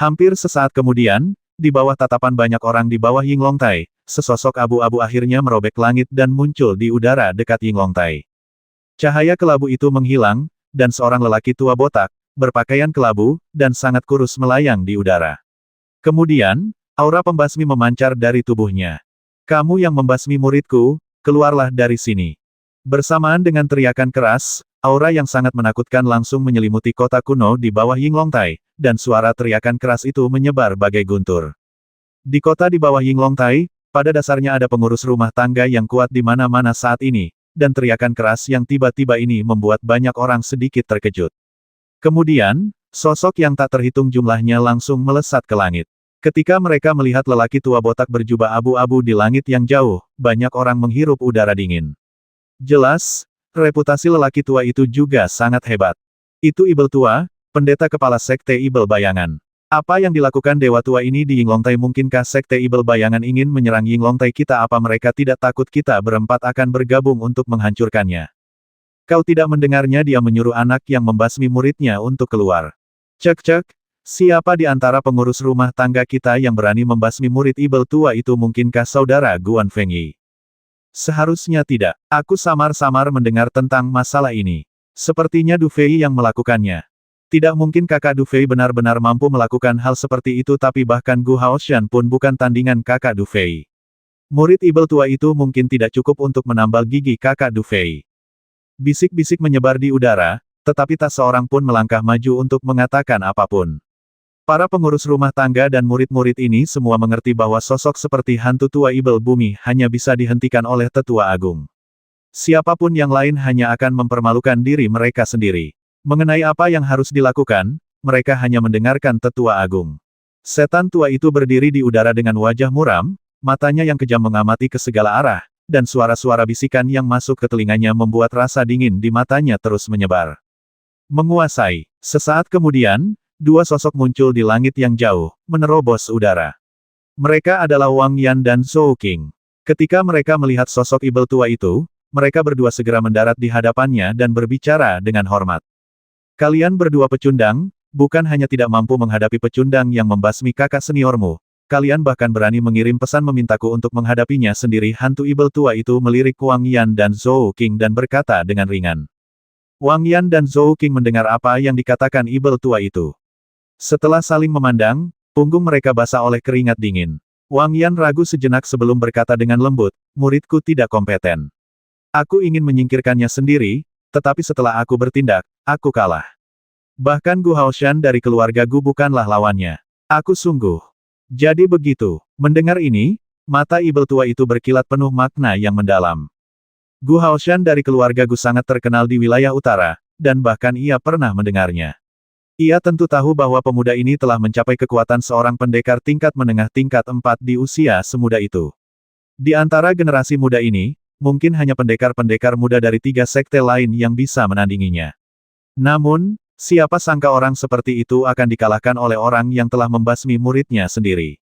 Hampir sesaat kemudian, di bawah tatapan banyak orang di bawah Yinglong Tai, sesosok abu-abu akhirnya merobek langit dan muncul di udara dekat Yinglong Tai. Cahaya kelabu itu menghilang, dan seorang lelaki tua botak, berpakaian kelabu, dan sangat kurus melayang di udara. Kemudian, aura pembasmi memancar dari tubuhnya. "Kamu yang membasmi muridku, keluarlah dari sini." Bersamaan dengan teriakan keras, aura yang sangat menakutkan langsung menyelimuti kota kuno di bawah Yinglong Tai, dan suara teriakan keras itu menyebar bagai guntur. Di kota di bawah Yinglong Tai, pada dasarnya ada pengurus rumah tangga yang kuat di mana-mana saat ini, dan teriakan keras yang tiba-tiba ini membuat banyak orang sedikit terkejut. Kemudian, sosok yang tak terhitung jumlahnya langsung melesat ke langit. Ketika mereka melihat lelaki tua botak berjubah abu-abu di langit yang jauh, banyak orang menghirup udara dingin. Jelas, reputasi lelaki tua itu juga sangat hebat. Itu Ibel tua, pendeta kepala sekte Ibel Bayangan. Apa yang dilakukan dewa tua ini di Yinglong Tai? Mungkinkah sekte Ibel Bayangan ingin menyerang Yinglong Tai kita? Apa mereka tidak takut kita berempat akan bergabung untuk menghancurkannya? Kau tidak mendengarnya? Dia menyuruh anak yang membasmi muridnya untuk keluar. Cek-cek, siapa di antara pengurus rumah tangga kita yang berani membasmi murid Ibel tua itu? Mungkinkah saudara Guan Fengyi? Seharusnya tidak. Aku samar-samar mendengar tentang masalah ini. Sepertinya Du Fei yang melakukannya. Tidak mungkin kakak Du Fei benar-benar mampu melakukan hal seperti itu, tapi bahkan Gu Haoshan pun bukan tandingan kakak Du Fei. Murid Ibel tua itu mungkin tidak cukup untuk menambal gigi kakak Du Fei. Bisik-bisik menyebar di udara, tetapi tak seorang pun melangkah maju untuk mengatakan apapun. Para pengurus rumah tangga dan murid-murid ini semua mengerti bahwa sosok seperti hantu tua Ibel Bumi hanya bisa dihentikan oleh Tetua Agung. Siapapun yang lain hanya akan mempermalukan diri mereka sendiri. Mengenai apa yang harus dilakukan, mereka hanya mendengarkan Tetua Agung. Setan tua itu berdiri di udara dengan wajah muram, matanya yang kejam mengamati ke segala arah, dan suara-suara bisikan yang masuk ke telinganya membuat rasa dingin di matanya terus menyebar. Menguasai. Sesaat kemudian, dua sosok muncul di langit yang jauh, menerobos udara. Mereka adalah Wang Yan dan Zhou Qing. Ketika mereka melihat sosok Ibel tua itu, mereka berdua segera mendarat di hadapannya dan berbicara dengan hormat. "Kalian berdua pecundang, bukan hanya tidak mampu menghadapi pecundang yang membasmi kakak seniormu, kalian bahkan berani mengirim pesan memintaku untuk menghadapinya sendiri." Hantu Ibel tua itu melirik Wang Yan dan Zhou Qing dan berkata dengan ringan. Wang Yan dan Zhou Qing mendengar apa yang dikatakan Ibel tua itu. Setelah saling memandang, punggung mereka basah oleh keringat dingin. Wang Yan ragu sejenak sebelum berkata dengan lembut, "Muridku tidak kompeten. Aku ingin menyingkirkannya sendiri, tetapi setelah aku bertindak, aku kalah. Bahkan Gu Haoshan dari keluarga Gu bukanlah lawannya. Aku sungguh." Jadi begitu. Mendengar ini, mata Ibel tua itu berkilat penuh makna yang mendalam. Gu Haoshan dari keluarga Gu sangat terkenal di wilayah utara, dan bahkan ia pernah mendengarnya. Ia tentu tahu bahwa pemuda ini telah mencapai kekuatan seorang pendekar tingkat menengah tingkat 4 di usia semuda itu. Di antara generasi muda ini, mungkin hanya pendekar-pendekar muda dari 3 sekte lain yang bisa menandinginya. Namun, siapa sangka orang seperti itu akan dikalahkan oleh orang yang telah membasmi muridnya sendiri.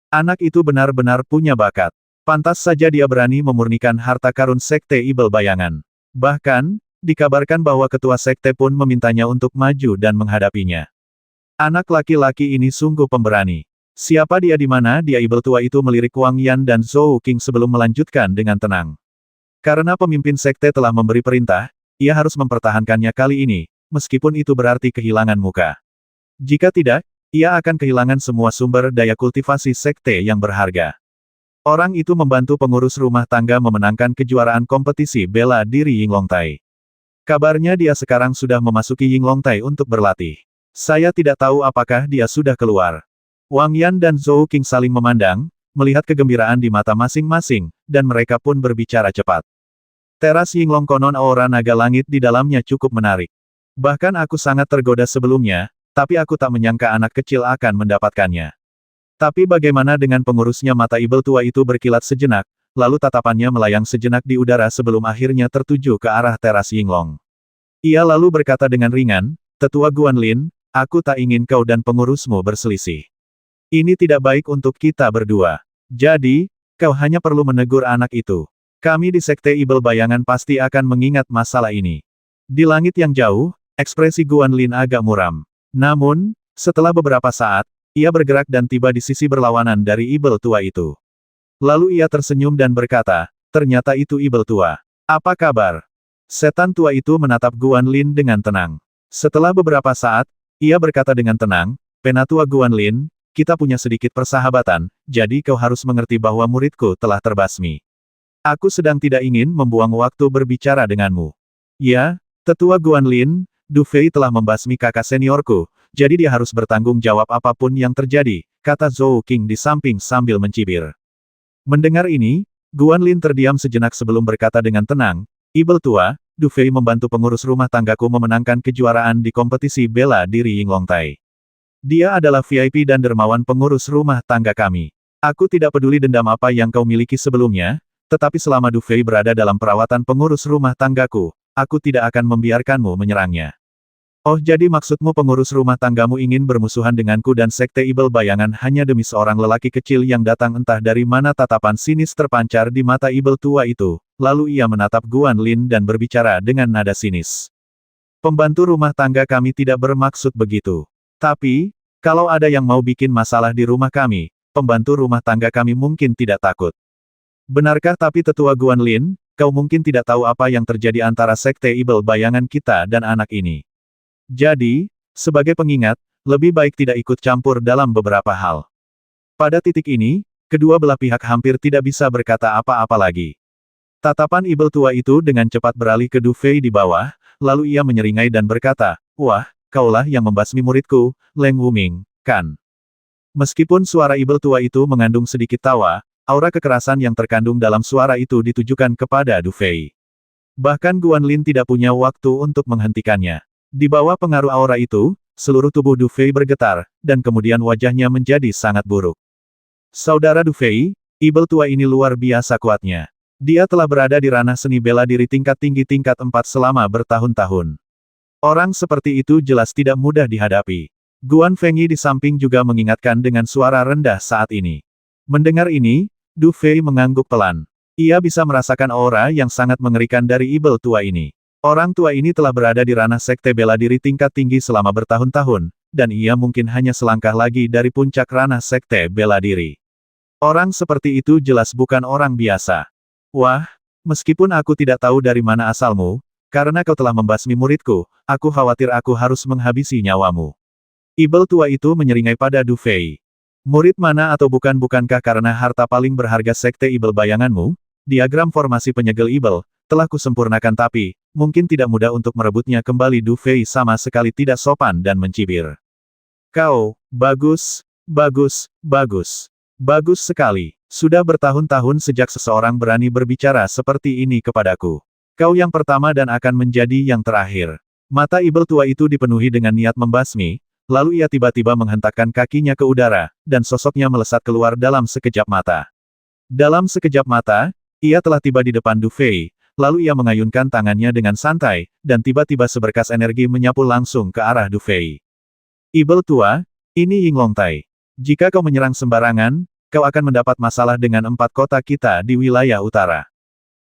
Anak itu benar-benar punya bakat. Pantas saja dia berani memurnikan harta karun sekte Ibel Bayangan. Bahkan, dikabarkan bahwa ketua sekte pun memintanya untuk maju dan menghadapinya. Anak laki-laki ini sungguh pemberani. Siapa dia? Di mana dia? Ibel tua itu melirik Wang Yan dan Zhou Qing sebelum melanjutkan dengan tenang. Karena pemimpin sekte telah memberi perintah, ia harus mempertahankannya kali ini, meskipun itu berarti kehilangan muka. Jika tidak, ia akan kehilangan semua sumber daya kultivasi sekte yang berharga. Orang itu membantu pengurus rumah tangga memenangkan kejuaraan kompetisi bela diri Yinglong Tai. Kabarnya dia sekarang sudah memasuki Yinglong Tai untuk berlatih. Saya tidak tahu apakah dia sudah keluar. Wang Yan dan Zhou Qing saling memandang, melihat kegembiraan di mata masing-masing, dan mereka pun berbicara cepat. Teras Yinglong konon aura naga langit di dalamnya cukup menarik. Bahkan aku sangat tergoda sebelumnya, tapi aku tak menyangka anak kecil akan mendapatkannya. Tapi bagaimana dengan pengurusnya? Mata Ibel tua itu berkilat sejenak, lalu tatapannya melayang sejenak di udara sebelum akhirnya tertuju ke arah teras Yinglong. Ia lalu berkata dengan ringan, "Tetua Guanlin, aku tak ingin kau dan pengurusmu berselisih. Ini tidak baik untuk kita berdua. Jadi, kau hanya perlu menegur anak itu. Kami di Sekte Ibel Bayangan pasti akan mengingat masalah ini." Di langit yang jauh, ekspresi Guanlin agak muram. Namun, setelah beberapa saat, Ia bergerak dan tiba di sisi berlawanan dari ibel tua itu. Lalu ia tersenyum dan berkata, ternyata itu ibel tua. Apa kabar? Setan tua itu menatap Guan Lin dengan tenang. Setelah beberapa saat, ia berkata dengan tenang, Penatua Guan Lin, kita punya sedikit persahabatan, jadi kau harus mengerti bahwa muridku telah terbasmi. Aku sedang tidak ingin membuang waktu berbicara denganmu. Ya, Tetua Guan Lin, Du Fei telah membasmi kakak seniorku, jadi dia harus bertanggung jawab apapun yang terjadi, kata Zhou Qing di samping sambil mencibir. Mendengar ini, Guan Lin terdiam sejenak sebelum berkata dengan tenang, Ibel tua, Du Fei membantu pengurus rumah tanggaku memenangkan kejuaraan di kompetisi bela diri Yinglongtai. Dia adalah VIP dan dermawan pengurus rumah tangga kami. Aku tidak peduli dendam apa yang kau miliki sebelumnya, tetapi selama Du Fei berada dalam perawatan pengurus rumah tanggaku, aku tidak akan membiarkanmu menyerangnya. Oh, jadi maksudmu pengurus rumah tanggamu ingin bermusuhan denganku dan Sekte Ibel Bayangan hanya demi seorang lelaki kecil yang datang entah dari mana. Tatapan sinis terpancar di mata Ibel tua itu, lalu ia menatap Guan Lin dan berbicara dengan nada sinis. Pembantu rumah tangga kami tidak bermaksud begitu. Tapi, kalau ada yang mau bikin masalah di rumah kami, pembantu rumah tangga kami mungkin tidak takut. Benarkah? Tapi Tetua Guan Lin, kau mungkin tidak tahu apa yang terjadi antara Sekte Ibel Bayangan kita dan anak ini. Jadi, sebagai pengingat, lebih baik tidak ikut campur dalam beberapa hal. Pada titik ini, kedua belah pihak hampir tidak bisa berkata apa-apa lagi. Tatapan Ibel tua itu dengan cepat beralih ke Du Fei di bawah, lalu ia menyeringai dan berkata, wah, kaulah yang membasmi muridku, Leng Wuming, kan? Meskipun suara Ibel tua itu mengandung sedikit tawa, aura kekerasan yang terkandung dalam suara itu ditujukan kepada Du Fei. Bahkan Guan Lin tidak punya waktu untuk menghentikannya. Di bawah pengaruh aura itu, seluruh tubuh Du Fei bergetar, dan kemudian wajahnya menjadi sangat buruk. Saudara Du Fei, ibel tua ini luar biasa kuatnya. Dia telah berada di ranah seni bela diri tingkat tinggi tingkat 4 selama bertahun-tahun. Orang seperti itu jelas tidak mudah dihadapi. Guan Fengyi di samping juga mengingatkan dengan suara rendah saat ini. Mendengar ini, Du Fei mengangguk pelan. Ia bisa merasakan aura yang sangat mengerikan dari ibel tua ini. Orang tua ini telah berada di ranah sekte bela diri tingkat tinggi selama bertahun-tahun, dan ia mungkin hanya selangkah lagi dari puncak ranah sekte bela diri. Orang seperti itu jelas bukan orang biasa. Wah, meskipun aku tidak tahu dari mana asalmu, karena kau telah membasmi muridku, aku khawatir aku harus menghabisi nyawamu. Ibel tua itu menyeringai pada Du Fei. Murid mana atau bukankah karena harta paling berharga sekte ibel bayanganmu? Diagram formasi penyegel ibel, telah kusempurnakan tapi, mungkin tidak mudah untuk merebutnya kembali. Du Fei sama sekali tidak sopan dan mencibir. Kau, bagus, bagus, bagus. Bagus sekali. Sudah bertahun-tahun sejak seseorang berani berbicara seperti ini kepadaku. Kau yang pertama dan akan menjadi yang terakhir. Mata ibel tua itu dipenuhi dengan niat membasmi, lalu ia tiba-tiba menghentakkan kakinya ke udara, dan sosoknya melesat keluar dalam sekejap mata. Dalam sekejap mata, ia telah tiba di depan Du Fei, lalu ia mengayunkan tangannya dengan santai, dan tiba-tiba seberkas energi menyapu langsung ke arah Du Fei. Ibel tua, ini Yinglongtai. Jika kau menyerang sembarangan, kau akan mendapat masalah dengan 4 kota kita di wilayah utara.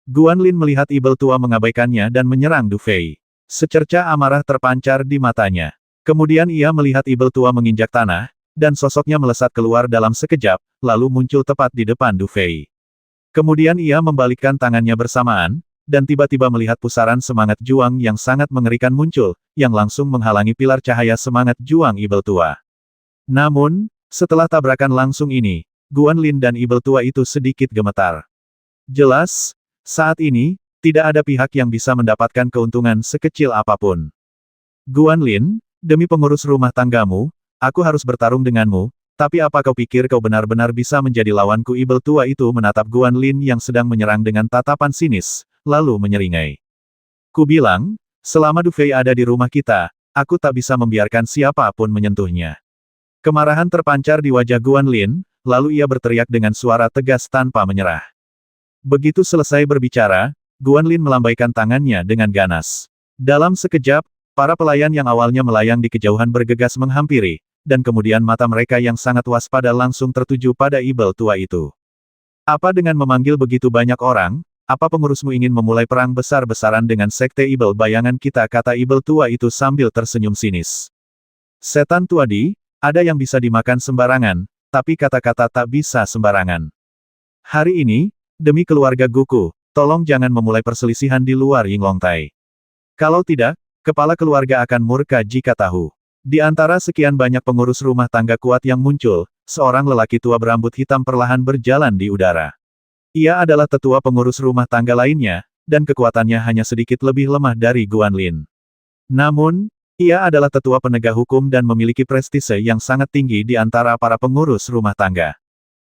Guan Lin melihat ibel tua mengabaikannya dan menyerang Du Fei. Secerca amarah terpancar di matanya. Kemudian ia melihat ibel tua menginjak tanah, dan sosoknya melesat keluar dalam sekejap, lalu muncul tepat di depan Du Fei. Kemudian ia membalikkan tangannya bersamaan, dan tiba-tiba melihat pusaran semangat juang yang sangat mengerikan muncul, yang langsung menghalangi pilar cahaya semangat juang ibel tua. Namun, setelah tabrakan langsung ini, Guan Lin dan ibel tua itu sedikit gemetar. Jelas, saat ini, tidak ada pihak yang bisa mendapatkan keuntungan sekecil apapun. Guan Lin, demi pengurus rumah tanggamu, aku harus bertarung denganmu, tapi apa kau pikir kau benar-benar bisa menjadi lawanku? Ibel tua itu menatap Guan Lin yang sedang menyerang dengan tatapan sinis, lalu menyeringai. Ku bilang, selama Du Fei ada di rumah kita, aku tak bisa membiarkan siapapun menyentuhnya. Kemarahan terpancar di wajah Guan Lin, lalu ia berteriak dengan suara tegas tanpa menyerah. Begitu selesai berbicara, Guan Lin melambaikan tangannya dengan ganas. Dalam sekejap, para pelayan yang awalnya melayang di kejauhan bergegas menghampiri, dan kemudian mata mereka yang sangat waspada langsung tertuju pada ibel tua itu. Apa dengan memanggil begitu banyak orang, apa pengurusmu ingin memulai perang besar-besaran dengan sekte ibel bayangan kita? Kata ibel tua itu sambil tersenyum sinis. Setan tua di, Ada yang bisa dimakan sembarangan, tapi kata-kata tak bisa sembarangan. Hari ini, demi keluarga Guku, tolong jangan memulai perselisihan di luar Yinglongtai. Kalau tidak, kepala keluarga akan murka jika tahu. Di antara sekian banyak pengurus rumah tangga kuat yang muncul, seorang lelaki tua berambut hitam perlahan berjalan di udara. Ia adalah tetua pengurus rumah tangga lainnya, dan kekuatannya hanya sedikit lebih lemah dari Guan Lin. Namun, ia adalah tetua penegak hukum dan memiliki prestise yang sangat tinggi di antara para pengurus rumah tangga.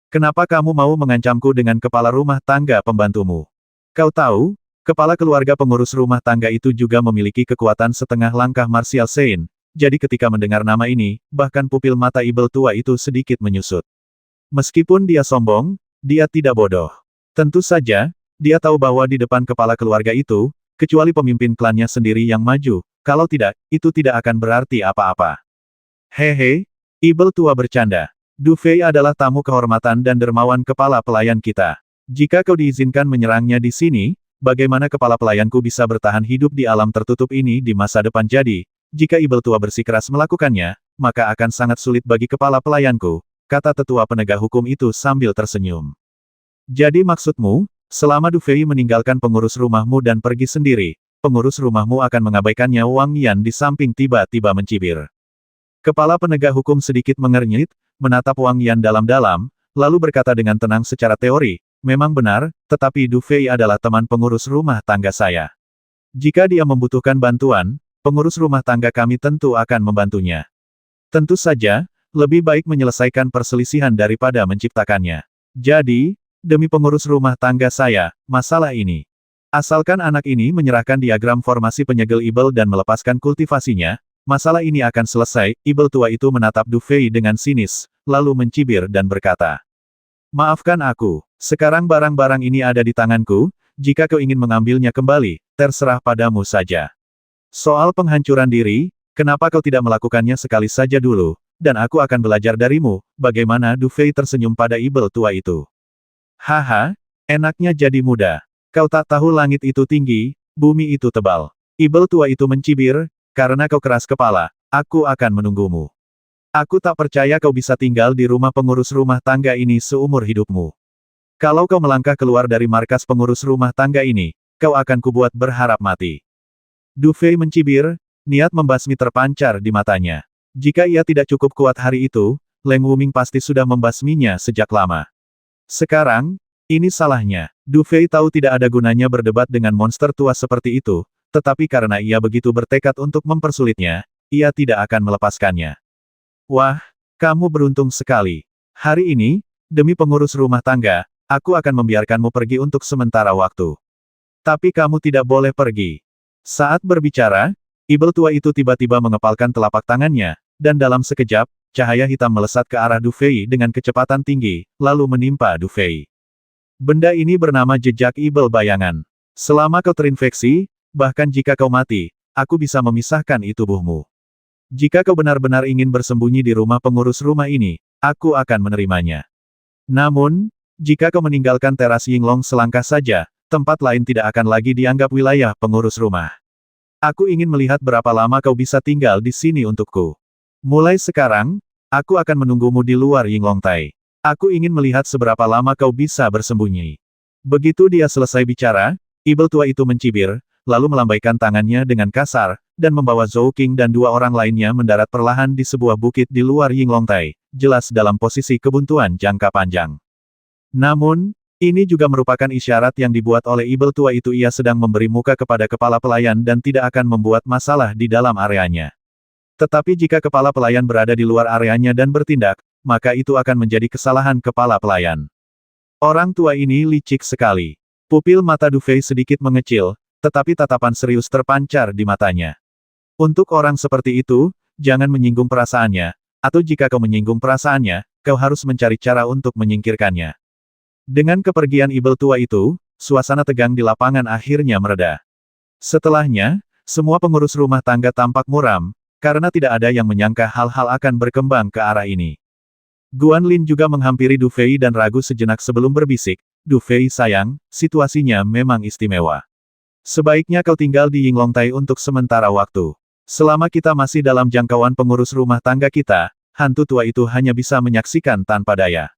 Kenapa kamu mau mengancamku dengan kepala rumah tangga pembantumu? Kau tahu, kepala keluarga pengurus rumah tangga itu juga memiliki kekuatan setengah langkah martial Sein, jadi ketika mendengar nama ini, bahkan pupil mata ibel tua itu sedikit menyusut. Meskipun dia sombong, dia tidak bodoh. Tentu saja, dia tahu bahwa di depan kepala keluarga itu, kecuali pemimpin klannya sendiri yang maju, kalau tidak, itu tidak akan berarti apa-apa. Hehe, ibel tua bercanda. Du Fei adalah tamu kehormatan dan dermawan kepala pelayan kita. Jika kau diizinkan menyerangnya di sini, bagaimana kepala pelayanku bisa bertahan hidup di alam tertutup ini di masa depan jadi, jika ibel tua bersikeras melakukannya, maka akan sangat sulit bagi kepala pelayanku, kata tetua penegak hukum itu sambil tersenyum. Jadi maksudmu, selama Du Fei meninggalkan pengurus rumahmu dan pergi sendiri, pengurus rumahmu akan mengabaikannya? Wang Yan di samping tiba-tiba mencibir. Kepala penegak hukum sedikit mengernyit, menatap Wang Yan dalam-dalam, lalu berkata dengan tenang secara teori, memang benar, tetapi Du Fei adalah teman pengurus rumah tangga saya. Jika dia membutuhkan bantuan, pengurus rumah tangga kami tentu akan membantunya. Tentu saja, lebih baik menyelesaikan perselisihan daripada menciptakannya. Jadi, demi pengurus rumah tangga saya, masalah ini. Asalkan anak ini menyerahkan diagram formasi penyegel ibel dan melepaskan kultivasinya, masalah ini akan selesai. Ibel tua itu menatap Du Fei dengan sinis, lalu mencibir dan berkata, maafkan aku, sekarang barang-barang ini ada di tanganku, jika kau ingin mengambilnya kembali, terserah padamu saja. Soal penghancuran diri, kenapa kau tidak melakukannya sekali saja dulu, dan aku akan belajar darimu. Bagaimana? Du Fei tersenyum pada ibel tua itu. Haha, enaknya jadi muda. Kau tak tahu langit itu tinggi, bumi itu tebal. Ibel tua itu mencibir, karena kau keras kepala, aku akan menunggumu. Aku tak percaya kau bisa tinggal di rumah pengurus rumah tangga ini seumur hidupmu. Kalau kau melangkah keluar dari markas pengurus rumah tangga ini, kau akan kubuat berharap mati. Du Fei mencibir, niat membasmi terpancar di matanya. Jika ia tidak cukup kuat hari itu, Leng Wuming pasti sudah membasminya sejak lama. Sekarang, ini salahnya. Du Fei tahu tidak ada gunanya berdebat dengan monster tua seperti itu, tetapi karena ia begitu bertekad untuk mempersulitnya, ia tidak akan melepaskannya. Wah, kamu beruntung sekali. Hari ini, demi pengurus rumah tangga, aku akan membiarkanmu pergi untuk sementara waktu. Tapi kamu tidak boleh pergi. Saat berbicara, ibel tua itu tiba-tiba mengepalkan telapak tangannya, dan dalam sekejap, cahaya hitam melesat ke arah Du Fei dengan kecepatan tinggi, lalu menimpa Du Fei. Benda ini bernama jejak ibel bayangan. Selama kau terinfeksi, bahkan jika kau mati, aku bisa memisahkan tubuhmu. Jika kau benar-benar ingin bersembunyi di rumah pengurus rumah ini, aku akan menerimanya. Namun, jika kau meninggalkan teras Yinglong selangkah saja, tempat lain tidak akan lagi dianggap wilayah pengurus rumah. Aku ingin melihat berapa lama kau bisa tinggal di sini untukku. Mulai sekarang, aku akan menunggumu di luar Yinglongtai. Aku ingin melihat seberapa lama kau bisa bersembunyi. Begitu dia selesai bicara, ibel tua itu mencibir, lalu melambaikan tangannya dengan kasar, dan membawa Zhou Qing dan dua orang lainnya mendarat perlahan di sebuah bukit di luar Yinglongtai, jelas dalam posisi kebuntuan jangka panjang. Namun, ini juga merupakan isyarat yang dibuat oleh ibel tua itu. Ia sedang memberi muka kepada kepala pelayan dan tidak akan membuat masalah di dalam areanya. Tetapi jika kepala pelayan berada di luar areanya dan bertindak, maka itu akan menjadi kesalahan kepala pelayan. Orang tua ini licik sekali. Pupil mata Du Fei sedikit mengecil, tetapi tatapan serius terpancar di matanya. Untuk orang seperti itu, jangan menyinggung perasaannya, atau jika kau menyinggung perasaannya, kau harus mencari cara untuk menyingkirkannya. Dengan kepergian ibel tua itu, suasana tegang di lapangan akhirnya mereda. Setelahnya, semua pengurus rumah tangga tampak muram, karena tidak ada yang menyangka hal-hal akan berkembang ke arah ini. Guan Lin juga menghampiri Du Fei dan ragu sejenak sebelum berbisik, Du Fei sayang, situasinya memang istimewa. Sebaiknya kau tinggal di Yinglongtai untuk sementara waktu. Selama kita masih dalam jangkauan pengurus rumah tangga kita, hantu tua itu hanya bisa menyaksikan tanpa daya.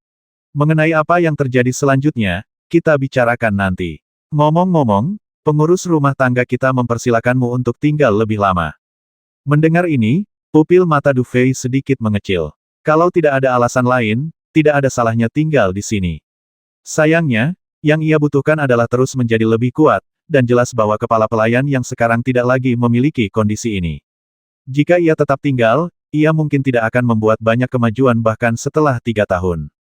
Mengenai apa yang terjadi selanjutnya, kita bicarakan nanti. Ngomong-ngomong, pengurus rumah tangga kita mempersilakanmu untuk tinggal lebih lama. Mendengar ini, pupil mata Du Fei sedikit mengecil. Kalau tidak ada alasan lain, tidak ada salahnya tinggal di sini. Sayangnya, yang ia butuhkan adalah terus menjadi lebih kuat, dan jelas bahwa kepala pelayan yang sekarang tidak lagi memiliki kondisi ini. Jika ia tetap tinggal, ia mungkin tidak akan membuat banyak kemajuan bahkan setelah 3 tahun.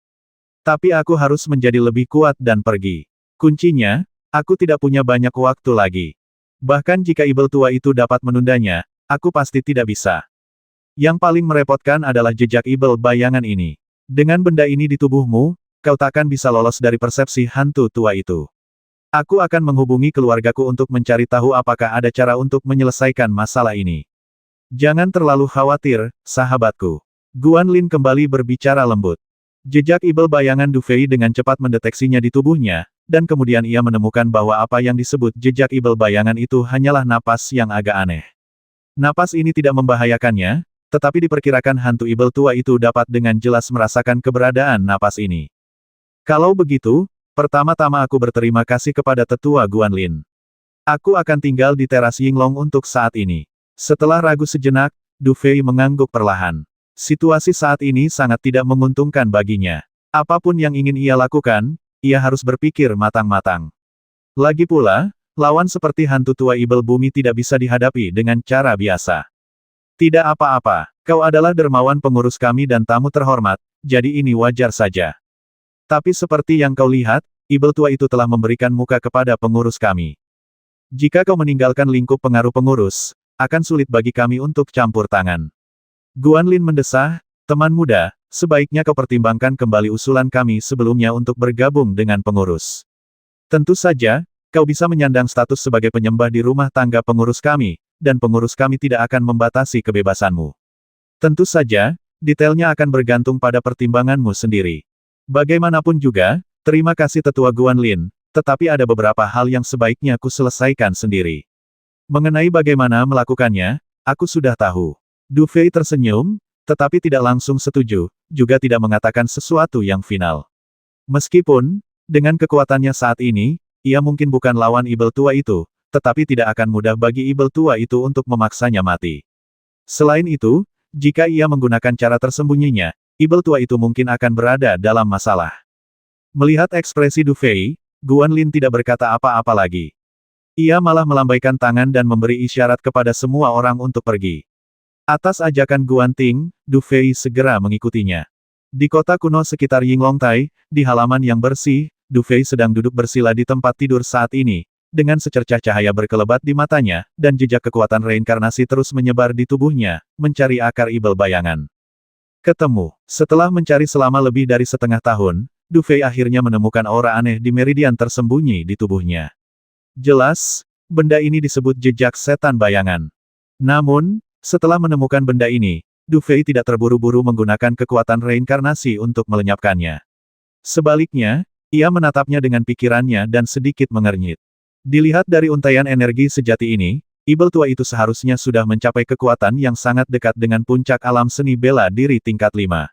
Tapi aku harus menjadi lebih kuat dan pergi. Kuncinya, aku tidak punya banyak waktu lagi. Bahkan jika ibel tua itu dapat menundanya, aku pasti tidak bisa. Yang paling merepotkan adalah jejak ibel bayangan ini. Dengan benda ini di tubuhmu, kau takkan bisa lolos dari persepsi hantu tua itu. Aku akan menghubungi keluargaku untuk mencari tahu apakah ada cara untuk menyelesaikan masalah ini. Jangan terlalu khawatir, sahabatku. Guan Lin kembali berbicara lembut. Jejak ibel bayangan Du Fei dengan cepat mendeteksinya di tubuhnya, dan kemudian ia menemukan bahwa apa yang disebut jejak ibel bayangan itu hanyalah napas yang agak aneh. Napas ini tidak membahayakannya, tetapi diperkirakan hantu ibel tua itu dapat dengan jelas merasakan keberadaan napas ini. Kalau begitu, pertama-tama aku berterima kasih kepada tetua Guan Lin. Aku akan tinggal di teras Yinglong untuk saat ini. Setelah ragu sejenak, Du Fei mengangguk perlahan. Situasi saat ini sangat tidak menguntungkan baginya. Apapun yang ingin ia lakukan, ia harus berpikir matang-matang. Lagi pula, lawan seperti hantu tua ibel bumi tidak bisa dihadapi dengan cara biasa. Tidak apa-apa, kau adalah dermawan pengurus kami dan tamu terhormat, jadi ini wajar saja. Tapi seperti yang kau lihat, ibel tua itu telah memberikan muka kepada pengurus kami. Jika kau meninggalkan lingkup pengaruh pengurus, akan sulit bagi kami untuk campur tangan. Guan Lin mendesah, teman muda, sebaiknya kau pertimbangkan kembali usulan kami sebelumnya untuk bergabung dengan pengurus. Tentu saja, kau bisa menyandang status sebagai penyembah di rumah tangga pengurus kami, dan pengurus kami tidak akan membatasi kebebasanmu. Tentu saja, detailnya akan bergantung pada pertimbanganmu sendiri. Bagaimanapun juga, terima kasih tetua Guan Lin, tetapi ada beberapa hal yang sebaiknya ku selesaikan sendiri. Mengenai bagaimana melakukannya, aku sudah tahu. Du Fei tersenyum, tetapi tidak langsung setuju, juga tidak mengatakan sesuatu yang final. Meskipun, dengan kekuatannya saat ini, ia mungkin bukan lawan ibel tua itu, tetapi tidak akan mudah bagi ibel tua itu untuk memaksanya mati. Selain itu, jika ia menggunakan cara tersembunyinya, ibel tua itu mungkin akan berada dalam masalah. Melihat ekspresi Du Fei, Guan Lin tidak berkata apa-apa lagi. Ia malah melambaikan tangan dan memberi isyarat kepada semua orang untuk pergi. Atas ajakan Guan Ting, Du Fei segera mengikutinya. Di kota kuno sekitar Yinglongtai, di halaman yang bersih, Du Fei sedang duduk bersila di tempat tidur saat ini, dengan secercah cahaya berkelebat di matanya, dan jejak kekuatan reinkarnasi terus menyebar di tubuhnya, mencari akar ibel bayangan. Ketemu. Setelah mencari selama lebih dari setengah tahun, Du Fei akhirnya menemukan aura aneh di meridian tersembunyi di tubuhnya. Jelas, benda ini disebut jejak setan bayangan. Namun, setelah menemukan benda ini, Du Fei tidak terburu-buru menggunakan kekuatan reinkarnasi untuk melenyapkannya. Sebaliknya, ia menatapnya dengan pikirannya dan sedikit mengernyit. Dilihat dari untaian energi sejati ini, ibel tua itu seharusnya sudah mencapai kekuatan yang sangat dekat dengan puncak alam seni bela diri tingkat 5.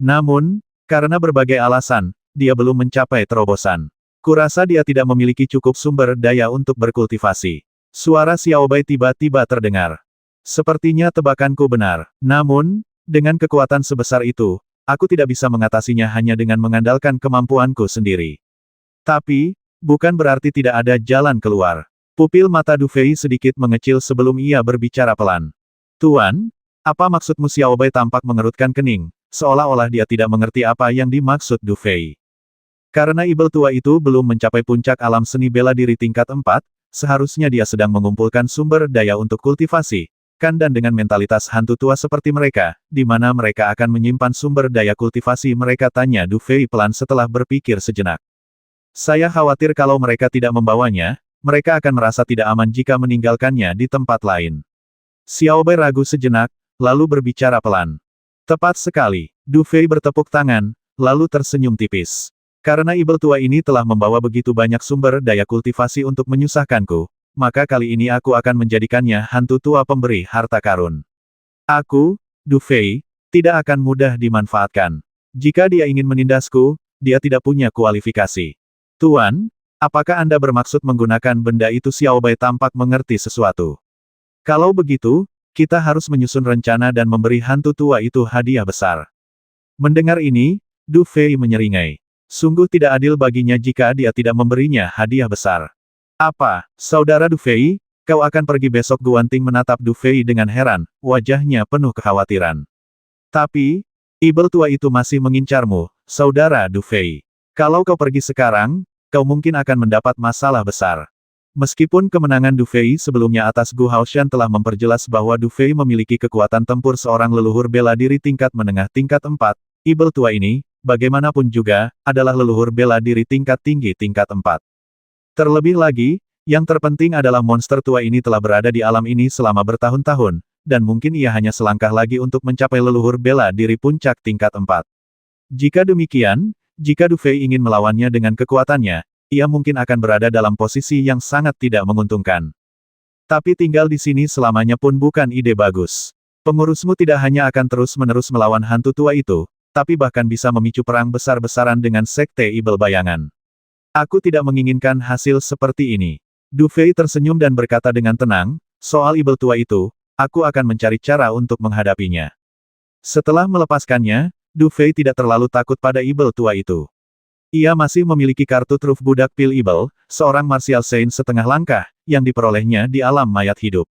Namun, karena berbagai alasan, dia belum mencapai terobosan. Kurasa dia tidak memiliki cukup sumber daya untuk berkultivasi. Suara Xiaobai tiba-tiba terdengar. Sepertinya tebakanku benar. Namun, dengan kekuatan sebesar itu, aku tidak bisa mengatasinya hanya dengan mengandalkan kemampuanku sendiri. Tapi, bukan berarti tidak ada jalan keluar. Pupil mata Du Fei sedikit mengecil sebelum ia berbicara pelan. Tuan, apa maksudmu? Xiaobai tampak mengerutkan kening, seolah-olah dia tidak mengerti apa yang dimaksud Du Fei. Karena ibel tua itu belum mencapai puncak alam seni bela diri tingkat 4, seharusnya dia sedang mengumpulkan sumber daya untuk kultivasi. Dan dengan mentalitas hantu tua seperti mereka, di mana mereka akan menyimpan sumber daya kultivasi mereka, tanya Du Fei pelan setelah berpikir sejenak. Saya khawatir kalau mereka tidak membawanya, mereka akan merasa tidak aman jika meninggalkannya di tempat lain. Xiaobai ragu sejenak, lalu berbicara pelan. Tepat sekali, Du Fei bertepuk tangan, lalu tersenyum tipis. Karena ibel tua ini telah membawa begitu banyak sumber daya kultivasi untuk menyusahkanku, maka kali ini aku akan menjadikannya hantu tua pemberi harta karun. Aku, Du Fei, tidak akan mudah dimanfaatkan. Jika dia ingin menindasku, dia tidak punya kualifikasi. Tuan, apakah Anda bermaksud menggunakan benda itu? Xiao Bai tampak mengerti sesuatu. Kalau begitu, kita harus menyusun rencana dan memberi hantu tua itu hadiah besar. Mendengar ini, Du Fei menyeringai. Sungguh tidak adil baginya jika dia tidak memberinya hadiah besar. Apa, saudara Du Fei, kau akan pergi besok? Guanting menatap Du Fei dengan heran, wajahnya penuh kekhawatiran. Tapi, ibel tua itu masih mengincarmu, saudara Du Fei. Kalau kau pergi sekarang, kau mungkin akan mendapat masalah besar. Meskipun kemenangan Du Fei sebelumnya atas Gu Haoshan telah memperjelas bahwa Du Fei memiliki kekuatan tempur seorang leluhur bela diri tingkat menengah tingkat 4, ibel tua ini, bagaimanapun juga, adalah leluhur bela diri tingkat tinggi tingkat 4. Terlebih lagi, yang terpenting adalah monster tua ini telah berada di alam ini selama bertahun-tahun, dan mungkin ia hanya selangkah lagi untuk mencapai leluhur bela diri puncak tingkat 4. Jika demikian, jika Du Fei ingin melawannya dengan kekuatannya, ia mungkin akan berada dalam posisi yang sangat tidak menguntungkan. Tapi tinggal di sini selamanya pun bukan ide bagus. Pengurusmu tidak hanya akan terus-menerus melawan hantu tua itu, tapi bahkan bisa memicu perang besar-besaran dengan sekte ibel bayangan. Aku tidak menginginkan hasil seperti ini. Du Fei tersenyum dan berkata dengan tenang, soal ibel tua itu, aku akan mencari cara untuk menghadapinya. Setelah melepaskannya, Du Fei tidak terlalu takut pada ibel tua itu. Ia masih memiliki kartu truf budak pil ibel, seorang martial saint setengah langkah, yang diperolehnya di alam mayat hidup.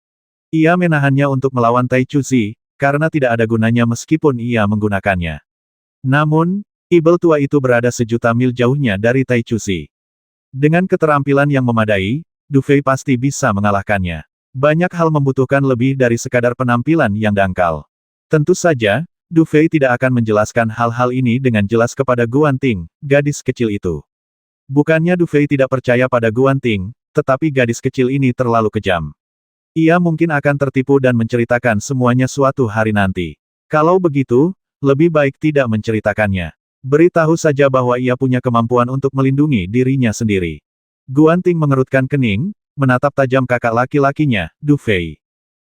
Ia menahannya untuk melawan Tai Chu Zi, karena tidak ada gunanya meskipun ia menggunakannya. Namun, ibel tua itu berada sejuta mil jauhnya dari Tai Chu Zi. Dengan keterampilan yang memadai, Du Fei pasti bisa mengalahkannya. Banyak hal membutuhkan lebih dari sekadar penampilan yang dangkal. Tentu saja, Du Fei tidak akan menjelaskan hal-hal ini dengan jelas kepada Guanting, gadis kecil itu. Bukannya Du Fei tidak percaya pada Guanting, tetapi gadis kecil ini terlalu kejam. Ia mungkin akan tertipu dan menceritakan semuanya suatu hari nanti. Kalau begitu, lebih baik tidak menceritakannya. Beritahu saja bahwa ia punya kemampuan untuk melindungi dirinya sendiri. Guanting mengerutkan kening, menatap tajam kakak laki-lakinya, Du Fei.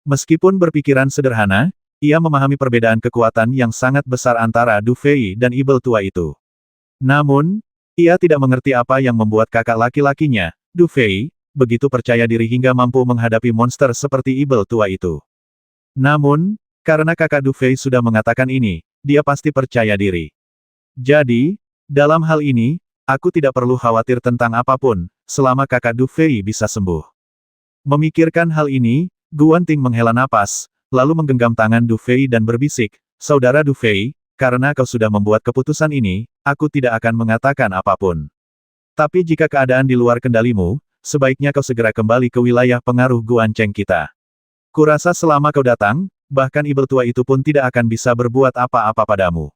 Meskipun berpikiran sederhana, ia memahami perbedaan kekuatan yang sangat besar antara Du Fei dan ibel tua itu. Namun, ia tidak mengerti apa yang membuat kakak laki-lakinya, Du Fei, begitu percaya diri hingga mampu menghadapi monster seperti ibel tua itu. Namun, karena kakak Du Fei sudah mengatakan ini, dia pasti percaya diri. Jadi, dalam hal ini, aku tidak perlu khawatir tentang apapun, selama kakak Du Fei bisa sembuh. Memikirkan hal ini, Guanting menghela napas, lalu menggenggam tangan Du Fei dan berbisik, Saudara Du Fei, karena kau sudah membuat keputusan ini, aku tidak akan mengatakan apapun. Tapi jika keadaan di luar kendalimu, sebaiknya kau segera kembali ke wilayah pengaruh Guancheng kita. Kurasa selama kau datang, bahkan ibel tua itu pun tidak akan bisa berbuat apa-apa padamu.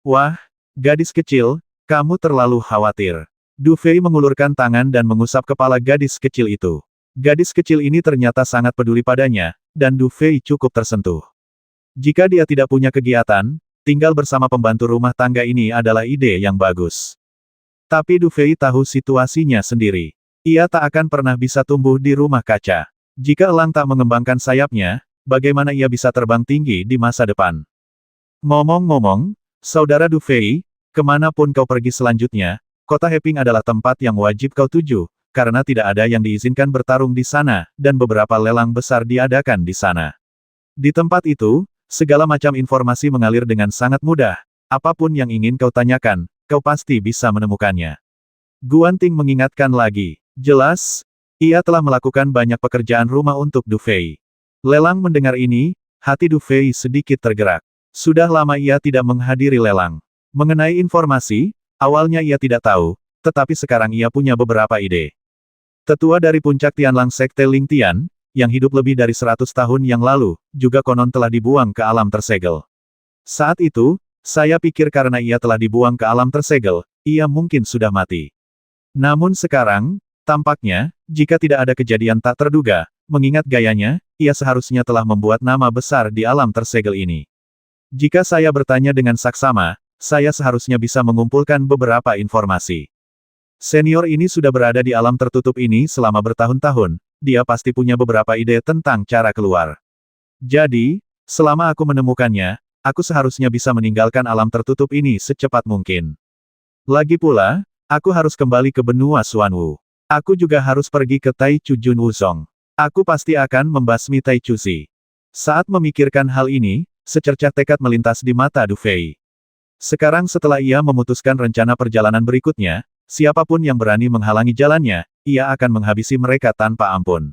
Wah, gadis kecil, kamu terlalu khawatir. Du Fei mengulurkan tangan dan mengusap kepala gadis kecil itu. Gadis kecil ini ternyata sangat peduli padanya, dan Du Fei cukup tersentuh. Jika dia tidak punya kegiatan, tinggal bersama pembantu rumah tangga ini adalah ide yang bagus. Tapi Du Fei tahu situasinya sendiri. Ia tak akan pernah bisa tumbuh di rumah kaca. Jika elang tak mengembangkan sayapnya, bagaimana ia bisa terbang tinggi di masa depan? Ngomong-ngomong, Saudara Du Fei, kemanapun kau pergi selanjutnya, kota Heping adalah tempat yang wajib kau tuju, karena tidak ada yang diizinkan bertarung di sana, dan beberapa lelang besar diadakan di sana. Di tempat itu, segala macam informasi mengalir dengan sangat mudah. Apapun yang ingin kau tanyakan, kau pasti bisa menemukannya. Guanting mengingatkan lagi. Jelas, ia telah melakukan banyak pekerjaan rumah untuk Du Fei. Lelang mendengar ini, hati Du Fei sedikit tergerak. Sudah lama ia tidak menghadiri lelang. Mengenai informasi, awalnya ia tidak tahu, tetapi sekarang ia punya beberapa ide. Tetua dari puncak Tianlang Sekte Ling Tian, yang hidup lebih dari 100 tahun yang lalu, juga konon telah dibuang ke alam tersegel. Saat itu, saya pikir karena ia telah dibuang ke alam tersegel, ia mungkin sudah mati. Namun sekarang, tampaknya, jika tidak ada kejadian tak terduga, mengingat gayanya, ia seharusnya telah membuat nama besar di alam tersegel ini. Jika saya bertanya dengan saksama, saya seharusnya bisa mengumpulkan beberapa informasi. Senior ini sudah berada di alam tertutup ini selama bertahun-tahun, dia pasti punya beberapa ide tentang cara keluar. Jadi, selama aku menemukannya, aku seharusnya bisa meninggalkan alam tertutup ini secepat mungkin. Lagi pula, aku harus kembali ke benua Xuanwu. Aku juga harus pergi ke Taichu Jun Wuzong. Aku pasti akan membasmi Taichu Zi. Saat memikirkan hal ini, secercah tekad melintas di mata Du Fei. Sekarang setelah ia memutuskan rencana perjalanan berikutnya, siapapun yang berani menghalangi jalannya, ia akan menghabisi mereka tanpa ampun.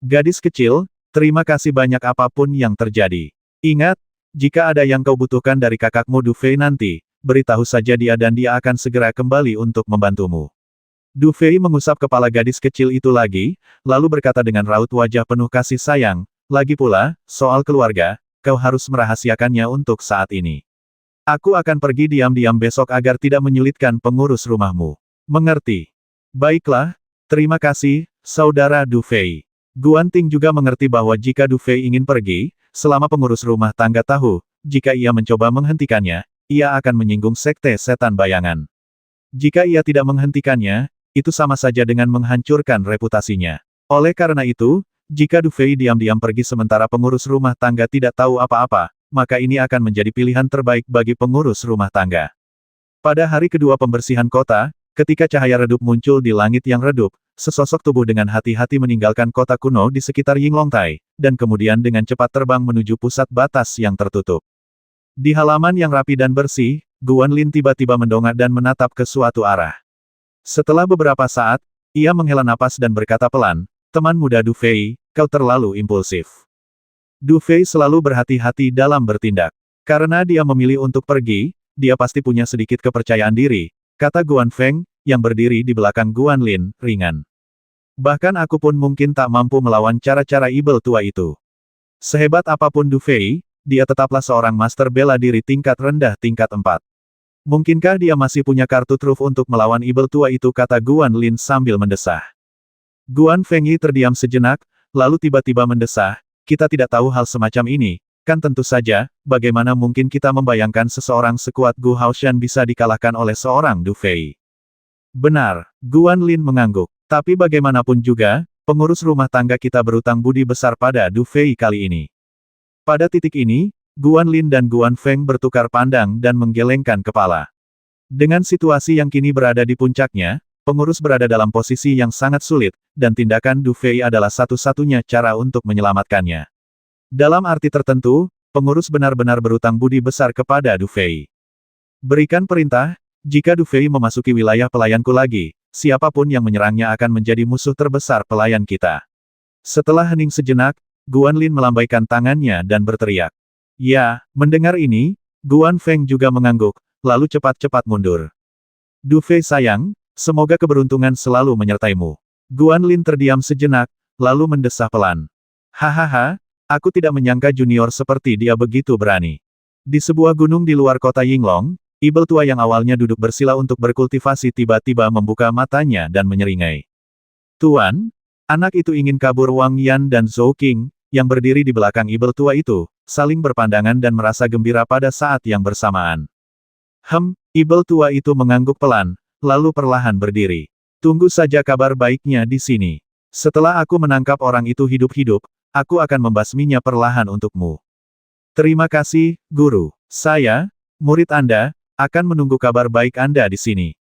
Gadis kecil, terima kasih banyak apapun yang terjadi. Ingat, jika ada yang kau butuhkan dari kakakmu Du Fei nanti, beritahu saja dia dan dia akan segera kembali untuk membantumu. Du Fei mengusap kepala gadis kecil itu lagi, lalu berkata dengan raut wajah penuh kasih sayang, lagi pula, soal keluarga, kau harus merahasiakannya untuk saat ini. Aku akan pergi diam-diam besok agar tidak menyulitkan pengurus rumahmu. Mengerti? Baiklah, terima kasih, Saudara Du Fei. Guan Ting juga mengerti bahwa jika Du Fei ingin pergi, selama pengurus rumah tangga tahu, jika ia mencoba menghentikannya, ia akan menyinggung sekte setan bayangan. Jika ia tidak menghentikannya, itu sama saja dengan menghancurkan reputasinya. Oleh karena itu, jika Du Fei diam-diam pergi sementara pengurus rumah tangga tidak tahu apa-apa, maka ini akan menjadi pilihan terbaik bagi pengurus rumah tangga. Pada hari kedua pembersihan kota, ketika cahaya redup muncul di langit yang redup, sesosok tubuh dengan hati-hati meninggalkan kota kuno di sekitar Yinglongtai, dan kemudian dengan cepat terbang menuju pusat batas yang tertutup. Di halaman yang rapi dan bersih, Guan Lin tiba-tiba mendongak dan menatap ke suatu arah. Setelah beberapa saat, ia menghela napas dan berkata pelan, "Teman muda Du Fei, kau terlalu impulsif." Du Fei selalu berhati-hati dalam bertindak. Karena dia memilih untuk pergi, dia pasti punya sedikit kepercayaan diri, kata Guan Feng, yang berdiri di belakang Guan Lin, ringan. Bahkan aku pun mungkin tak mampu melawan cara-cara ibel tua itu. Sehebat apapun Du Fei, dia tetaplah seorang master bela diri tingkat rendah tingkat 4. Mungkinkah dia masih punya kartu truf untuk melawan ibel tua itu, kata Guan Lin sambil mendesah. Guan Fengyi terdiam sejenak, lalu tiba-tiba mendesah, kita tidak tahu hal semacam ini, kan tentu saja, bagaimana mungkin kita membayangkan seseorang sekuat Gu Haoshan bisa dikalahkan oleh seorang Du Fei. Benar, Guan Lin mengangguk. Tapi bagaimanapun juga, pengurus rumah tangga kita berutang budi besar pada Du Fei kali ini. Pada titik ini, Guan Lin dan Guan Feng bertukar pandang dan menggelengkan kepala. Dengan situasi yang kini berada di puncaknya, pengurus berada dalam posisi yang sangat sulit, dan tindakan Du Fei adalah satu-satunya cara untuk menyelamatkannya. Dalam arti tertentu, pengurus benar-benar berutang budi besar kepada Du Fei. Berikan perintah, jika Du Fei memasuki wilayah pelayanku lagi, siapapun yang menyerangnya akan menjadi musuh terbesar pelayan kita. Setelah hening sejenak, Guan Lin melambaikan tangannya dan berteriak. Ya, mendengar ini, Guan Feng juga mengangguk, lalu cepat-cepat mundur. Du Fei sayang, semoga keberuntungan selalu menyertaimu. Guan Lin terdiam sejenak, lalu mendesah pelan. Hahaha, aku tidak menyangka junior seperti dia begitu berani. Di sebuah gunung di luar kota Yinglong, ibel tua yang awalnya duduk bersila untuk berkultivasi tiba-tiba membuka matanya dan menyeringai. Tuan, anak itu ingin kabur. Wang Yan dan Zhou Qing, yang berdiri di belakang ibel tua itu, saling berpandangan dan merasa gembira pada saat yang bersamaan. Ibel tua itu mengangguk pelan, lalu perlahan berdiri. Tunggu saja kabar baiknya di sini. Setelah aku menangkap orang itu hidup-hidup, aku akan membasminya perlahan untukmu. Terima kasih, Guru. Saya, murid Anda, akan menunggu kabar baik Anda di sini.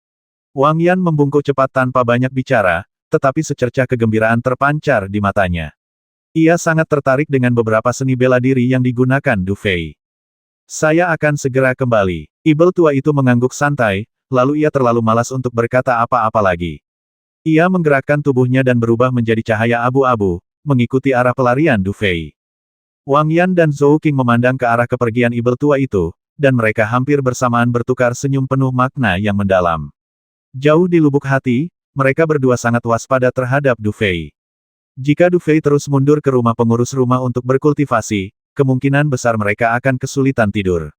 Wang Yan membungkuk cepat tanpa banyak bicara, tetapi secercah kegembiraan terpancar di matanya. Ia sangat tertarik dengan beberapa seni bela diri yang digunakan Du Fei. Saya akan segera kembali. Ibel tua itu mengangguk santai, lalu ia terlalu malas untuk berkata apa-apa lagi. Ia menggerakkan tubuhnya dan berubah menjadi cahaya abu-abu, mengikuti arah pelarian Du Fei. Wang Yan dan Zhou Qing memandang ke arah kepergian ibel tua itu, dan mereka hampir bersamaan bertukar senyum penuh makna yang mendalam. Jauh di lubuk hati, mereka berdua sangat waspada terhadap Du Fei. Jika Du Fei terus mundur ke rumah pengurus rumah untuk berkultivasi, kemungkinan besar mereka akan kesulitan tidur.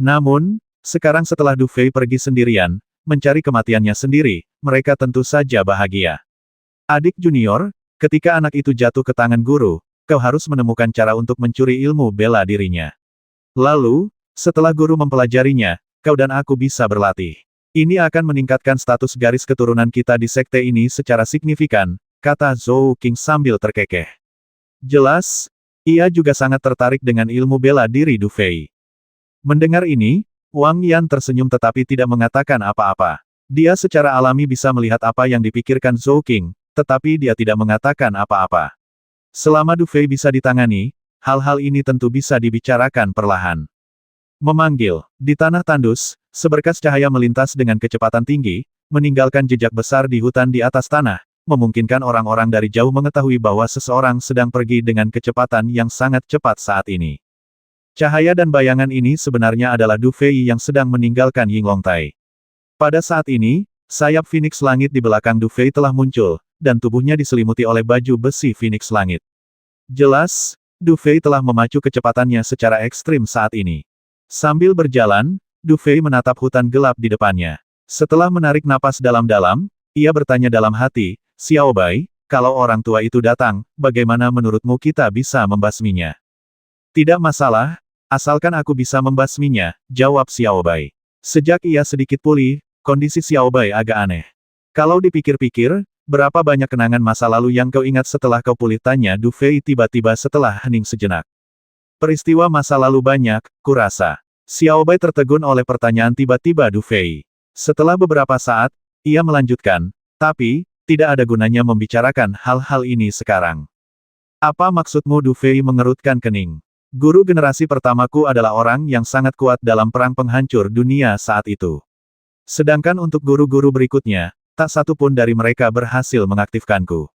Namun, sekarang setelah Du Fei pergi sendirian, mencari kematiannya sendiri, mereka tentu saja bahagia. Adik junior, ketika anak itu jatuh ke tangan guru, kau harus menemukan cara untuk mencuri ilmu bela dirinya. Lalu, setelah guru mempelajarinya, kau dan aku bisa berlatih. Ini akan meningkatkan status garis keturunan kita di sekte ini secara signifikan, kata Zhou Qing sambil terkekeh. Jelas, ia juga sangat tertarik dengan ilmu bela diri Du Fei. Mendengar ini, Wang Yan tersenyum tetapi tidak mengatakan apa-apa. Dia secara alami bisa melihat apa yang dipikirkan Zhou Qing, tetapi dia tidak mengatakan apa-apa. Selama Du Fei bisa ditangani, hal-hal ini tentu bisa dibicarakan perlahan. Memanggil, di tanah tandus, seberkas cahaya melintas dengan kecepatan tinggi, meninggalkan jejak besar di hutan di atas tanah, memungkinkan orang-orang dari jauh mengetahui bahwa seseorang sedang pergi dengan kecepatan yang sangat cepat saat ini. Cahaya dan bayangan ini sebenarnya adalah Du Fei yang sedang meninggalkan Yinglongtai. Pada saat ini, sayap Phoenix Langit di belakang Du Fei telah muncul, dan tubuhnya diselimuti oleh baju besi Phoenix Langit. Jelas, Du Fei telah memacu kecepatannya secara ekstrim saat ini. Sambil berjalan, Du Fei menatap hutan gelap di depannya. Setelah menarik napas dalam-dalam, ia bertanya dalam hati, Xiao Bai, kalau orang tua itu datang, bagaimana menurutmu kita bisa membasminya? Tidak masalah, asalkan aku bisa membasminya, jawab Xiao Bai. Sejak ia sedikit pulih, kondisi Xiao Bai agak aneh. Kalau dipikir-pikir, berapa banyak kenangan masa lalu yang kau ingat setelah kau pulih, tanya Du Fei tiba-tiba setelah hening sejenak. Peristiwa masa lalu banyak, kurasa. Xiao Bai tertegun oleh pertanyaan tiba-tiba Du Fei. Setelah beberapa saat, ia melanjutkan, tapi, tidak ada gunanya membicarakan hal-hal ini sekarang. Apa maksudmu? Du Fei mengerutkan kening. Guru generasi pertamaku adalah orang yang sangat kuat dalam perang penghancur dunia saat itu. Sedangkan untuk guru-guru berikutnya, tak satu pun dari mereka berhasil mengaktifkanku.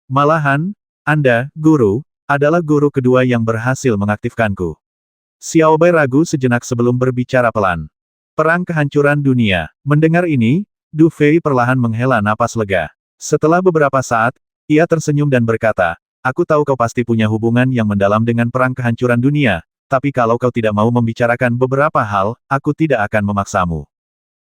Malahan, Anda, guru, adalah guru kedua yang berhasil mengaktifkanku. Xiao Bai ragu sejenak sebelum berbicara pelan. Perang kehancuran dunia. Mendengar ini, Du Fei perlahan menghela napas lega. Setelah beberapa saat, ia tersenyum dan berkata, aku tahu kau pasti punya hubungan yang mendalam dengan perang kehancuran dunia, tapi kalau kau tidak mau membicarakan beberapa hal, aku tidak akan memaksamu.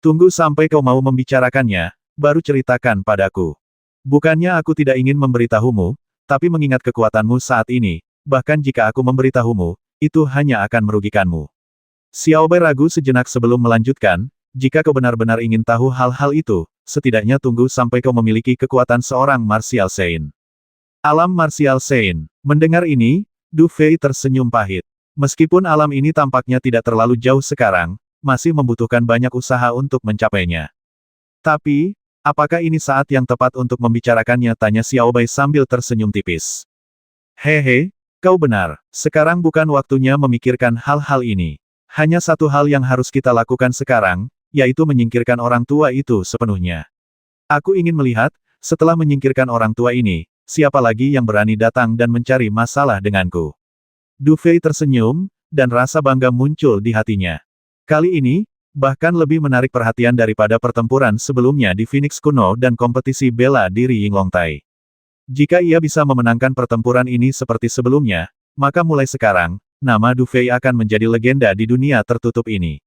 Tunggu sampai kau mau membicarakannya, baru ceritakan padaku. Bukannya aku tidak ingin memberitahumu, tapi mengingat kekuatanmu saat ini, bahkan jika aku memberitahumu, itu hanya akan merugikanmu. Xiao Bai ragu sejenak sebelum melanjutkan, jika kau benar-benar ingin tahu hal-hal itu, setidaknya tunggu sampai kau memiliki kekuatan seorang Martial Saint. Alam Martial Saint. Mendengar ini, Du Fei tersenyum pahit. Meskipun alam ini tampaknya tidak terlalu jauh sekarang, masih membutuhkan banyak usaha untuk mencapainya. Tapi, apakah ini saat yang tepat untuk membicarakannya? Tanya Xiao Bai sambil tersenyum tipis. Hehe, kau benar. Sekarang bukan waktunya memikirkan hal-hal ini. Hanya satu hal yang harus kita lakukan sekarang, yaitu menyingkirkan orang tua itu sepenuhnya. Aku ingin melihat, setelah menyingkirkan orang tua ini, siapa lagi yang berani datang dan mencari masalah denganku. Du Fei tersenyum, dan rasa bangga muncul di hatinya. Kali ini, bahkan lebih menarik perhatian daripada pertempuran sebelumnya di Phoenix kuno dan kompetisi bela diri Yinglongtai. Jika ia bisa memenangkan pertempuran ini seperti sebelumnya, maka mulai sekarang, nama Du Fei akan menjadi legenda di dunia tertutup ini.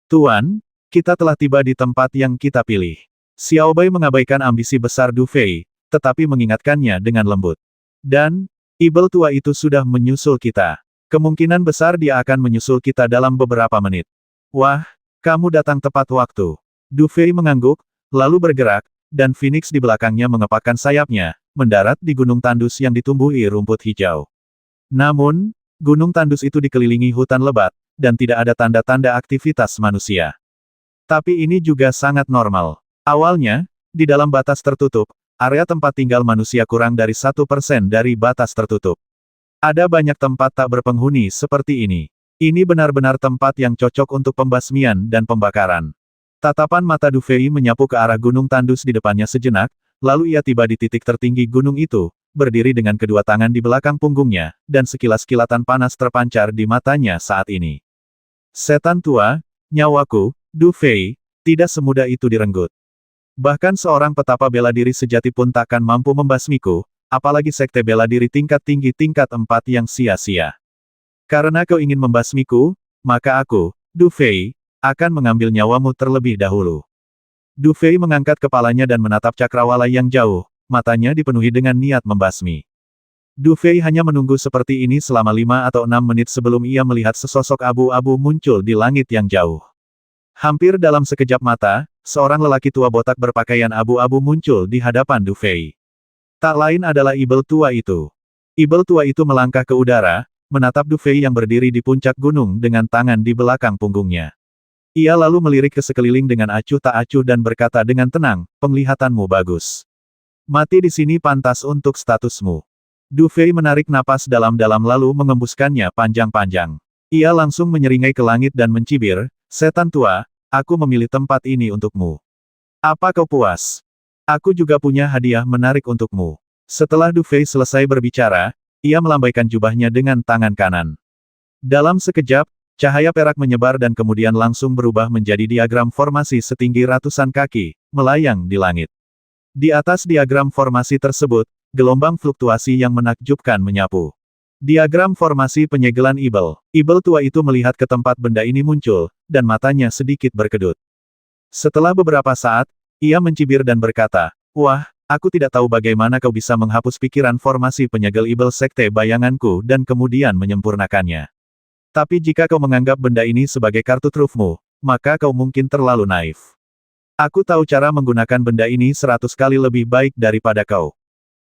Tuan, kita telah tiba di tempat yang kita pilih. Xiao Bai mengabaikan ambisi besar Du Fei, tetapi mengingatkannya dengan lembut. Dan, Ibel tua itu sudah menyusul kita. Kemungkinan besar dia akan menyusul kita dalam beberapa menit. Wah, kamu datang tepat waktu. Du Fei mengangguk, lalu bergerak, dan Phoenix di belakangnya mengepakkan sayapnya, mendarat di gunung tandus yang ditumbuhi rumput hijau. Namun, gunung tandus itu dikelilingi hutan lebat, dan tidak ada tanda-tanda aktivitas manusia. Tapi ini juga sangat normal. Awalnya, di dalam batas tertutup, area tempat tinggal manusia kurang dari 1% dari batas tertutup. Ada banyak tempat tak berpenghuni seperti ini. Ini benar-benar tempat yang cocok untuk pembasmian dan pembakaran. Tatapan mata Du Fei menyapu ke arah gunung tandus di depannya sejenak, lalu ia tiba di titik tertinggi gunung itu, berdiri dengan kedua tangan di belakang punggungnya, dan sekilas kilatan panas terpancar di matanya saat ini. Setan tua, nyawaku, Du Fei, tidak semudah itu direnggut. Bahkan seorang petapa bela diri sejati pun takkan mampu membasmiku, apalagi sekte bela diri tingkat tinggi tingkat 4 yang sia-sia. Karena kau ingin membasmiku, maka aku, Du Fei, akan mengambil nyawamu terlebih dahulu. Du Fei mengangkat kepalanya dan menatap cakrawala yang jauh, matanya dipenuhi dengan niat membasmi. Du Fei hanya menunggu seperti ini selama 5 atau 6 menit sebelum ia melihat sesosok abu-abu muncul di langit yang jauh. Hampir dalam sekejap mata, seorang lelaki tua botak berpakaian abu-abu muncul di hadapan Du Fei. Tak lain adalah Ibel tua itu. Ibel tua itu melangkah ke udara, menatap Du Fei yang berdiri di puncak gunung dengan tangan di belakang punggungnya. Ia lalu melirik ke sekeliling dengan acuh tak acuh dan berkata dengan tenang, penglihatanmu bagus. Mati di sini pantas untuk statusmu. Du Fei menarik napas dalam-dalam lalu mengembuskannya panjang-panjang. Ia langsung menyeringai ke langit dan mencibir, setan tua, aku memilih tempat ini untukmu. Apa kau puas? Aku juga punya hadiah menarik untukmu. Setelah Du Fei selesai berbicara, ia melambaikan jubahnya dengan tangan kanan. Dalam sekejap, cahaya perak menyebar dan kemudian langsung berubah menjadi diagram formasi setinggi ratusan kaki, melayang di langit. Di atas diagram formasi tersebut, gelombang fluktuasi yang menakjubkan menyapu. Diagram formasi penyegelan Ibel. Ibel tua itu melihat ke tempat benda ini muncul, dan matanya sedikit berkedut. Setelah beberapa saat, ia mencibir dan berkata, wah, aku tidak tahu bagaimana kau bisa menghapus pikiran formasi penyegel Ibel sekte bayanganku dan kemudian menyempurnakannya. Tapi jika kau menganggap benda ini sebagai kartu trufmu, maka kau mungkin terlalu naif. Aku tahu cara menggunakan benda ini 100 kali lebih baik daripada kau.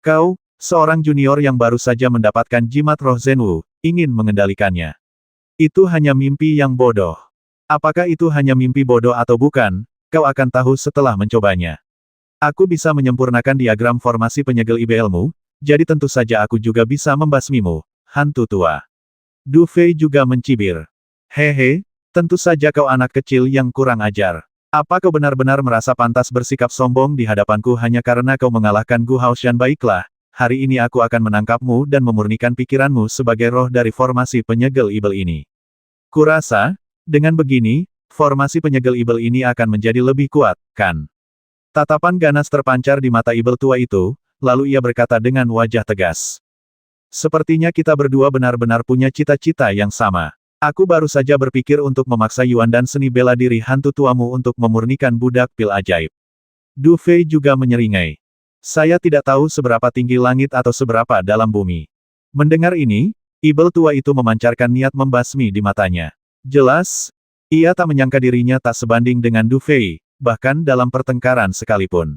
Kau, seorang junior yang baru saja mendapatkan jimat roh Zenwu, ingin mengendalikannya. Itu hanya mimpi yang bodoh. Apakah itu hanya mimpi bodoh atau bukan, kau akan tahu setelah mencobanya. Aku bisa menyempurnakan diagram formasi penyegel IBL-mu, jadi tentu saja aku juga bisa membasmimu, hantu tua. Du Fei juga mencibir. Hehe, tentu saja kau anak kecil yang kurang ajar. Apa kau benar-benar merasa pantas bersikap sombong di hadapanku hanya karena kau mengalahkan Gu Haoshan? Baiklah, hari ini aku akan menangkapmu dan memurnikan pikiranmu sebagai roh dari formasi penyegel Ibel ini. Kurasa, dengan begini, formasi penyegel Ibel ini akan menjadi lebih kuat, kan? Tatapan ganas terpancar di mata Ibel tua itu, lalu ia berkata dengan wajah tegas. Sepertinya kita berdua benar-benar punya cita-cita yang sama. Aku baru saja berpikir untuk memaksa Yuan dan seni bela diri hantu tuamu untuk memurnikan budak pil ajaib. Du Fei juga menyeringai. Saya tidak tahu seberapa tinggi langit atau seberapa dalam bumi. Mendengar ini, Ibel tua itu memancarkan niat membasmi di matanya. Jelas, ia tak menyangka dirinya tak sebanding dengan Du Fei, bahkan dalam pertengkaran sekalipun.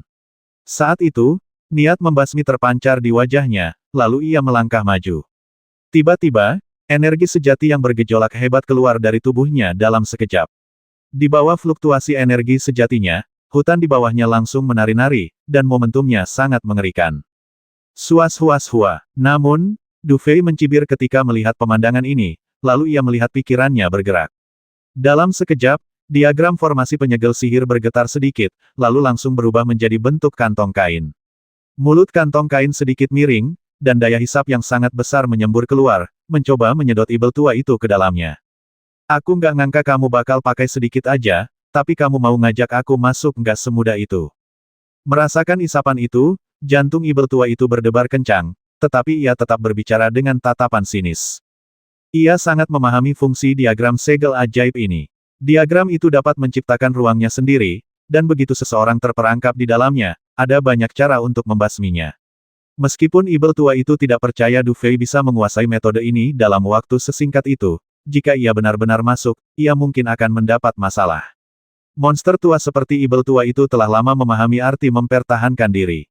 Saat itu, niat membasmi terpancar di wajahnya, lalu ia melangkah maju. Tiba-tiba, energi sejati yang bergejolak hebat keluar dari tubuhnya dalam sekejap. Di bawah fluktuasi energi sejatinya, hutan di bawahnya langsung menari-nari, dan momentumnya sangat mengerikan. Suas-huas-hua. Namun, Du Fei mencibir ketika melihat pemandangan ini, lalu ia melihat pikirannya bergerak. Dalam sekejap, diagram formasi penyegel sihir bergetar sedikit, lalu langsung berubah menjadi bentuk kantong kain. Mulut kantong kain sedikit miring, dan daya hisap yang sangat besar menyembur keluar, mencoba menyedot Ibel tua itu ke dalamnya. Aku nggak ngangka kamu bakal pakai sedikit aja, tapi kamu mau ngajak aku masuk nggak semudah itu. Merasakan isapan itu, jantung Ibel tua itu berdebar kencang, tetapi ia tetap berbicara dengan tatapan sinis. Ia sangat memahami fungsi diagram segel ajaib ini. Diagram itu dapat menciptakan ruangnya sendiri, dan begitu seseorang terperangkap di dalamnya, ada banyak cara untuk membasminya. Meskipun Ibel tua itu tidak percaya Du Fei bisa menguasai metode ini dalam waktu sesingkat itu, jika ia benar-benar masuk, ia mungkin akan mendapat masalah. Monster tua seperti Ibel tua itu telah lama memahami arti mempertahankan diri.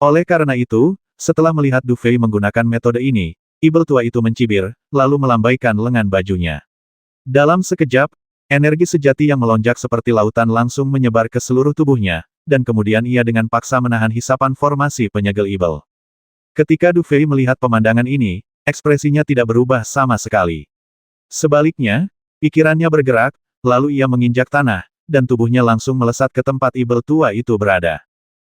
Oleh karena itu, setelah melihat Du Fei menggunakan metode ini, Ibel tua itu mencibir, lalu melambaikan lengan bajunya. Dalam sekejap, energi sejati yang melonjak seperti lautan langsung menyebar ke seluruh tubuhnya, dan kemudian ia dengan paksa menahan hisapan formasi penyegel Ibel. Ketika Du Fei melihat pemandangan ini, ekspresinya tidak berubah sama sekali. Sebaliknya, pikirannya bergerak, lalu ia menginjak tanah, dan tubuhnya langsung melesat ke tempat Ibel tua itu berada.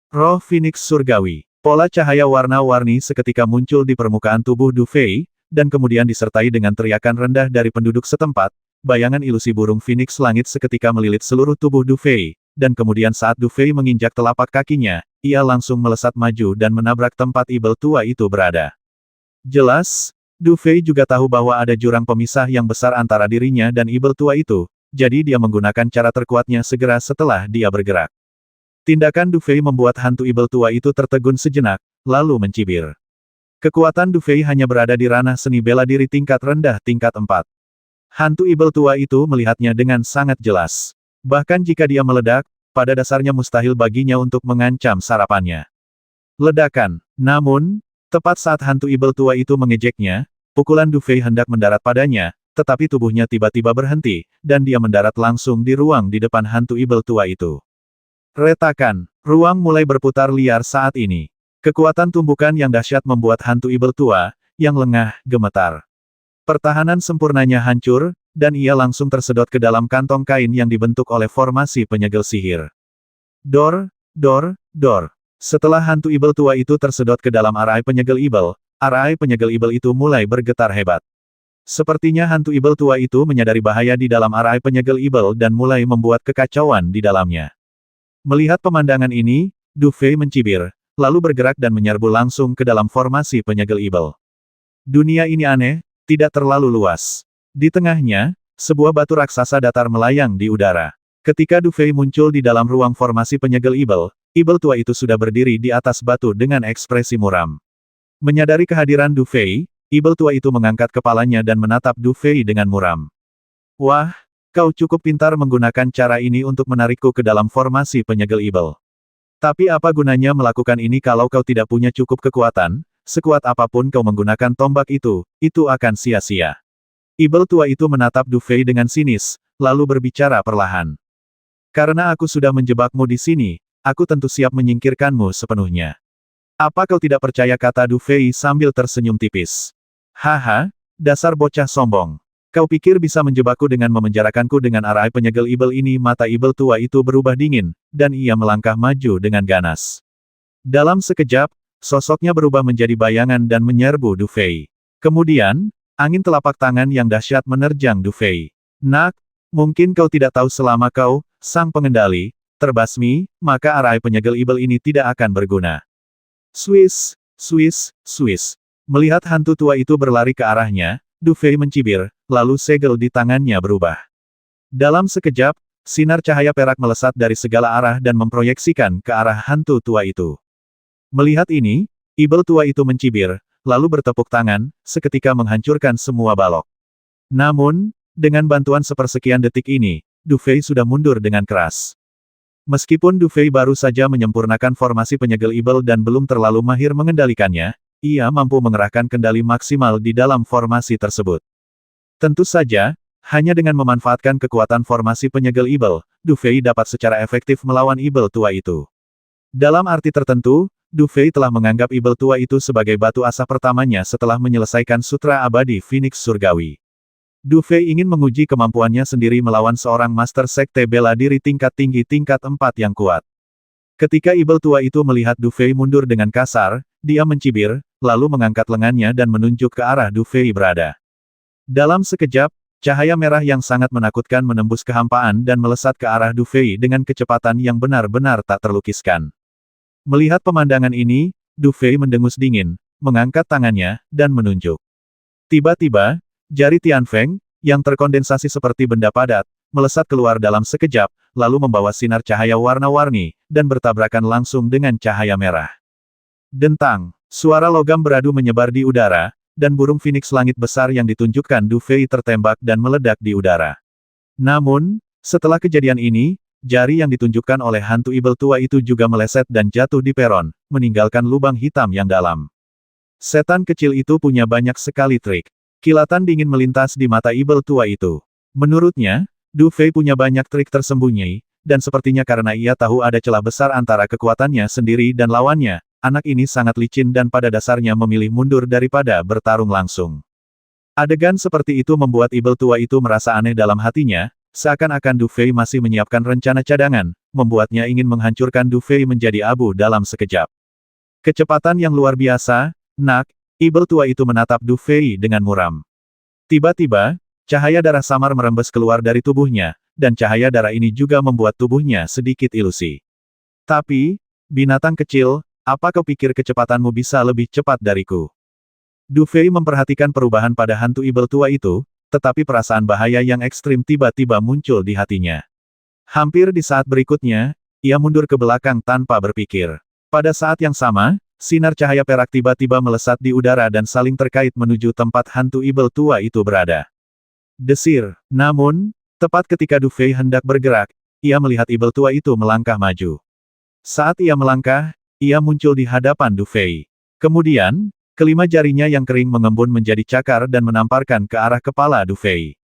Roh Phoenix Surgawi. Pola cahaya warna-warni seketika muncul di permukaan tubuh Du Fei, dan kemudian disertai dengan teriakan rendah dari penduduk setempat. Bayangan ilusi burung Phoenix langit seketika melilit seluruh tubuh Du Fei, dan kemudian saat Du Fei menginjak telapak kakinya, ia langsung melesat maju dan menabrak tempat Ibel tua itu berada. Jelas, Du Fei juga tahu bahwa ada jurang pemisah yang besar antara dirinya dan Ibel tua itu, jadi dia menggunakan cara terkuatnya segera setelah dia bergerak. Tindakan Du Fei membuat hantu Ibel tua itu tertegun sejenak, lalu mencibir. Kekuatan Du Fei hanya berada di ranah seni bela diri tingkat rendah tingkat 4. Hantu Ibel tua itu melihatnya dengan sangat jelas. Bahkan jika dia meledak, pada dasarnya mustahil baginya untuk mengancam sarapannya. Ledakan. Namun, tepat saat hantu Ibel tua itu mengejeknya, Pukulan Du Fei hendak mendarat padanya, tetapi tubuhnya tiba-tiba berhenti, dan dia mendarat langsung di ruang di depan hantu ibel tua itu. Retakan, ruang mulai berputar liar saat ini. Kekuatan tumbukan yang dahsyat membuat hantu ibel tua, yang lengah, gemetar. Pertahanan sempurnanya hancur, dan ia langsung tersedot ke dalam kantong kain yang dibentuk oleh formasi penyegel sihir. Dor, dor, dor. Setelah hantu ibel tua itu tersedot ke dalam arai penyegel ibel itu mulai bergetar hebat. Sepertinya hantu ibel tua itu menyadari bahaya di dalam arai penyegel ibel dan mulai membuat kekacauan di dalamnya. Melihat pemandangan ini, Du Fei mencibir, lalu bergerak dan menyerbu langsung ke dalam formasi penyegel ibel. Dunia ini aneh, tidak terlalu luas. Di tengahnya, sebuah batu raksasa datar melayang di udara. Ketika Du Fei muncul di dalam ruang formasi penyegel ibel tua itu sudah berdiri di atas batu dengan ekspresi muram. Menyadari kehadiran Du Fei, ibel tua itu mengangkat kepalanya dan menatap Du Fei dengan muram. Wah, kau cukup pintar menggunakan cara ini untuk menarikku ke dalam formasi penyegel ibel. Tapi apa gunanya melakukan ini kalau kau tidak punya cukup kekuatan? Sekuat apapun kau menggunakan tombak itu akan sia-sia. Ibel tua itu menatap Du Fei dengan sinis, lalu berbicara perlahan. Karena aku sudah menjebakmu di sini, aku tentu siap menyingkirkanmu sepenuhnya. Apa kau tidak percaya, kata Du Fei sambil tersenyum tipis. Haha, dasar bocah sombong. Kau pikir bisa menjebakku dengan memenjarakanku dengan arai penyegel ibel ini? Mata ibel tua itu berubah dingin, dan ia melangkah maju dengan ganas. Dalam sekejap, sosoknya berubah menjadi bayangan dan menyerbu Du Fei. Kemudian, angin telapak tangan yang dahsyat menerjang Du Fei. Nak, mungkin kau tidak tahu selama kau, sang pengendali, terbasmi, maka arai penyegel ibel ini tidak akan berguna. Swiss, Swiss, Swiss. Melihat hantu tua itu berlari ke arahnya, Du Fei mencibir, lalu segel di tangannya berubah. Dalam sekejap, sinar cahaya perak melesat dari segala arah dan memproyeksikan ke arah hantu tua itu. Melihat ini, ibel tua itu mencibir, lalu bertepuk tangan, seketika menghancurkan semua balok. Namun, dengan bantuan sepersekian detik ini, Du Fei sudah mundur dengan keras. Meskipun Du Fei baru saja menyempurnakan formasi penyegel ibel dan belum terlalu mahir mengendalikannya, ia mampu mengerahkan kendali maksimal di dalam formasi tersebut. Tentu saja, hanya dengan memanfaatkan kekuatan formasi penyegel ibel, Du Fei dapat secara efektif melawan ibel tua itu. Dalam arti tertentu, Du Fei telah menganggap ibel tua itu sebagai batu asa pertamanya setelah menyelesaikan Sutra Abadi Phoenix Surgawi. Du Fei ingin menguji kemampuannya sendiri melawan seorang master sekte bela diri tingkat tinggi tingkat 4 yang kuat. Ketika ibel tua itu melihat Du Fei mundur dengan kasar, dia mencibir, lalu mengangkat lengannya dan menunjuk ke arah Du Fei berada. Dalam sekejap, cahaya merah yang sangat menakutkan menembus kehampaan dan melesat ke arah Du Fei dengan kecepatan yang benar-benar tak terlukiskan. Melihat pemandangan ini, Du Fei mendengus dingin, mengangkat tangannya, dan menunjuk. Tiba-tiba, jari Tianfeng, yang terkondensasi seperti benda padat, melesat keluar dalam sekejap, lalu membawa sinar cahaya warna-warni, dan bertabrakan langsung dengan cahaya merah. Dentang, suara logam beradu menyebar di udara, dan burung phoenix langit besar yang ditunjukkan Du Fei tertembak dan meledak di udara. Namun, setelah kejadian ini, jari yang ditunjukkan oleh hantu ibel tua itu juga meleset dan jatuh di peron, meninggalkan lubang hitam yang dalam. Setan kecil itu punya banyak sekali trik. Kilatan dingin melintas di mata ibel tua itu. Menurutnya, Du Fei punya banyak trik tersembunyi, dan sepertinya karena ia tahu ada celah besar antara kekuatannya sendiri dan lawannya, anak ini sangat licin dan pada dasarnya memilih mundur daripada bertarung langsung. Adegan seperti itu membuat ibel tua itu merasa aneh dalam hatinya, seakan-akan Du Fei masih menyiapkan rencana cadangan, membuatnya ingin menghancurkan Du Fei menjadi abu dalam sekejap. Kecepatan yang luar biasa, nak, ibel tua itu menatap Du Fei dengan muram. Tiba-tiba, cahaya darah samar merembes keluar dari tubuhnya, dan cahaya darah ini juga membuat tubuhnya sedikit ilusi. Tapi, binatang kecil, apa kau pikir kecepatanmu bisa lebih cepat dariku? Du Fei memperhatikan perubahan pada hantu ibel tua itu, tetapi perasaan bahaya yang ekstrim tiba-tiba muncul di hatinya. Hampir di saat berikutnya, ia mundur ke belakang tanpa berpikir. Pada saat yang sama, sinar cahaya perak tiba-tiba melesat di udara dan saling terkait menuju tempat hantu ibel tua itu berada. Desir. Namun, tepat ketika Du Fei hendak bergerak, ia melihat ibel tua itu melangkah maju. Saat ia melangkah, ia muncul di hadapan Du Fei. Kemudian, Kelima jarinya yang kering mengembun menjadi cakar dan menamparkan ke arah kepala Du Fei.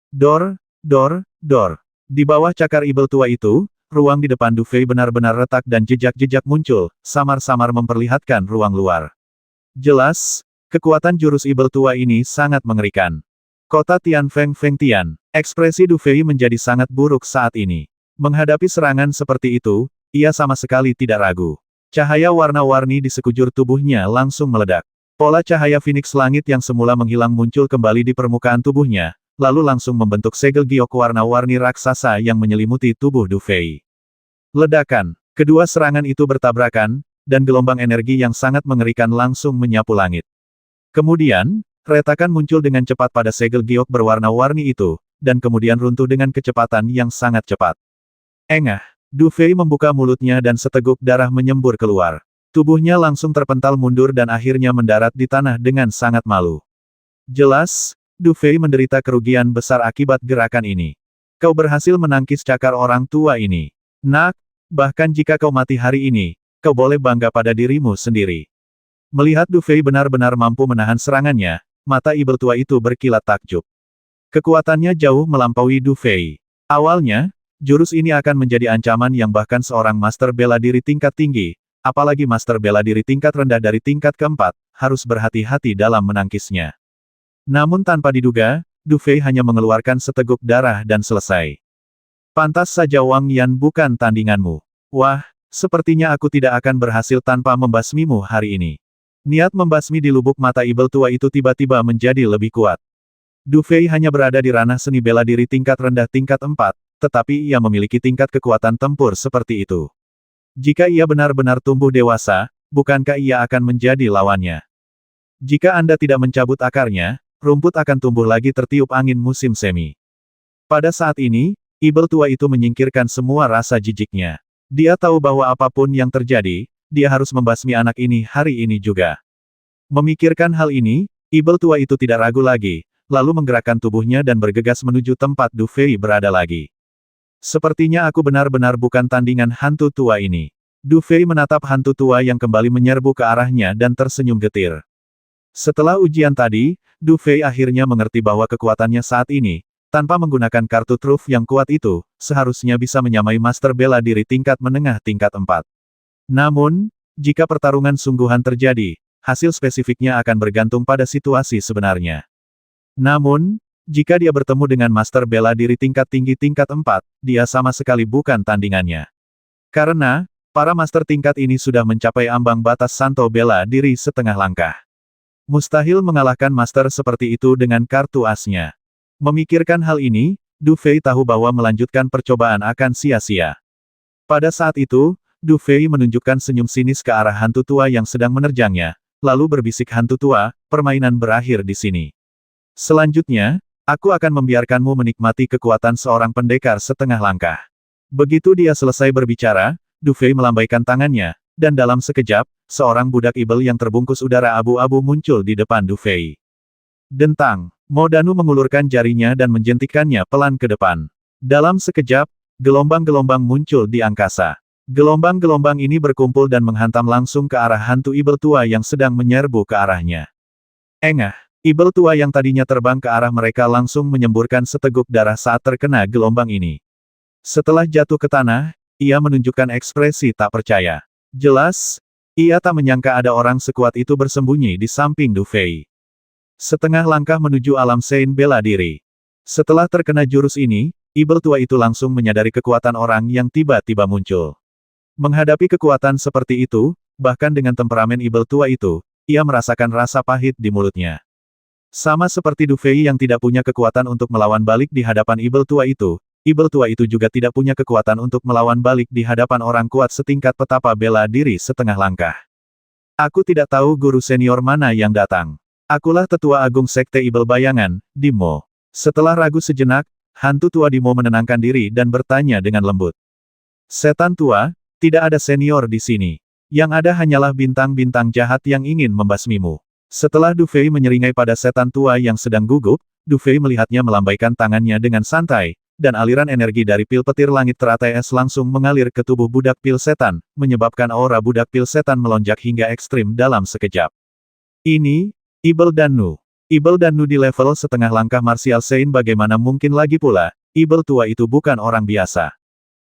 Dor, dor, dor. Di bawah cakar ibel tua itu, ruang di depan Du Fei benar-benar retak dan jejak-jejak muncul, samar-samar memperlihatkan ruang luar. Jelas, kekuatan jurus ibel tua ini sangat mengerikan. Kota Tian Feng Feng Tian. Ekspresi Du Fei menjadi sangat buruk saat ini. Menghadapi serangan seperti itu, ia sama sekali tidak ragu. Cahaya warna-warni di sekujur tubuhnya langsung meledak. Pola cahaya Phoenix Langit yang semula menghilang muncul kembali di permukaan tubuhnya, lalu langsung membentuk segel giok warna-warni raksasa yang menyelimuti tubuh Du Fei. Ledakan. Kedua serangan itu bertabrakan, dan gelombang energi yang sangat mengerikan langsung menyapu langit. Kemudian, retakan muncul dengan cepat pada segel giok berwarna-warni itu, dan kemudian runtuh dengan kecepatan yang sangat cepat. Engah. Du Fei membuka mulutnya dan seteguk darah menyembur keluar. Tubuhnya langsung terpental mundur dan akhirnya mendarat di tanah dengan sangat malu. Jelas, Du Fei menderita kerugian besar akibat gerakan ini. Kau berhasil menangkis cakar orang tua ini. Nak, bahkan jika kau mati hari ini, kau boleh bangga pada dirimu sendiri. Melihat Du Fei benar-benar mampu menahan serangannya, mata ibel tua itu berkilat takjub. Kekuatannya jauh melampaui Du Fei. Awalnya, jurus ini akan menjadi ancaman yang bahkan seorang master bela diri tingkat tinggi, apalagi master bela diri tingkat rendah dari tingkat keempat, harus berhati-hati dalam menangkisnya. Namun tanpa diduga, Du Fei hanya mengeluarkan seteguk darah dan selesai. Pantas saja Wang Yan bukan tandinganmu. Wah, sepertinya aku tidak akan berhasil tanpa membasmimu hari ini. Niat membasmi di lubuk mata ibel tua itu tiba-tiba menjadi lebih kuat. Du Fei hanya berada di ranah seni bela diri tingkat rendah tingkat 4, tetapi ia memiliki tingkat kekuatan tempur seperti itu. Jika ia benar-benar tumbuh dewasa, bukankah ia akan menjadi lawannya? Jika Anda tidak mencabut akarnya, rumput akan tumbuh lagi tertiup angin musim semi. Pada saat ini, ibel tua itu menyingkirkan semua rasa jijiknya. Dia tahu bahwa apapun yang terjadi, dia harus membasmi anak ini hari ini juga. Memikirkan hal ini, ibel tua itu tidak ragu lagi, lalu menggerakkan tubuhnya dan bergegas menuju tempat Du Fei berada lagi. Sepertinya aku benar-benar bukan tandingan hantu tua ini. Du Fei menatap hantu tua yang kembali menyerbu ke arahnya dan tersenyum getir. Setelah ujian tadi, Du Fei akhirnya mengerti bahwa kekuatannya saat ini, tanpa menggunakan kartu truf yang kuat itu, seharusnya bisa menyamai master bela diri tingkat menengah tingkat 4. Namun, jika pertarungan sungguhan terjadi, hasil spesifiknya akan bergantung pada situasi sebenarnya. Namun, jika dia bertemu dengan master bela diri tingkat tinggi tingkat 4, dia sama sekali bukan tandingannya. Karena, para master tingkat ini sudah mencapai ambang batas santo bela diri setengah langkah. Mustahil mengalahkan master seperti itu dengan kartu asnya. Memikirkan hal ini, Du Fei tahu bahwa melanjutkan percobaan akan sia-sia. Pada saat itu, Du Fei menunjukkan senyum sinis ke arah hantu tua yang sedang menerjangnya, lalu berbisik hantu tua, permainan berakhir di sini. Selanjutnya, aku akan membiarkanmu menikmati kekuatan seorang pendekar setengah langkah. Begitu dia selesai berbicara, Du Fei melambaikan tangannya, dan dalam sekejap, seorang budak ibel yang terbungkus udara abu-abu muncul di depan Du Fei. Dentang, Mo Danu mengulurkan jarinya dan menjentikkannya pelan ke depan. Dalam sekejap, gelombang-gelombang muncul di angkasa. Gelombang-gelombang ini berkumpul dan menghantam langsung ke arah hantu ibel tua yang sedang menyerbu ke arahnya. Engah. Ibel tua yang tadinya terbang ke arah mereka langsung menyemburkan seteguk darah saat terkena gelombang ini. Setelah jatuh ke tanah, ia menunjukkan ekspresi tak percaya. Jelas, ia tak menyangka ada orang sekuat itu bersembunyi di samping Du Fei. Setengah langkah menuju alam Sein bela diri. Setelah terkena jurus ini, ibel tua itu langsung menyadari kekuatan orang yang tiba-tiba muncul. Menghadapi kekuatan seperti itu, bahkan dengan temperamen ibel tua itu, ia merasakan rasa pahit di mulutnya. Sama seperti Du Fei yang tidak punya kekuatan untuk melawan balik di hadapan ibel tua itu juga tidak punya kekuatan untuk melawan balik di hadapan orang kuat setingkat petapa bela diri setengah langkah. Aku tidak tahu guru senior mana yang datang. Akulah tetua agung sekte ibel bayangan, Dimo. Setelah ragu sejenak, hantu tua Dimo menenangkan diri dan bertanya dengan lembut. Setan tua, tidak ada senior di sini. Yang ada hanyalah bintang-bintang jahat yang ingin membasmimu. Setelah Du Fei menyeringai pada setan tua yang sedang gugup, Du Fei melihatnya melambaikan tangannya dengan santai, dan aliran energi dari pil petir langit teratai es langsung mengalir ke tubuh budak pil setan, menyebabkan aura budak pil setan melonjak hingga ekstrim dalam sekejap. Ini, Ibel Dannu. Ibel Dannu di level setengah langkah Martial Saint bagaimana mungkin lagi pula, Ibel tua itu bukan orang biasa.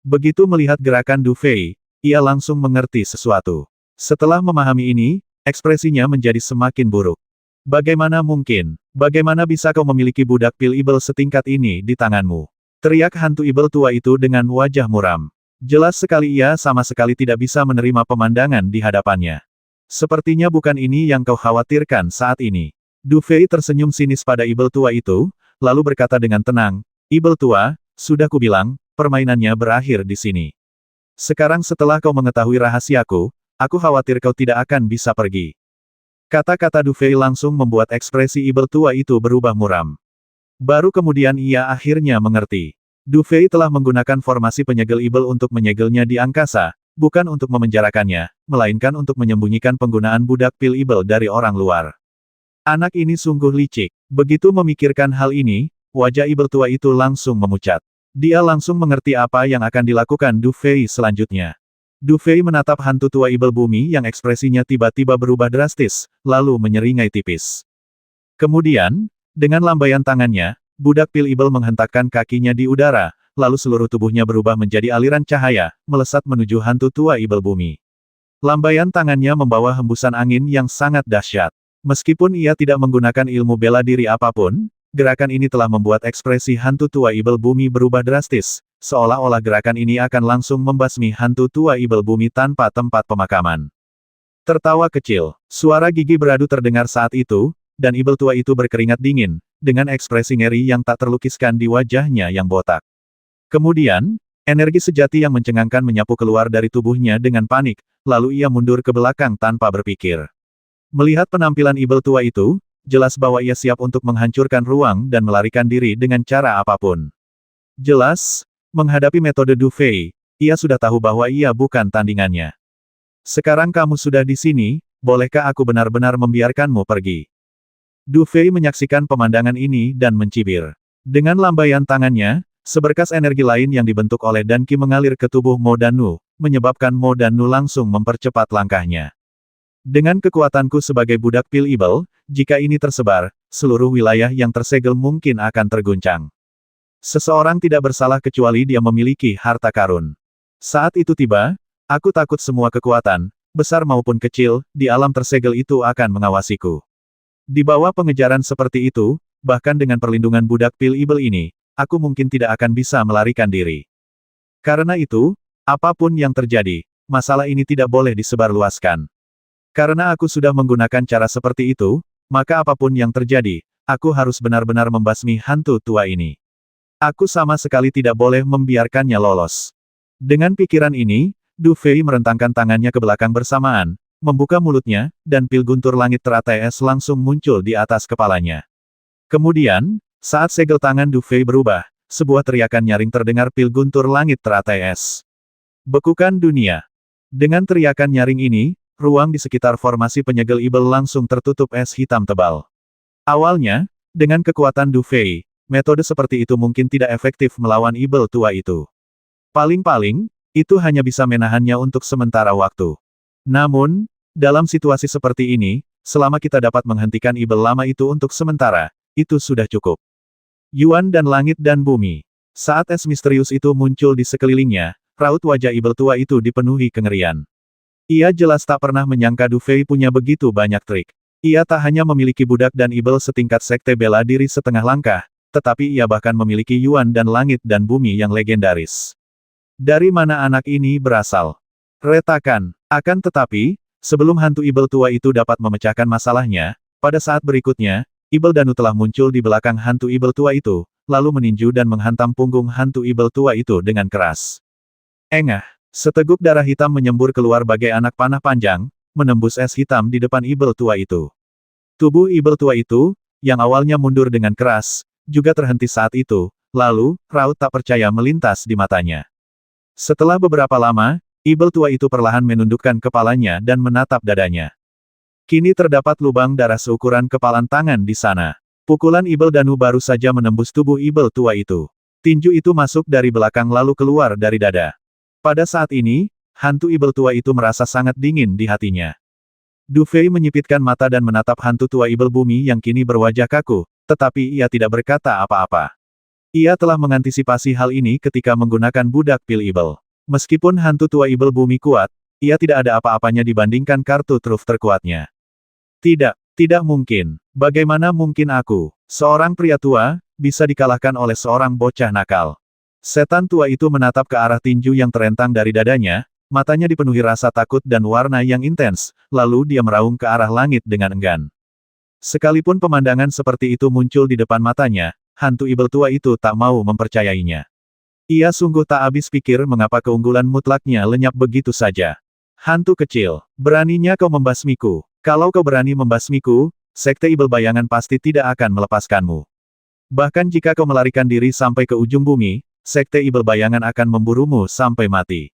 Begitu melihat gerakan Du Fei, ia langsung mengerti sesuatu. Setelah memahami ini, ekspresinya menjadi semakin buruk. Bagaimana mungkin? Bagaimana bisa kau memiliki budak pil Ibel setingkat ini di tanganmu? Teriak hantu Ibel tua itu dengan wajah muram. Jelas sekali ia sama sekali tidak bisa menerima pemandangan di hadapannya. Sepertinya bukan ini yang kau khawatirkan saat ini. Du Fei tersenyum sinis pada Ibel tua itu, lalu berkata dengan tenang, Ibel tua, sudah kubilang, permainannya berakhir di sini. Sekarang setelah kau mengetahui rahasiaku, aku khawatir kau tidak akan bisa pergi. Kata-kata Du Fei langsung membuat ekspresi Ibel tua itu berubah muram. Baru kemudian ia akhirnya mengerti. Du Fei telah menggunakan formasi penyegel Ibel untuk menyegelnya di angkasa, bukan untuk memenjarakannya, melainkan untuk menyembunyikan penggunaan budak pil Ibel dari orang luar. Anak ini sungguh licik. Begitu memikirkan hal ini, wajah Ibel tua itu langsung memucat. Dia langsung mengerti apa yang akan dilakukan Du Fei selanjutnya. Du Fei menatap hantu tua Ibel bumi yang ekspresinya tiba-tiba berubah drastis, lalu menyeringai tipis. Kemudian, dengan lambaian tangannya, budak pil Ibel menghentakkan kakinya di udara, lalu seluruh tubuhnya berubah menjadi aliran cahaya, melesat menuju hantu tua Ibel bumi. Lambaian tangannya membawa hembusan angin yang sangat dahsyat. Meskipun ia tidak menggunakan ilmu bela diri apapun, gerakan ini telah membuat ekspresi hantu tua Ibel bumi berubah drastis, seolah-olah gerakan ini akan langsung membasmi hantu tua Ibel bumi tanpa tempat pemakaman. Tertawa kecil, suara gigi beradu terdengar saat itu, dan Ibel tua itu berkeringat dingin, dengan ekspresi ngeri yang tak terlukiskan di wajahnya yang botak. Kemudian, energi sejati yang mencengangkan menyapu keluar dari tubuhnya dengan panik, lalu ia mundur ke belakang tanpa berpikir. Melihat penampilan Ibel tua itu, jelas bahwa ia siap untuk menghancurkan ruang dan melarikan diri dengan cara apapun. Jelas, menghadapi metode Du Fei, ia sudah tahu bahwa ia bukan tandingannya. Sekarang kamu sudah di sini, bolehkah aku benar-benar membiarkanmu pergi? Du Fei menyaksikan pemandangan ini dan mencibir. Dengan lambaian tangannya, seberkas energi lain yang dibentuk oleh Dan Qi mengalir ke tubuh Mo Dannu, menyebabkan Mo Dannu langsung mempercepat langkahnya. Dengan kekuatanku sebagai budak pil Ibel, jika ini tersebar, seluruh wilayah yang tersegel mungkin akan terguncang. Seseorang tidak bersalah kecuali dia memiliki harta karun. Saat itu tiba, aku takut semua kekuatan, besar maupun kecil, di alam tersegel itu akan mengawasiku. Di bawah pengejaran seperti itu, bahkan dengan perlindungan budak pil Ibel ini, aku mungkin tidak akan bisa melarikan diri. Karena itu, apapun yang terjadi, masalah ini tidak boleh disebarluaskan. Karena aku sudah menggunakan cara seperti itu, maka apapun yang terjadi, aku harus benar-benar membasmi hantu tua ini. Aku sama sekali tidak boleh membiarkannya lolos. Dengan pikiran ini, Du Fei merentangkan tangannya ke belakang bersamaan, membuka mulutnya, dan pil guntur langit teratai es langsung muncul di atas kepalanya. Kemudian, saat segel tangan Du Fei berubah, sebuah teriakan nyaring terdengar pil guntur langit teratai es. Bekukan dunia. Dengan teriakan nyaring ini, ruang di sekitar formasi penyegel Ibel langsung tertutup es hitam tebal. Awalnya, dengan kekuatan Du Fei, metode seperti itu mungkin tidak efektif melawan Ibel tua itu. Paling-paling, itu hanya bisa menahannya untuk sementara waktu. Namun, dalam situasi seperti ini, selama kita dapat menghentikan Ibel lama itu untuk sementara, itu sudah cukup. Yuan dan langit dan bumi. Saat es misterius itu muncul di sekelilingnya, raut wajah Ibel tua itu dipenuhi kengerian. Ia jelas tak pernah menyangka Du Fei punya begitu banyak trik. Ia tak hanya memiliki budak dan Ibel setingkat sekte bela diri setengah langkah, tetapi ia bahkan memiliki Yuan dan langit dan bumi yang legendaris. Dari mana anak ini berasal? Retakan. Akan tetapi, sebelum hantu Ibel tua itu dapat memecahkan masalahnya, pada saat berikutnya, Ibel Dannu telah muncul di belakang hantu Ibel tua itu, lalu meninju dan menghantam punggung hantu Ibel tua itu dengan keras. Engah. Seteguk darah hitam menyembur keluar bagai anak panah panjang, menembus es hitam di depan Ibel tua itu. Tubuh Ibel tua itu, yang awalnya mundur dengan keras, juga terhenti saat itu, lalu, raut tak percaya melintas di matanya. Setelah beberapa lama, Ibel tua itu perlahan menundukkan kepalanya dan menatap dadanya. Kini terdapat lubang darah seukuran kepalan tangan di sana. Pukulan Ibel Dannu baru saja menembus tubuh Ibel tua itu. Tinju itu masuk dari belakang lalu keluar dari dada. Pada saat ini, hantu Ibel tua itu merasa sangat dingin di hatinya. Du Fei menyipitkan mata dan menatap hantu tua ibel bumi yang kini berwajah kaku, tetapi ia tidak berkata apa-apa. Ia telah mengantisipasi hal ini ketika menggunakan budak pil ibel. Meskipun hantu tua ibel bumi kuat, ia tidak ada apa-apanya dibandingkan kartu truf terkuatnya. Tidak mungkin. Bagaimana mungkin aku, seorang pria tua, bisa dikalahkan oleh seorang bocah nakal? Setan tua itu menatap ke arah tinju yang terentang dari dadanya, matanya dipenuhi rasa takut dan warna yang intens, lalu dia meraung ke arah langit dengan enggan. Sekalipun pemandangan seperti itu muncul di depan matanya, hantu ibel tua itu tak mau mempercayainya. Ia sungguh tak habis pikir mengapa keunggulan mutlaknya lenyap begitu saja. Hantu kecil, beraninya kau membasmiku. Kalau kau berani membasmiku, Sekte Ibel Bayangan pasti tidak akan melepaskanmu. Bahkan jika kau melarikan diri sampai ke ujung bumi, Sekte Ibel Bayangan akan memburumu sampai mati.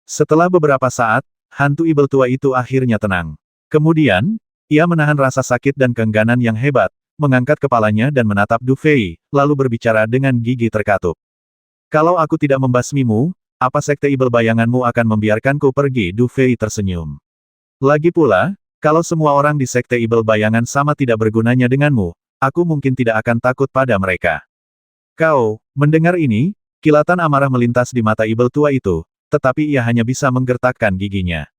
Setelah beberapa saat, hantu ibel tua itu akhirnya tenang. Kemudian, ia menahan rasa sakit dan keengganan yang hebat, mengangkat kepalanya dan menatap Du Fei, lalu berbicara dengan gigi terkatup. Kalau aku tidak membasmimu, apa Sekte Ibel Bayanganmu akan membiarkanku pergi? Du Fei tersenyum. Lagi pula, kalau semua orang di Sekte Ibel Bayangan sama tidak bergunanya denganmu, aku mungkin tidak akan takut pada mereka. Kau, mendengar ini, kilatan amarah melintas di mata ibel tua itu, tetapi ia hanya bisa menggertakkan giginya.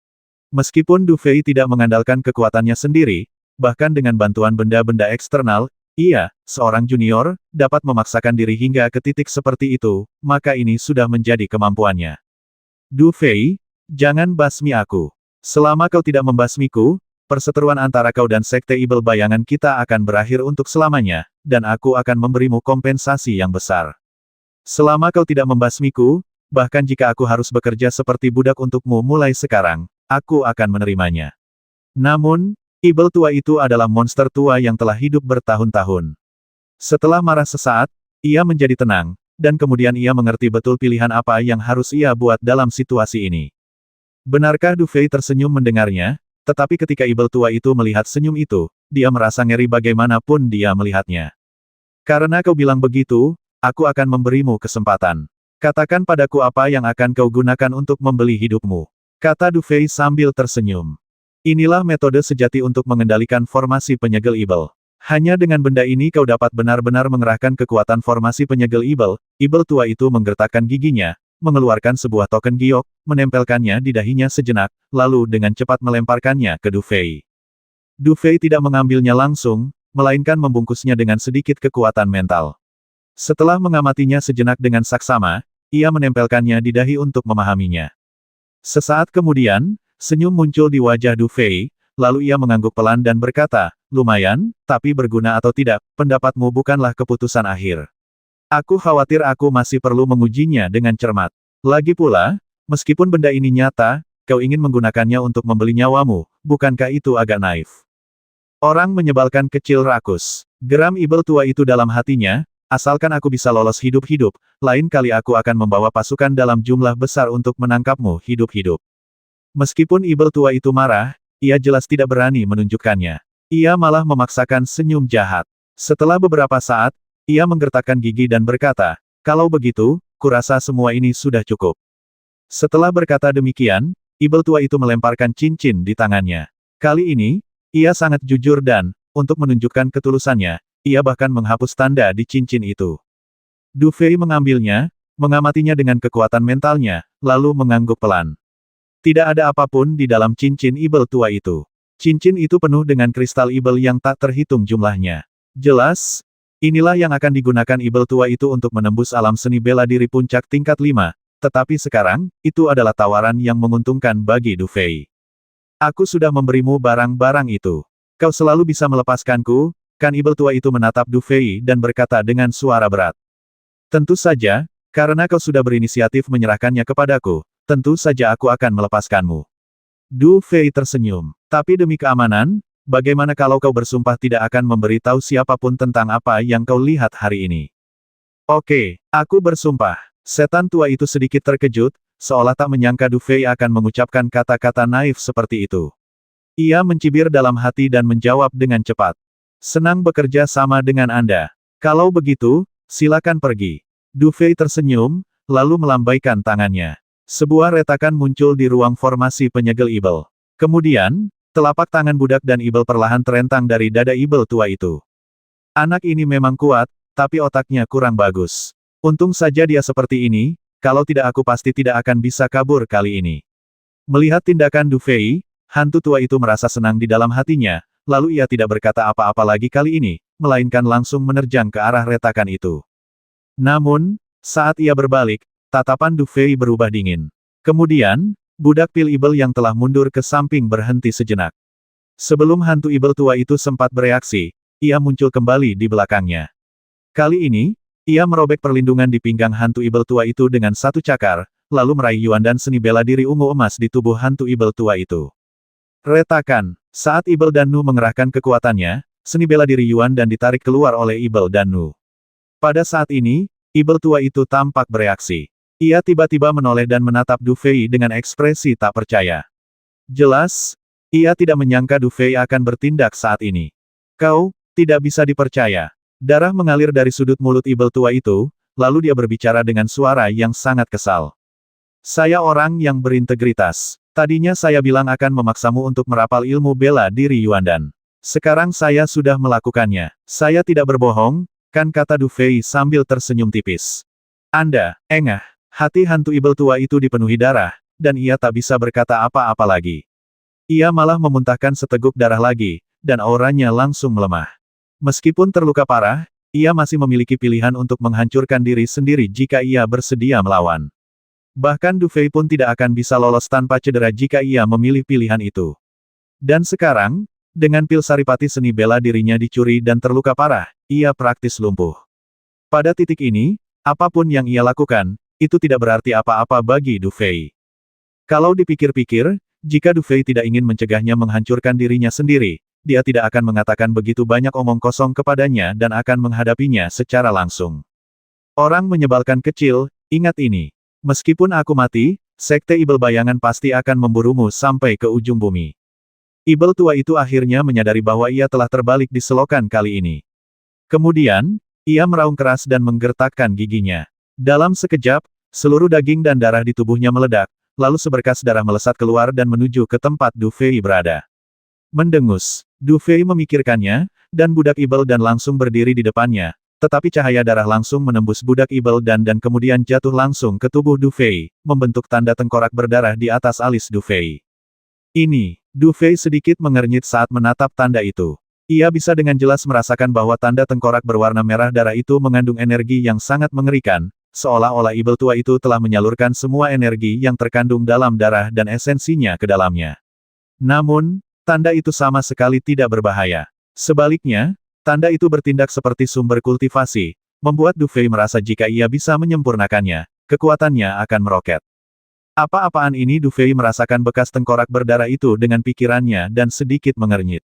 Meskipun Du Fei tidak mengandalkan kekuatannya sendiri, bahkan dengan bantuan benda-benda eksternal, ia, seorang junior, dapat memaksakan diri hingga ke titik seperti itu, maka ini sudah menjadi kemampuannya. Du Fei, jangan basmi aku. Selama kau tidak membasmiku, perseteruan antara kau dan Sekte Ibel Bayangan kita akan berakhir untuk selamanya, dan aku akan memberimu kompensasi yang besar. Selama kau tidak membasmiku, bahkan jika aku harus bekerja seperti budak untukmu mulai sekarang, aku akan menerimanya. Namun, ibel tua itu adalah monster tua yang telah hidup bertahun-tahun. Setelah marah sesaat, ia menjadi tenang, dan kemudian ia mengerti betul pilihan apa yang harus ia buat dalam situasi ini. Benarkah Du Fei tersenyum mendengarnya? Tetapi ketika ibel tua itu melihat senyum itu, dia merasa ngeri bagaimanapun dia melihatnya. Karena kau bilang begitu, aku akan memberimu kesempatan. Katakan padaku apa yang akan kau gunakan untuk membeli hidupmu. Kata Du Fei sambil tersenyum. Inilah metode sejati untuk mengendalikan formasi penyegel ibel. Hanya dengan benda ini kau dapat benar-benar mengerahkan kekuatan formasi penyegel ibel. Ibel tua itu menggertakkan giginya, mengeluarkan sebuah token giok, menempelkannya di dahinya sejenak, lalu dengan cepat melemparkannya ke Du Fei. Du Fei tidak mengambilnya langsung, melainkan membungkusnya dengan sedikit kekuatan mental. Setelah mengamatinya sejenak dengan saksama, ia menempelkannya di dahi untuk memahaminya. Sesaat kemudian, senyum muncul di wajah Du Fei, lalu ia mengangguk pelan dan berkata, lumayan, tapi berguna atau tidak, pendapatmu bukanlah keputusan akhir. Aku khawatir aku masih perlu mengujinya dengan cermat. Lagi pula, meskipun benda ini nyata, kau ingin menggunakannya untuk membeli nyawamu, bukankah itu agak naif? Orang menyebalkan kecil rakus. Geram ibel tua itu dalam hatinya, asalkan aku bisa lolos hidup-hidup, lain kali aku akan membawa pasukan dalam jumlah besar untuk menangkapmu hidup-hidup. Meskipun ibel tua itu marah, ia jelas tidak berani menunjukkannya. Ia malah memaksakan senyum jahat. Setelah beberapa saat, ia menggertakkan gigi dan berkata, kalau begitu, kurasa semua ini sudah cukup. Setelah berkata demikian, ibel tua itu melemparkan cincin di tangannya. Kali ini, ia sangat jujur dan, untuk menunjukkan ketulusannya, ia bahkan menghapus tanda di cincin itu. Du Fei mengambilnya, mengamatinya dengan kekuatan mentalnya, lalu mengangguk pelan. Tidak ada apapun di dalam cincin ibel tua itu. Cincin itu penuh dengan kristal ibel yang tak terhitung jumlahnya. Jelas, inilah yang akan digunakan ibel tua itu untuk menembus alam seni bela diri puncak tingkat 5, tetapi sekarang, itu adalah tawaran yang menguntungkan bagi Du Fei. Aku sudah memberimu barang-barang itu. Kau selalu bisa melepaskanku, kan? Ibel tua itu menatap Du Fei dan berkata dengan suara berat. Tentu saja, karena kau sudah berinisiatif menyerahkannya kepadaku, tentu saja aku akan melepaskanmu. Du Fei tersenyum. Tapi demi keamanan, bagaimana kalau kau bersumpah tidak akan memberi tahu siapapun tentang apa yang kau lihat hari ini? Oke, aku bersumpah. Setan tua itu sedikit terkejut, seolah tak menyangka Du Fei akan mengucapkan kata-kata naif seperti itu. Ia mencibir dalam hati dan menjawab dengan cepat. Senang bekerja sama dengan Anda. Kalau begitu, silakan pergi. Du Fei tersenyum, lalu melambaikan tangannya. Sebuah retakan muncul di ruang formasi penyegel ibel. Kemudian, Telapak tangan budak dan Ibel perlahan terentang dari dada Ibel tua itu. Anak ini memang kuat, tapi otaknya kurang bagus. Untung saja dia seperti ini, kalau tidak aku pasti tidak akan bisa kabur kali ini. Melihat tindakan Du Fei, hantu tua itu merasa senang di dalam hatinya, lalu ia tidak berkata apa-apa lagi kali ini, melainkan langsung menerjang ke arah retakan itu. Namun, saat ia berbalik, tatapan Du Fei berubah dingin. Kemudian, budak pil Ibel yang telah mundur ke samping berhenti sejenak. Sebelum hantu Ibel tua itu sempat bereaksi, ia muncul kembali di belakangnya. Kali ini, ia merobek perlindungan di pinggang hantu Ibel tua itu dengan satu cakar, lalu meraih Yuan dan seni bela diri ungu emas di tubuh hantu Ibel tua itu. Retakan. Saat Ibel dan Nu mengerahkan kekuatannya, seni bela diri Yuan dan ditarik keluar oleh Ibel dan Nu. Pada saat ini, Ibel tua itu tampak bereaksi. Ia tiba-tiba menoleh dan menatap Du Fei dengan ekspresi tak percaya. Jelas, ia tidak menyangka Du Fei akan bertindak saat ini. Kau, tidak bisa dipercaya. Darah mengalir dari sudut mulut Ibel tua itu, lalu dia berbicara dengan suara yang sangat kesal. Saya orang yang berintegritas. Tadinya saya bilang akan memaksamu untuk merapal ilmu bela diri Yuandan. Sekarang saya sudah melakukannya. Saya tidak berbohong, kan, kata Du Fei sambil tersenyum tipis. Anda, engah. Hati hantu Ibel tua itu dipenuhi darah, dan ia tak bisa berkata apa-apa lagi. Ia malah memuntahkan seteguk darah lagi, dan auranya langsung melemah. Meskipun terluka parah, ia masih memiliki pilihan untuk menghancurkan diri sendiri jika ia bersedia melawan. Bahkan Du Fei pun tidak akan bisa lolos tanpa cedera jika ia memilih pilihan itu. Dan sekarang, dengan pil saripati seni bela dirinya dicuri dan terluka parah, ia praktis lumpuh. Pada titik ini, apapun yang ia lakukan, itu tidak berarti apa-apa bagi Du Fei. Kalau dipikir-pikir, jika Du Fei tidak ingin mencegahnya menghancurkan dirinya sendiri, dia tidak akan mengatakan begitu banyak omong kosong kepadanya dan akan menghadapinya secara langsung. Orang menyebalkan kecil, ingat ini. Meskipun aku mati, Sekte Ibel Bayangan pasti akan memburumu sampai ke ujung bumi. Ibel tua itu akhirnya menyadari bahwa ia telah terbalik di selokan kali ini. Kemudian, ia meraung keras dan menggertakkan giginya. Dalam sekejap, seluruh daging dan darah di tubuhnya meledak, lalu seberkas darah melesat keluar dan menuju ke tempat Du Fei berada. Mendengus, Du Fei memikirkannya, dan budak Ibel dan langsung berdiri di depannya. Tetapi cahaya darah langsung menembus budak Ibel dan kemudian jatuh langsung ke tubuh Du Fei, membentuk tanda tengkorak berdarah di atas alis Du Fei. Ini, Du Fei sedikit mengernyit saat menatap tanda itu. Ia bisa dengan jelas merasakan bahwa tanda tengkorak berwarna merah darah itu mengandung energi yang sangat mengerikan, seolah-olah Ibel tua itu telah menyalurkan semua energi yang terkandung dalam darah dan esensinya ke dalamnya. Namun, tanda itu sama sekali tidak berbahaya. Sebaliknya, tanda itu bertindak seperti sumber kultivasi, membuat Du Fei merasa jika ia bisa menyempurnakannya, kekuatannya akan meroket. Apa-apaan ini? Du Fei merasakan bekas tengkorak berdarah itu dengan pikirannya dan sedikit mengernyit.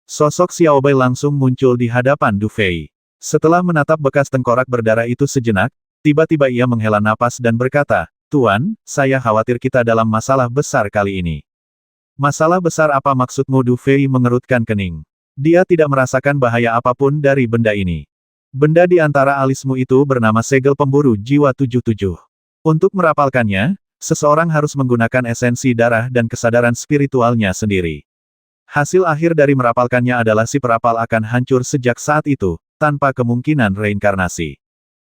Sosok Xiao Bai langsung muncul di hadapan Du Fei. Setelah menatap bekas tengkorak berdarah itu sejenak, tiba-tiba ia menghela napas dan berkata, Tuan, saya khawatir kita dalam masalah besar kali ini. Masalah besar apa maksudmu? Du Fei mengerutkan kening. Dia tidak merasakan bahaya apapun dari benda ini. Benda di antara alismu itu bernama segel pemburu jiwa 77. Untuk merapalkannya, seseorang harus menggunakan esensi darah dan kesadaran spiritualnya sendiri. Hasil akhir dari merapalkannya adalah si perapal akan hancur sejak saat itu, tanpa kemungkinan reinkarnasi.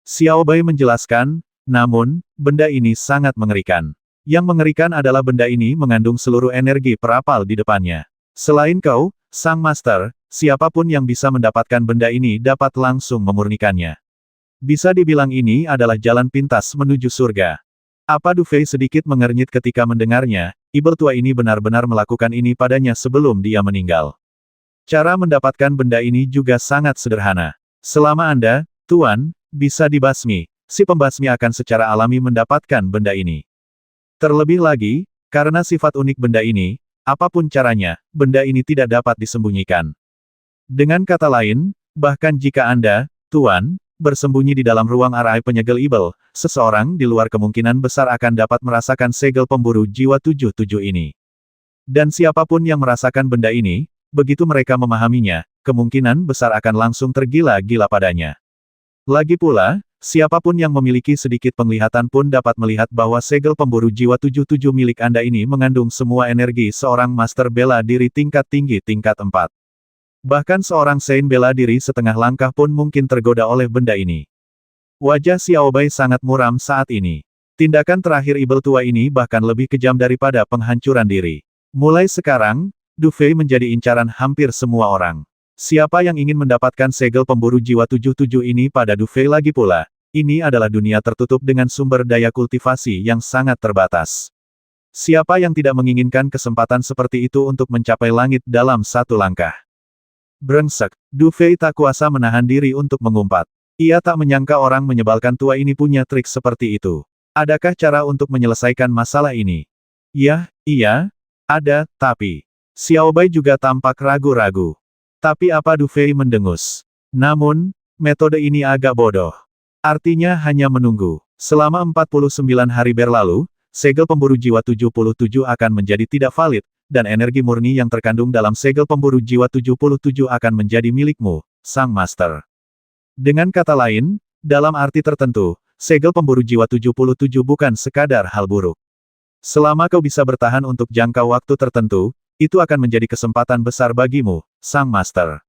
Xiao Bai menjelaskan, namun, benda ini sangat mengerikan. Yang mengerikan adalah benda ini mengandung seluruh energi perapal di depannya. Selain kau, Sang Master, siapapun yang bisa mendapatkan benda ini dapat langsung memurnikannya. Bisa dibilang ini adalah jalan pintas menuju surga. Apa? Du Fei sedikit mengernyit ketika mendengarnya, Ibel tua ini benar-benar melakukan ini padanya sebelum dia meninggal. Cara mendapatkan benda ini juga sangat sederhana. Selama Anda, Tuan, bisa dibasmi, si pembasmi akan secara alami mendapatkan benda ini. Terlebih lagi, karena sifat unik benda ini, apapun caranya, benda ini tidak dapat disembunyikan. Dengan kata lain, bahkan jika Anda, Tuan, bersembunyi di dalam ruang arai penyegel Ibel, seseorang di luar kemungkinan besar akan dapat merasakan segel pemburu jiwa 77 ini. Dan siapapun yang merasakan benda ini, begitu mereka memahaminya, kemungkinan besar akan langsung tergila-gila padanya. Lagi pula, siapapun yang memiliki sedikit penglihatan pun dapat melihat bahwa segel pemburu jiwa 77 milik Anda ini mengandung semua energi seorang master bela diri tingkat tinggi tingkat 4. Bahkan seorang Saint bela diri setengah langkah pun mungkin tergoda oleh benda ini. Wajah Xiaobai sangat muram saat ini. Tindakan terakhir ibel tua ini bahkan lebih kejam daripada penghancuran diri. Mulai sekarang, Du Fei menjadi incaran hampir semua orang. Siapa yang ingin mendapatkan segel pemburu jiwa 77 ini pada Du Fei lagi pula? Ini adalah dunia tertutup dengan sumber daya kultivasi yang sangat terbatas. Siapa yang tidak menginginkan kesempatan seperti itu untuk mencapai langit dalam satu langkah? Brengsek, Du Fei tak kuasa menahan diri untuk mengumpat. Ia tak menyangka orang menyebalkan tua ini punya trik seperti itu. Adakah cara untuk menyelesaikan masalah ini? Ya, iya, ada, tapi... Xiaobai juga tampak ragu-ragu. Tapi apa Du Fei mendengus? Namun, metode ini agak bodoh. Artinya hanya menunggu. Selama 49 hari berlalu, segel pemburu jiwa 77 akan menjadi tidak valid, dan energi murni yang terkandung dalam segel pemburu jiwa 77 akan menjadi milikmu, Sang Master. Dengan kata lain, dalam arti tertentu, segel pemburu jiwa 77 bukan sekadar hal buruk. Selama kau bisa bertahan untuk jangka waktu tertentu, itu akan menjadi kesempatan besar bagimu, Sang Master.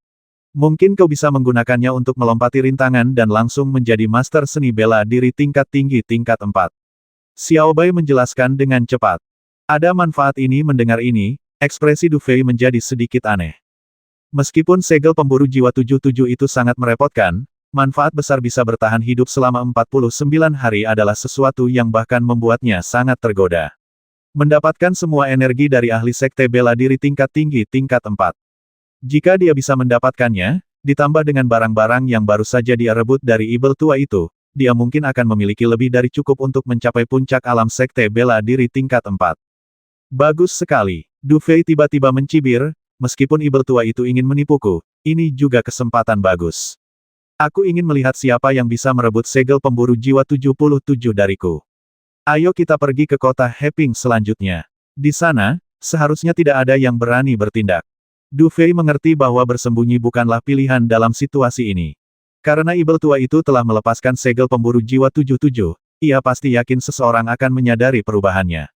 Mungkin kau bisa menggunakannya untuk melompati rintangan dan langsung menjadi master seni bela diri tingkat tinggi tingkat 4. Xiaobai menjelaskan dengan cepat. Ada manfaat ini mendengar ini, ekspresi Du Fei menjadi sedikit aneh. Meskipun segel pemburu jiwa 77 itu sangat merepotkan, manfaat besar bisa bertahan hidup selama 49 hari adalah sesuatu yang bahkan membuatnya sangat tergoda. Mendapatkan semua energi dari ahli sekte bela diri tingkat tinggi tingkat 4. Jika dia bisa mendapatkannya, ditambah dengan barang-barang yang baru saja dia rebut dari ibel tua itu, dia mungkin akan memiliki lebih dari cukup untuk mencapai puncak alam sekte bela diri tingkat 4. Bagus sekali. Du Fei tiba-tiba mencibir, meskipun ibel tua itu ingin menipuku, ini juga kesempatan bagus. Aku ingin melihat siapa yang bisa merebut segel pemburu jiwa 77 dariku. Ayo kita pergi ke kota Heping selanjutnya. Di sana, seharusnya tidak ada yang berani bertindak. Du Fei mengerti bahwa bersembunyi bukanlah pilihan dalam situasi ini. Karena ibel tua itu telah melepaskan segel pemburu jiwa 77, ia pasti yakin seseorang akan menyadari perubahannya.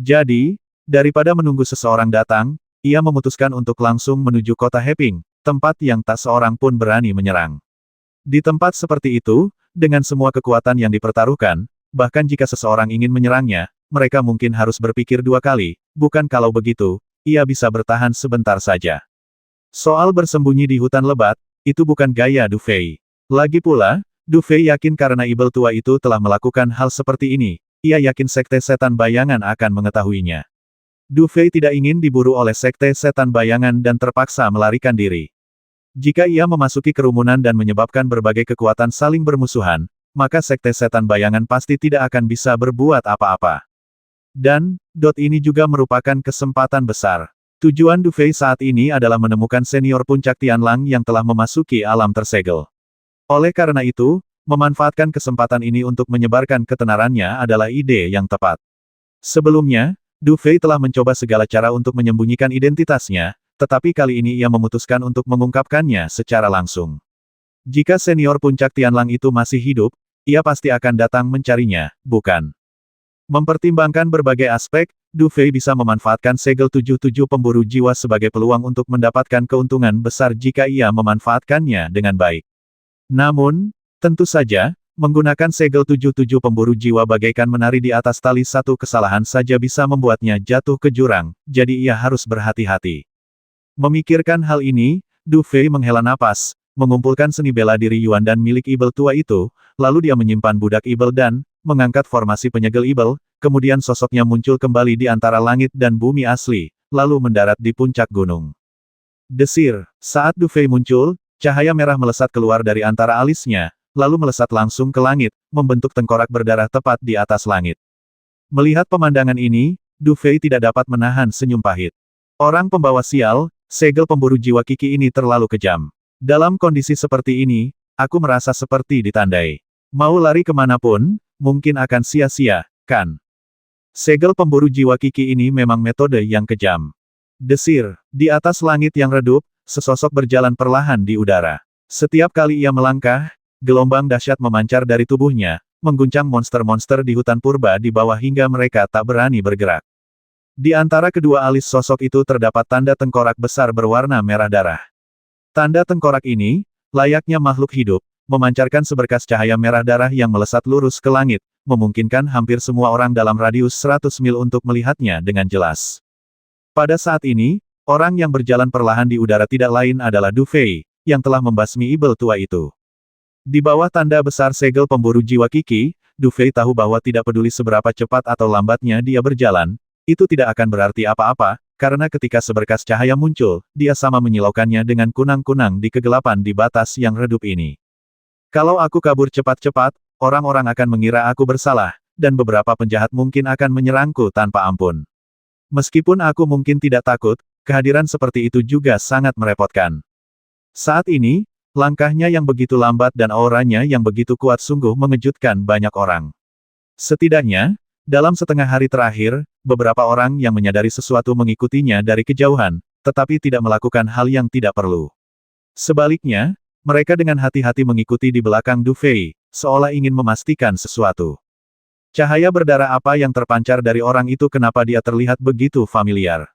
Jadi, daripada menunggu seseorang datang, ia memutuskan untuk langsung menuju kota Heping, tempat yang tak seorang pun berani menyerang. Di tempat seperti itu, dengan semua kekuatan yang dipertaruhkan, bahkan jika seseorang ingin menyerangnya, mereka mungkin harus berpikir dua kali, bukan kalau begitu, ia bisa bertahan sebentar saja. Soal bersembunyi di hutan lebat, itu bukan gaya Du Fei. Lagi pula, Du Fei yakin karena ibel tua itu telah melakukan hal seperti ini, ia yakin sekte setan bayangan akan mengetahuinya. Du Fei tidak ingin diburu oleh sekte setan bayangan dan terpaksa melarikan diri. Jika ia memasuki kerumunan dan menyebabkan berbagai kekuatan saling bermusuhan, maka sekte setan bayangan pasti tidak akan bisa berbuat apa-apa. Dan, ini juga merupakan kesempatan besar. Tujuan Du Fei saat ini adalah menemukan senior puncak Tianlang yang telah memasuki alam tersegel. Oleh karena itu, memanfaatkan kesempatan ini untuk menyebarkan ketenarannya adalah ide yang tepat. Sebelumnya, Du Fei telah mencoba segala cara untuk menyembunyikan identitasnya, tetapi kali ini ia memutuskan untuk mengungkapkannya secara langsung. Jika senior puncak Tianlang itu masih hidup, ia pasti akan datang mencarinya, bukan? Mempertimbangkan berbagai aspek, Du Fei bisa memanfaatkan segel 77 pemburu jiwa sebagai peluang untuk mendapatkan keuntungan besar jika ia memanfaatkannya dengan baik. Namun, tentu saja, menggunakan segel 77 pemburu jiwa bagaikan menari di atas tali, satu kesalahan saja bisa membuatnya jatuh ke jurang, jadi ia harus berhati-hati. Memikirkan hal ini, Du Fei menghela napas, mengumpulkan seni bela diri Yuan dan milik ibel tua itu, lalu dia menyimpan budak ibel dan mengangkat formasi penyegel ibel, kemudian sosoknya muncul kembali di antara langit dan bumi asli, lalu mendarat di puncak gunung. Desir, saat Du Fei muncul, cahaya merah melesat keluar dari antara alisnya, lalu melesat langsung ke langit, membentuk tengkorak berdarah tepat di atas langit. Melihat pemandangan ini, Du Fei tidak dapat menahan senyum pahit. Orang pembawa sial, segel pemburu jiwa Kiki ini terlalu kejam. Dalam kondisi seperti ini, aku merasa seperti ditandai. Mau lari kemanapun, mungkin akan sia-sia, kan? Segel pemburu jiwa Kiki ini memang metode yang kejam. Desir, di atas langit yang redup, sesosok berjalan perlahan di udara. Setiap kali ia melangkah, gelombang dahsyat memancar dari tubuhnya, mengguncang monster-monster di hutan purba di bawah hingga mereka tak berani bergerak. Di antara kedua alis sosok itu terdapat tanda tengkorak besar berwarna merah darah. Tanda tengkorak ini, layaknya makhluk hidup, memancarkan seberkas cahaya merah darah yang melesat lurus ke langit, memungkinkan hampir semua orang dalam radius 100 mil untuk melihatnya dengan jelas. Pada saat ini, orang yang berjalan perlahan di udara tidak lain adalah Du Fei, yang telah membasmi ibel tua itu. Di bawah tanda besar segel pemburu jiwa Kiki, Du Fei tahu bahwa tidak peduli seberapa cepat atau lambatnya dia berjalan, itu tidak akan berarti apa-apa, karena ketika seberkas cahaya muncul, dia sama menyilaukannya dengan kunang-kunang di kegelapan di batas yang redup ini. Kalau aku kabur cepat-cepat, orang-orang akan mengira aku bersalah, dan beberapa penjahat mungkin akan menyerangku tanpa ampun. Meskipun aku mungkin tidak takut, kehadiran seperti itu juga sangat merepotkan. Saat ini, langkahnya yang begitu lambat dan auranya yang begitu kuat sungguh mengejutkan banyak orang. Setidaknya, dalam setengah hari terakhir, beberapa orang yang menyadari sesuatu mengikutinya dari kejauhan, tetapi tidak melakukan hal yang tidak perlu. Sebaliknya, mereka dengan hati-hati mengikuti di belakang Du Fei, seolah ingin memastikan sesuatu. Cahaya berdarah apa yang terpancar dari orang itu kenapa dia terlihat begitu familiar?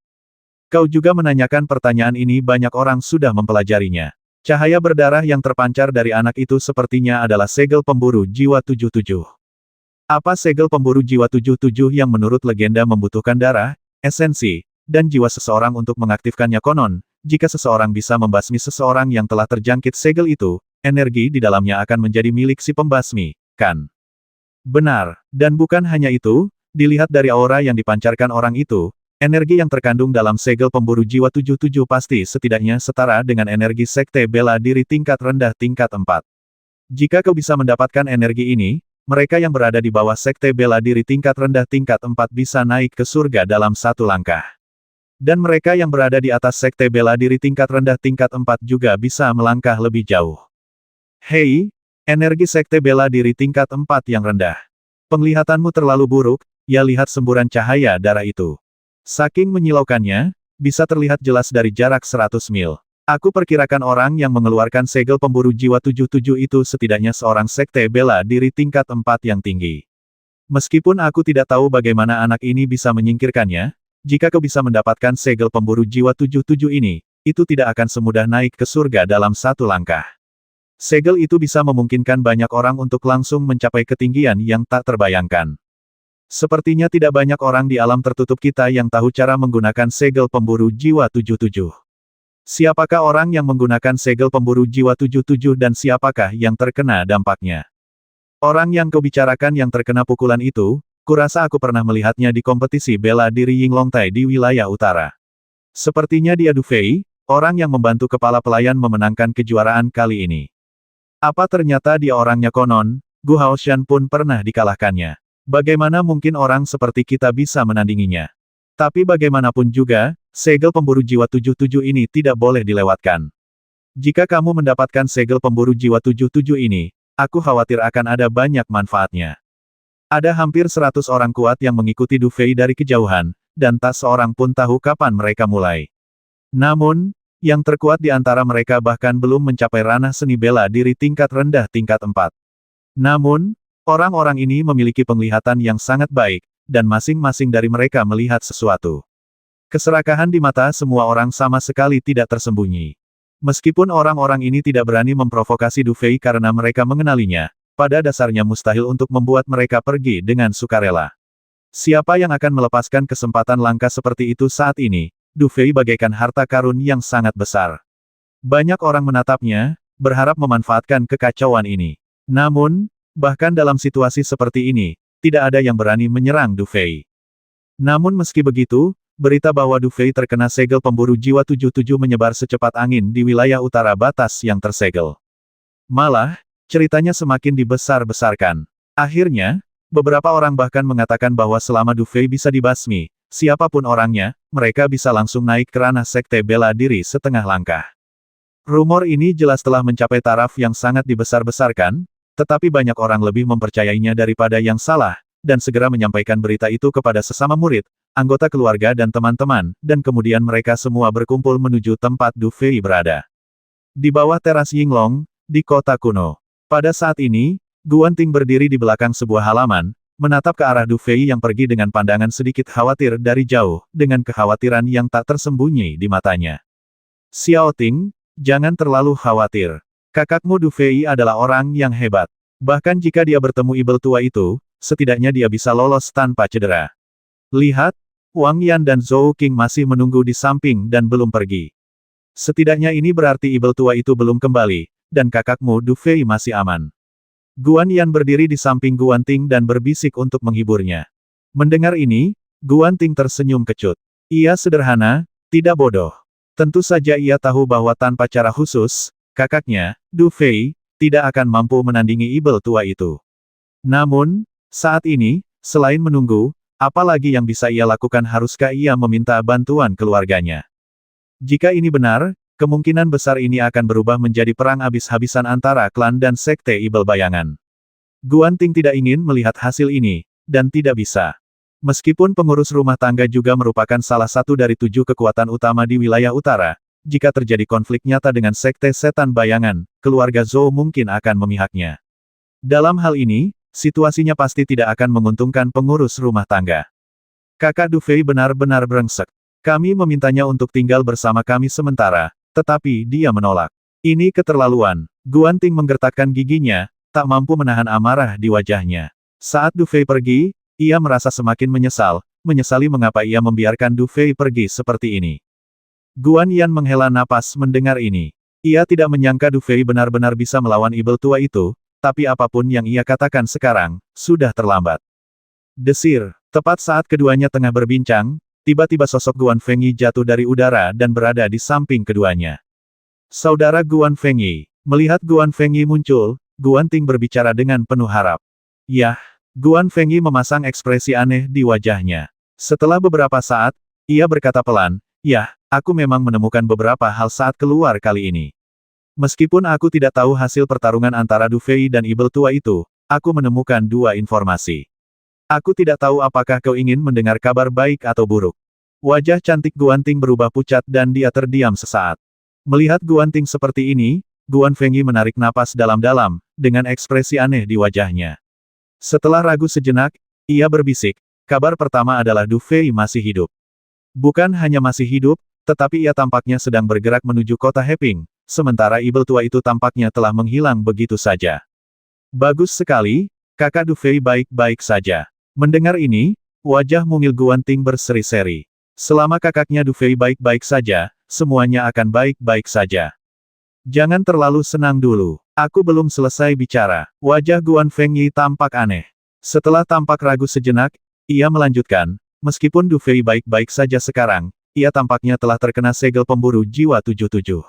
Kau juga menanyakan pertanyaan ini banyak orang sudah mempelajarinya. Cahaya berdarah yang terpancar dari anak itu sepertinya adalah segel pemburu jiwa 77. Apa segel pemburu jiwa 77 yang menurut legenda membutuhkan darah, esensi, dan jiwa seseorang untuk mengaktifkannya konon, jika seseorang bisa membasmi seseorang yang telah terjangkit segel itu, energi di dalamnya akan menjadi milik si pembasmi, kan? Benar, dan bukan hanya itu, dilihat dari aura yang dipancarkan orang itu, energi yang terkandung dalam segel pemburu jiwa 77 pasti setidaknya setara dengan energi sekte bela diri tingkat rendah tingkat 4. Jika kau bisa mendapatkan energi ini, mereka yang berada di bawah sekte bela diri tingkat rendah tingkat 4 bisa naik ke surga dalam satu langkah. Dan mereka yang berada di atas sekte bela diri tingkat rendah tingkat 4 juga bisa melangkah lebih jauh. Hei, energi sekte bela diri tingkat 4 yang rendah. Penglihatanmu terlalu buruk, ya lihat semburan cahaya darah itu. Saking menyilaukannya, bisa terlihat jelas dari jarak 100 mil. Aku perkirakan orang yang mengeluarkan segel pemburu jiwa 77 itu setidaknya seorang sekte bela diri tingkat 4 yang tinggi. Meskipun aku tidak tahu bagaimana anak ini bisa menyingkirkannya, jika kau bisa mendapatkan segel pemburu jiwa 77 ini, itu tidak akan semudah naik ke surga dalam satu langkah. Segel itu bisa memungkinkan banyak orang untuk langsung mencapai ketinggian yang tak terbayangkan. Sepertinya tidak banyak orang di alam tertutup kita yang tahu cara menggunakan segel pemburu jiwa 77. Siapakah orang yang menggunakan segel pemburu jiwa 77 dan siapakah yang terkena dampaknya? Orang yang kau bicarakan yang terkena pukulan itu, kurasa aku pernah melihatnya di kompetisi bela diri Yinglongtai di wilayah utara. Sepertinya dia Du Fei, orang yang membantu kepala pelayan memenangkan kejuaraan kali ini. Apa ternyata dia orangnya konon, Gu Haoshan pun pernah dikalahkannya. Bagaimana mungkin orang seperti kita bisa menandinginya? Tapi bagaimanapun juga, segel pemburu jiwa 77 ini tidak boleh dilewatkan. Jika kamu mendapatkan segel pemburu jiwa 77 ini, aku khawatir akan ada banyak manfaatnya. Ada hampir 100 orang kuat yang mengikuti Du Fei dari kejauhan, dan tak seorang pun tahu kapan mereka mulai. Namun, yang terkuat di antara mereka bahkan belum mencapai ranah seni bela diri tingkat rendah tingkat 4. Namun, orang-orang ini memiliki penglihatan yang sangat baik, dan masing-masing dari mereka melihat sesuatu. Keserakahan di mata semua orang sama sekali tidak tersembunyi. Meskipun orang-orang ini tidak berani memprovokasi Du Fei karena mereka mengenalinya, pada dasarnya mustahil untuk membuat mereka pergi dengan sukarela. Siapa yang akan melepaskan kesempatan langka seperti itu saat ini? Du Fei bagaikan harta karun yang sangat besar. Banyak orang menatapnya, berharap memanfaatkan kekacauan ini. Namun, bahkan dalam situasi seperti ini, tidak ada yang berani menyerang Du Fei. Namun meski begitu, berita bahwa Du Fei terkena segel pemburu jiwa 77 menyebar secepat angin di wilayah utara batas yang tersegel. Malah, ceritanya semakin dibesar-besarkan. Akhirnya, beberapa orang bahkan mengatakan bahwa selama Du Fei bisa dibasmi, siapapun orangnya, mereka bisa langsung naik ke ranah sekte bela diri setengah langkah. Rumor ini jelas telah mencapai taraf yang sangat dibesar-besarkan, tetapi banyak orang lebih mempercayainya daripada yang salah, dan segera menyampaikan berita itu kepada sesama murid, anggota keluarga dan teman-teman, dan kemudian mereka semua berkumpul menuju tempat Du Fei berada. Di bawah teras Yinglong, di kota kuno. Pada saat ini, Guan Ting berdiri di belakang sebuah halaman, menatap ke arah Du Fei yang pergi dengan pandangan sedikit khawatir dari jauh, dengan kekhawatiran yang tak tersembunyi di matanya. Xiao Ting, jangan terlalu khawatir. Kakakmu Du Fei adalah orang yang hebat. Bahkan jika dia bertemu ibel tua itu, setidaknya dia bisa lolos tanpa cedera. Lihat, Wang Yan dan Zhou Qing masih menunggu di samping dan belum pergi. Setidaknya ini berarti ibel tua itu belum kembali, dan kakakmu Du Fei masih aman. Guan Yan berdiri di samping Guan Ting dan berbisik untuk menghiburnya. Mendengar ini, Guan Ting tersenyum kecut. Ia sederhana, tidak bodoh. Tentu saja ia tahu bahwa tanpa cara khusus, kakaknya, Du Fei, tidak akan mampu menandingi ibel tua itu. Namun, saat ini, selain menunggu, apa lagi yang bisa ia lakukan? Haruskah ia meminta bantuan keluarganya? Jika ini benar, kemungkinan besar ini akan berubah menjadi perang habis-habisan antara klan dan sekte ibel bayangan. Guan Ting tidak ingin melihat hasil ini, dan tidak bisa. Meskipun pengurus rumah tangga juga merupakan salah satu dari 7 kekuatan utama di wilayah utara, jika terjadi konflik nyata dengan sekte setan bayangan, keluarga Zhou mungkin akan memihaknya. Dalam hal ini, situasinya pasti tidak akan menguntungkan pengurus rumah tangga. Kakak Du Fei benar-benar brengsek. Kami memintanya untuk tinggal bersama kami sementara, tetapi dia menolak. Ini keterlaluan. Guan Ting menggertakkan giginya, tak mampu menahan amarah di wajahnya. Saat Du Fei pergi, ia merasa semakin menyesali mengapa ia membiarkan Du Fei pergi seperti ini. Guan Yan menghela napas mendengar ini. Ia tidak menyangka Du Fei benar-benar bisa melawan ibel tua itu, tapi apapun yang ia katakan sekarang, sudah terlambat. Desir, tepat saat keduanya tengah berbincang, tiba-tiba sosok Guan Fengyi jatuh dari udara dan berada di samping keduanya. Saudara Guan Fengyi, melihat Guan Fengyi muncul, Guan Ting berbicara dengan penuh harap. Yah, Guan Fengyi memasang ekspresi aneh di wajahnya. Setelah beberapa saat, ia berkata pelan, "Yah, aku memang menemukan beberapa hal saat keluar kali ini. Meskipun aku tidak tahu hasil pertarungan antara Du Fei dan ibel tua itu, aku menemukan 2 informasi. Aku tidak tahu apakah kau ingin mendengar kabar baik atau buruk." Wajah cantik Guan Ting berubah pucat dan dia terdiam sesaat. Melihat Guan Ting seperti ini, Guan Fengyi menarik napas dalam-dalam, dengan ekspresi aneh di wajahnya. Setelah ragu sejenak, ia berbisik, kabar pertama adalah Du Fei masih hidup. Bukan hanya masih hidup, tetapi ia tampaknya sedang bergerak menuju kota Heping, sementara ibel tua itu tampaknya telah menghilang begitu saja. Bagus sekali, kakak Du Fei baik-baik saja. Mendengar ini, wajah mungil Guan Ting berseri-seri. Selama kakaknya Du Fei baik-baik saja, semuanya akan baik-baik saja. Jangan terlalu senang dulu. Aku belum selesai bicara. Wajah Guan Fengyi tampak aneh. Setelah tampak ragu sejenak, ia melanjutkan, meskipun Du Fei baik-baik saja sekarang, ia tampaknya telah terkena segel pemburu jiwa 77.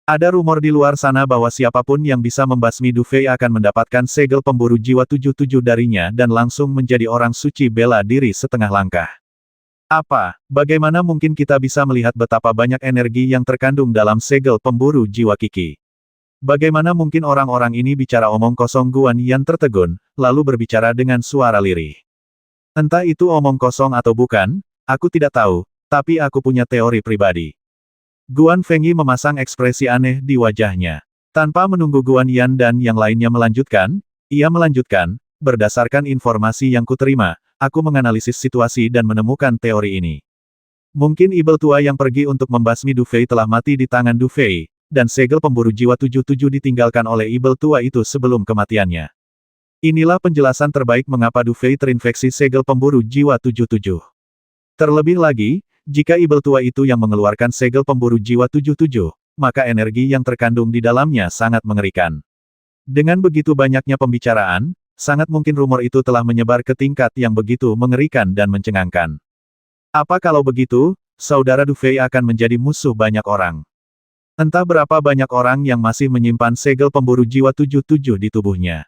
Ada rumor di luar sana bahwa siapapun yang bisa membasmi Du Fei akan mendapatkan segel pemburu jiwa 77 darinya dan langsung menjadi orang suci bela diri setengah langkah. Apa, bagaimana mungkin kita bisa melihat betapa banyak energi yang terkandung dalam segel pemburu jiwa Kiki? Bagaimana mungkin orang-orang ini bicara omong kosong? Guan Yan tertegun, lalu berbicara dengan suara lirih. Entah itu omong kosong atau bukan, aku tidak tahu, tapi aku punya teori pribadi. Guan Fengyi memasang ekspresi aneh di wajahnya. Tanpa menunggu Guan Yan dan yang lainnya melanjutkan, ia melanjutkan, berdasarkan informasi yang kuterima, aku menganalisis situasi dan menemukan teori ini. Mungkin ibel tua yang pergi untuk membasmi Du Fei telah mati di tangan Du Fei, dan segel pemburu jiwa 77 ditinggalkan oleh ibel tua itu sebelum kematiannya. Inilah penjelasan terbaik mengapa Du Fei terinfeksi segel pemburu jiwa 77. Terlebih lagi, jika ibel tua itu yang mengeluarkan segel pemburu jiwa 77, maka energi yang terkandung di dalamnya sangat mengerikan. Dengan begitu banyaknya pembicaraan, sangat mungkin rumor itu telah menyebar ke tingkat yang begitu mengerikan dan mencengangkan. Apa kalau begitu, saudara Du Fei akan menjadi musuh banyak orang. Entah berapa banyak orang yang masih menyimpan segel pemburu jiwa 77 di tubuhnya.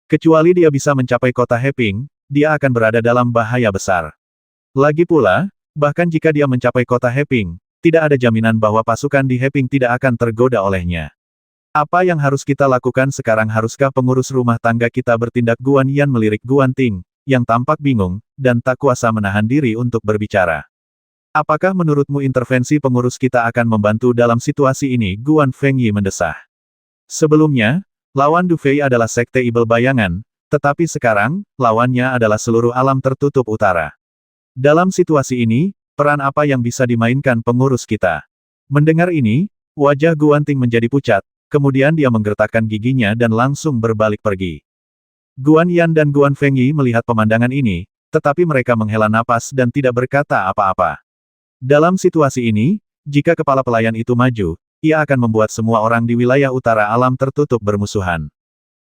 Kecuali dia bisa mencapai kota Heping, dia akan berada dalam bahaya besar. Lagi pula, bahkan jika dia mencapai kota Heping, tidak ada jaminan bahwa pasukan di Heping tidak akan tergoda olehnya. Apa yang harus kita lakukan sekarang? Haruskah pengurus rumah tangga kita bertindak? Guan Yan melirik Guan Ting, yang tampak bingung, dan tak kuasa menahan diri untuk berbicara. Apakah menurutmu intervensi pengurus kita akan membantu dalam situasi ini? Guan Fengyi mendesah. Sebelumnya, Lawan Du Fei adalah Sekte Ibel Bayangan, tetapi sekarang, lawannya adalah seluruh alam tertutup utara. Dalam situasi ini, peran apa yang bisa dimainkan pengurus kita? Mendengar ini, wajah Guanting menjadi pucat, kemudian dia menggertakkan giginya dan langsung berbalik pergi. Guan Yan dan Guan Fengyi melihat pemandangan ini, tetapi mereka menghela napas dan tidak berkata apa-apa. Dalam situasi ini, jika kepala pelayan itu maju, ia akan membuat semua orang di wilayah utara alam tertutup bermusuhan.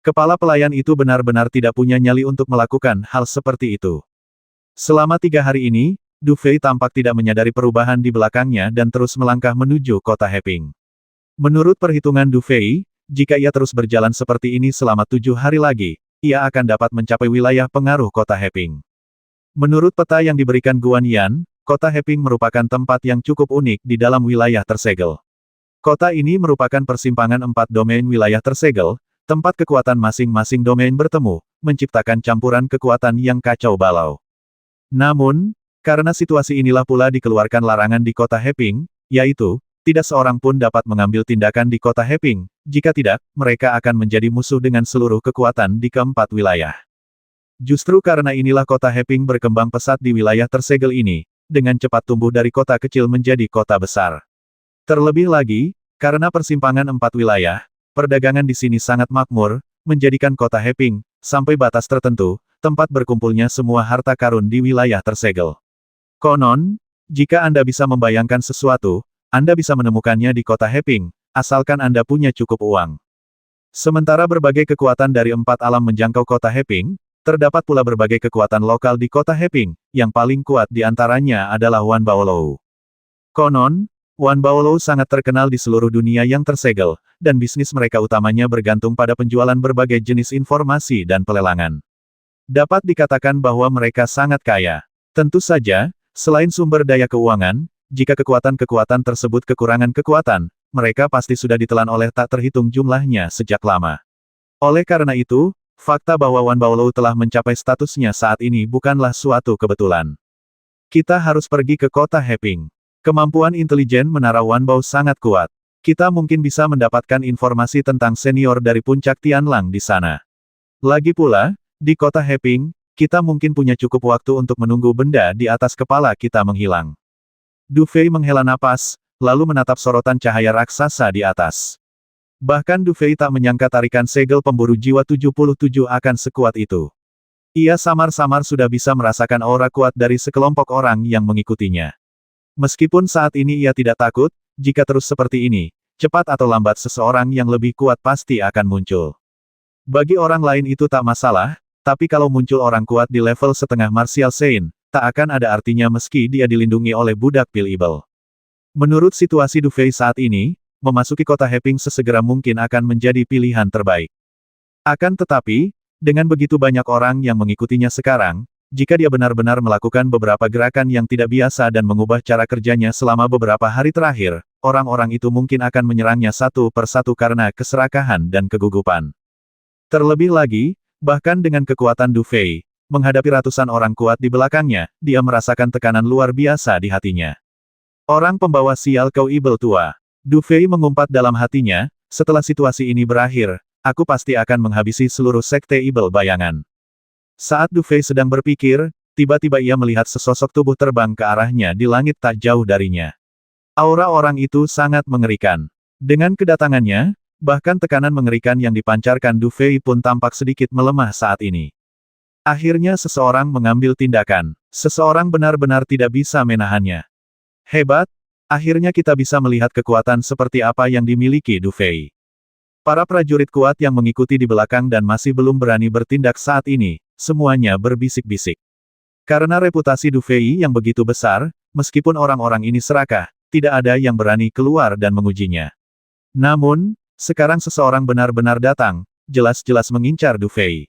Kepala pelayan itu benar-benar tidak punya nyali untuk melakukan hal seperti itu. Selama 3 hari ini, Du Fei tampak tidak menyadari perubahan di belakangnya dan terus melangkah menuju kota Heping. Menurut perhitungan Du Fei, jika ia terus berjalan seperti ini selama 7 hari lagi, ia akan dapat mencapai wilayah pengaruh kota Heping. Menurut peta yang diberikan Guan Yan, kota Heping merupakan tempat yang cukup unik di dalam wilayah tersegel. Kota ini merupakan persimpangan 4 domain wilayah tersegel, tempat kekuatan masing-masing domain bertemu, menciptakan campuran kekuatan yang kacau balau. Namun, karena situasi inilah pula dikeluarkan larangan di kota Heping, yaitu, tidak seorang pun dapat mengambil tindakan di kota Heping, jika tidak, mereka akan menjadi musuh dengan seluruh kekuatan di keempat wilayah. Justru karena inilah kota Heping berkembang pesat di wilayah tersegel ini, dengan cepat tumbuh dari kota kecil menjadi kota besar. Terlebih lagi, karena persimpangan 4 wilayah, perdagangan di sini sangat makmur, menjadikan kota Heping, sampai batas tertentu, tempat berkumpulnya semua harta karun di wilayah tersegel. Konon, jika Anda bisa membayangkan sesuatu, Anda bisa menemukannya di kota Heping, asalkan Anda punya cukup uang. Sementara berbagai kekuatan dari 4 alam menjangkau kota Heping, terdapat pula berbagai kekuatan lokal di kota Heping, yang paling kuat di antaranya adalah Wan Baolou. Konon, Wan Baolou sangat terkenal di seluruh dunia yang tersegel, dan bisnis mereka utamanya bergantung pada penjualan berbagai jenis informasi dan pelelangan. Dapat dikatakan bahwa mereka sangat kaya. Tentu saja, selain sumber daya keuangan, jika kekuatan-kekuatan tersebut kekurangan kekuatan, mereka pasti sudah ditelan oleh tak terhitung jumlahnya sejak lama. Oleh karena itu, fakta bahwa Wan Baolou telah mencapai statusnya saat ini bukanlah suatu kebetulan. Kita harus pergi ke kota Heping. Kemampuan intelijen menara Wan Bao sangat kuat. Kita mungkin bisa mendapatkan informasi tentang senior dari puncak Tianlang di sana. Lagi pula, di kota Heping, kita mungkin punya cukup waktu untuk menunggu benda di atas kepala kita menghilang. Du Fei menghela napas, lalu menatap sorotan cahaya raksasa di atas. Bahkan Du Fei tak menyangka tarikan segel pemburu jiwa 77 akan sekuat itu. Ia samar-samar sudah bisa merasakan aura kuat dari sekelompok orang yang mengikutinya. Meskipun saat ini ia tidak takut, jika terus seperti ini, cepat atau lambat seseorang yang lebih kuat pasti akan muncul. Bagi orang lain itu tak masalah, tapi kalau muncul orang kuat di level setengah Martial Saint, tak akan ada artinya meski dia dilindungi oleh budak pil ibel. Menurut situasi Du Fei saat ini, memasuki kota Heping sesegera mungkin akan menjadi pilihan terbaik. Akan tetapi, dengan begitu banyak orang yang mengikutinya sekarang, jika dia benar-benar melakukan beberapa gerakan yang tidak biasa dan mengubah cara kerjanya selama beberapa hari terakhir, orang-orang itu mungkin akan menyerangnya satu persatu karena keserakahan dan kegugupan. Terlebih lagi, bahkan dengan kekuatan Du Fei, menghadapi ratusan orang kuat di belakangnya, dia merasakan tekanan luar biasa di hatinya. Orang pembawa sial kau ibel tua. Du Fei mengumpat dalam hatinya, setelah situasi ini berakhir, aku pasti akan menghabisi seluruh sekte ibel bayangan. Saat Du Fei sedang berpikir, tiba-tiba ia melihat sesosok tubuh terbang ke arahnya di langit tak jauh darinya. Aura orang itu sangat mengerikan. Dengan kedatangannya, bahkan tekanan mengerikan yang dipancarkan Du Fei pun tampak sedikit melemah saat ini. Akhirnya seseorang mengambil tindakan. Seseorang benar-benar tidak bisa menahannya. Hebat, akhirnya kita bisa melihat kekuatan seperti apa yang dimiliki Du Fei. Para prajurit kuat yang mengikuti di belakang dan masih belum berani bertindak saat ini, semuanya berbisik-bisik. Karena reputasi Du Fei yang begitu besar, meskipun orang-orang ini serakah, tidak ada yang berani keluar dan mengujinya. Namun, sekarang seseorang benar-benar datang, jelas-jelas mengincar Du Fei.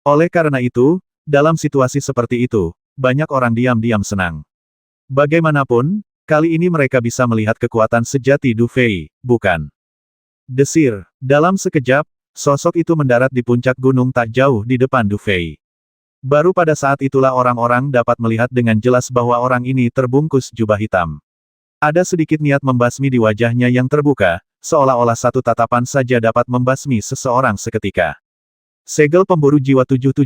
Oleh karena itu, dalam situasi seperti itu, banyak orang diam-diam senang. Bagaimanapun, kali ini mereka bisa melihat kekuatan sejati Du Fei, bukan? Desir, dalam sekejap, sosok itu mendarat di puncak gunung tak jauh di depan Du Fei. Baru pada saat itulah orang-orang dapat melihat dengan jelas bahwa orang ini terbungkus jubah hitam. Ada sedikit niat membasmi di wajahnya yang terbuka, seolah-olah satu tatapan saja dapat membasmi seseorang seketika. Segel pemburu jiwa 77,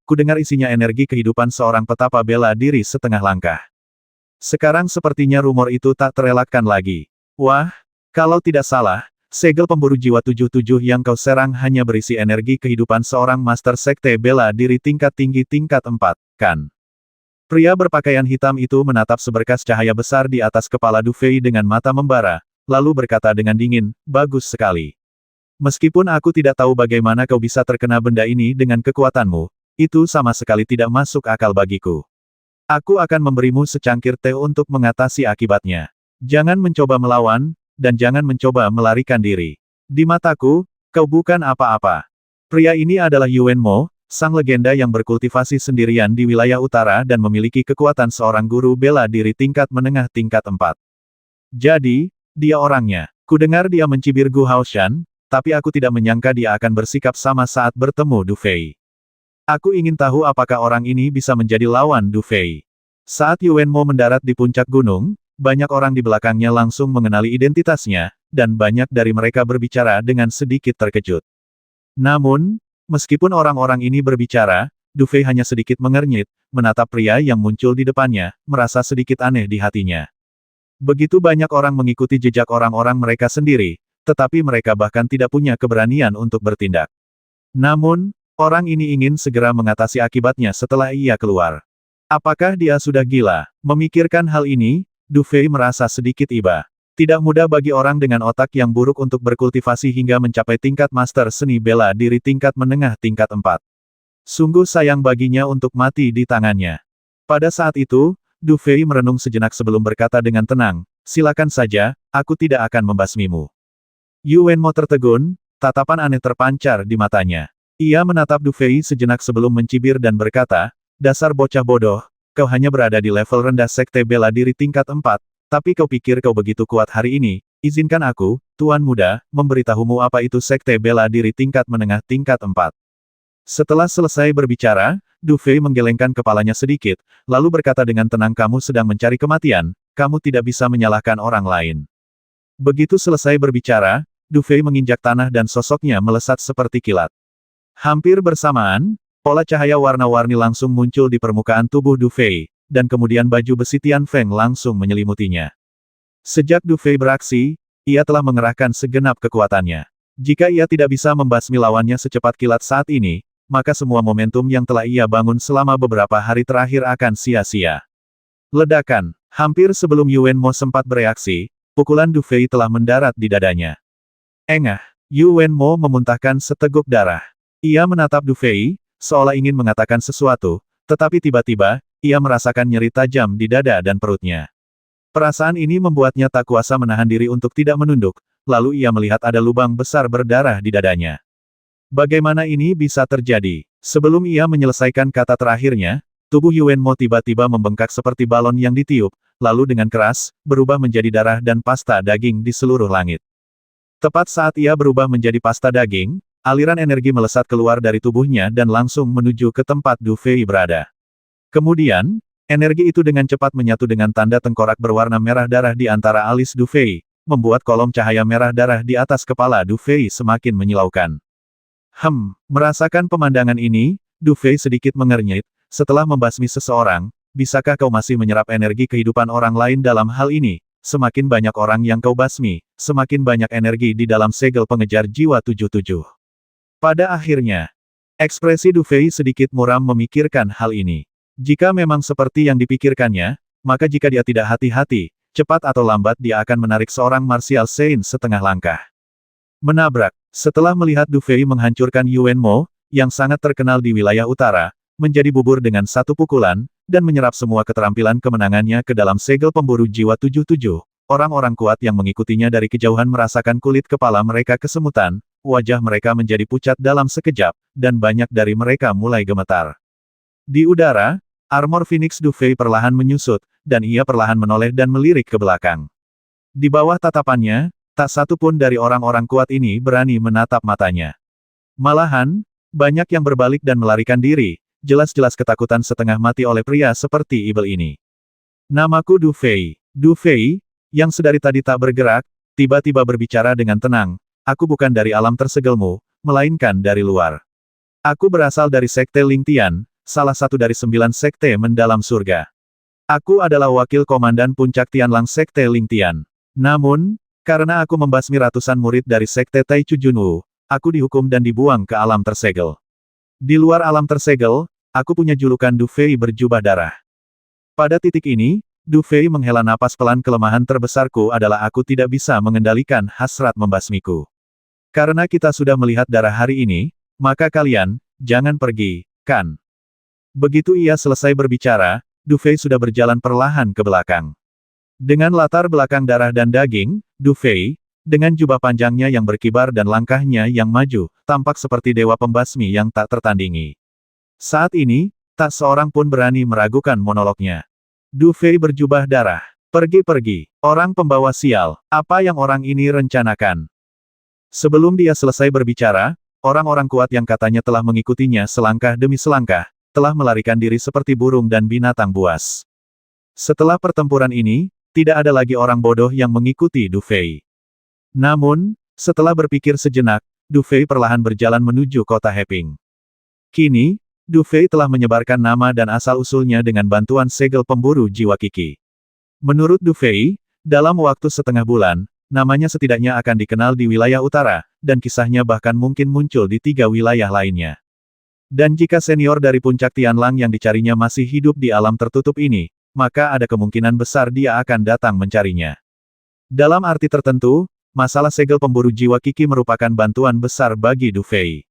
kudengar isinya energi kehidupan seorang petapa bela diri setengah langkah. Sekarang sepertinya rumor itu tak terelakkan lagi. Wah, kalau tidak salah, segel pemburu jiwa 77 yang kau serang hanya berisi energi kehidupan seorang master sekte bela diri tingkat tinggi tingkat 4, kan? Pria berpakaian hitam itu menatap seberkas cahaya besar di atas kepala Du Fei dengan mata membara, lalu berkata dengan dingin, "Bagus sekali. Meskipun aku tidak tahu bagaimana kau bisa terkena benda ini dengan kekuatanmu, itu sama sekali tidak masuk akal bagiku. Aku akan memberimu secangkir teh untuk mengatasi akibatnya. Jangan mencoba melawan, dan jangan mencoba melarikan diri. Di mataku, kau bukan apa-apa." Pria ini adalah Yuan Mo, sang legenda yang berkultivasi sendirian di wilayah utara dan memiliki kekuatan seorang guru bela diri tingkat menengah tingkat 4. Jadi, dia orangnya. Kudengar dia mencibir Gu Haoshan, tapi aku tidak menyangka dia akan bersikap sama saat bertemu Du Fei. Aku ingin tahu apakah orang ini bisa menjadi lawan Du Fei. Saat Yuan Mo mendarat di puncak gunung, banyak orang di belakangnya langsung mengenali identitasnya, dan banyak dari mereka berbicara dengan sedikit terkejut. Namun, meskipun orang-orang ini berbicara, Du Fei hanya sedikit mengernyit, menatap pria yang muncul di depannya, merasa sedikit aneh di hatinya. Begitu banyak orang mengikuti jejak orang-orang mereka sendiri, tetapi mereka bahkan tidak punya keberanian untuk bertindak. Namun, orang ini ingin segera mengatasi akibatnya setelah ia keluar. Apakah dia sudah gila? Memikirkan hal ini, Du Fei merasa sedikit iba. Tidak mudah bagi orang dengan otak yang buruk untuk berkultivasi hingga mencapai tingkat master seni bela diri tingkat menengah tingkat 4. Sungguh sayang baginya untuk mati di tangannya. Pada saat itu, Du Fei merenung sejenak sebelum berkata dengan tenang, "Silakan saja, aku tidak akan membasmimu." Yuan Mo tertegun, tatapan aneh terpancar di matanya. Ia menatap Du Fei sejenak sebelum mencibir dan berkata, "Dasar bocah bodoh, kau hanya berada di level rendah sekte bela diri tingkat 4. Tapi kau pikir kau begitu kuat hari ini? Izinkan aku, Tuan Muda, memberitahumu apa itu sekte bela diri tingkat menengah tingkat 4. Setelah selesai berbicara, Du Fei menggelengkan kepalanya sedikit, lalu berkata dengan tenang, "Kamu sedang mencari kematian, kamu tidak bisa menyalahkan orang lain." Begitu selesai berbicara, Du Fei menginjak tanah dan sosoknya melesat seperti kilat. Hampir bersamaan, pola cahaya warna-warni langsung muncul di permukaan tubuh Du Fei, dan kemudian baju besi Tian Feng langsung menyelimutinya. Sejak Du Fei beraksi, ia telah mengerahkan segenap kekuatannya. Jika ia tidak bisa membasmi lawannya secepat kilat saat ini, maka semua momentum yang telah ia bangun selama beberapa hari terakhir akan sia-sia. Ledakan. Hampir sebelum Yuan Mo sempat bereaksi, pukulan Du Fei telah mendarat di dadanya. Engah. Yuan Mo memuntahkan seteguk darah. Ia menatap Du Fei, seolah ingin mengatakan sesuatu, tetapi tiba-tiba, ia merasakan nyeri tajam di dada dan perutnya. Perasaan ini membuatnya tak kuasa menahan diri untuk tidak menunduk, lalu ia melihat ada lubang besar berdarah di dadanya. Bagaimana ini bisa terjadi? Sebelum ia menyelesaikan kata terakhirnya, tubuh Yuan Mo tiba-tiba membengkak seperti balon yang ditiup, lalu dengan keras, berubah menjadi darah dan pasta daging di seluruh langit. Tepat saat ia berubah menjadi pasta daging, aliran energi melesat keluar dari tubuhnya dan langsung menuju ke tempat Du Fei berada. Kemudian, energi itu dengan cepat menyatu dengan tanda tengkorak berwarna merah darah di antara alis Du Fei, membuat kolom cahaya merah darah di atas kepala Du Fei semakin menyilaukan. Merasakan pemandangan ini, Du Fei sedikit mengernyit, setelah membasmi seseorang, bisakah kau masih menyerap energi kehidupan orang lain dalam hal ini? Semakin banyak orang yang kau basmi, semakin banyak energi di dalam segel pengejar jiwa 77. Pada akhirnya, ekspresi Du Fei sedikit muram memikirkan hal ini. Jika memang seperti yang dipikirkannya, maka jika dia tidak hati-hati, cepat atau lambat dia akan menarik seorang martial saint setengah langkah. Menabrak. Setelah melihat Du Fei menghancurkan Yuan Mo, yang sangat terkenal di wilayah utara, menjadi bubur dengan satu pukulan, dan menyerap semua keterampilan kemenangannya ke dalam segel pemburu jiwa 77, orang-orang kuat yang mengikutinya dari kejauhan merasakan kulit kepala mereka kesemutan, wajah mereka menjadi pucat dalam sekejap, dan banyak dari mereka mulai gemetar. Di udara, armor Phoenix Du Fei perlahan menyusut, dan ia perlahan menoleh dan melirik ke belakang. Di bawah tatapannya, tak satu pun dari orang-orang kuat ini berani menatap matanya. Malahan, banyak yang berbalik dan melarikan diri, jelas-jelas ketakutan setengah mati oleh pria seperti Ibel ini. "Namaku Du Fei." Du Fei, yang sedari tadi tak bergerak, tiba-tiba berbicara dengan tenang, aku bukan dari alam tersegelmu, melainkan dari luar. Aku berasal dari Sekte Lingtian, salah satu dari 9 sekte mendalam surga. Aku adalah wakil komandan puncak Tianlang Sekte Lingtian. Namun, karena aku membasmi ratusan murid dari Sekte Taichu Junwu, aku dihukum dan dibuang ke alam tersegel. Di luar alam tersegel, aku punya julukan Du Fei berjubah darah. Pada titik ini, Du Fei menghela napas pelan. Kelemahan terbesarku adalah aku tidak bisa mengendalikan hasrat membasmiku. Karena kita sudah melihat darah hari ini, maka kalian, jangan pergi, kan? Begitu ia selesai berbicara, Du Fei sudah berjalan perlahan ke belakang. Dengan latar belakang darah dan daging, Du Fei, dengan jubah panjangnya yang berkibar dan langkahnya yang maju, tampak seperti dewa pembasmi yang tak tertandingi. Saat ini, tak seorang pun berani meragukan monolognya. Du Fei berjubah darah. Pergi-pergi, orang pembawa sial, apa yang orang ini rencanakan? Sebelum dia selesai berbicara, orang-orang kuat yang katanya telah mengikutinya selangkah demi selangkah, telah melarikan diri seperti burung dan binatang buas. Setelah pertempuran ini, tidak ada lagi orang bodoh yang mengikuti Du Fei. Namun, setelah berpikir sejenak, Du Fei perlahan berjalan menuju kota Heping. Kini, Du Fei telah menyebarkan nama dan asal-usulnya dengan bantuan segel pemburu jiwa Kiki. Menurut Du Fei, dalam waktu setengah bulan, namanya setidaknya akan dikenal di wilayah utara, dan kisahnya bahkan mungkin muncul di 3 wilayah lainnya. Dan jika senior dari puncak Tianlang yang dicarinya masih hidup di alam tertutup ini, maka ada kemungkinan besar dia akan datang mencarinya. Dalam arti tertentu, masalah segel pemburu jiwa Kiki merupakan bantuan besar bagi Du Fei.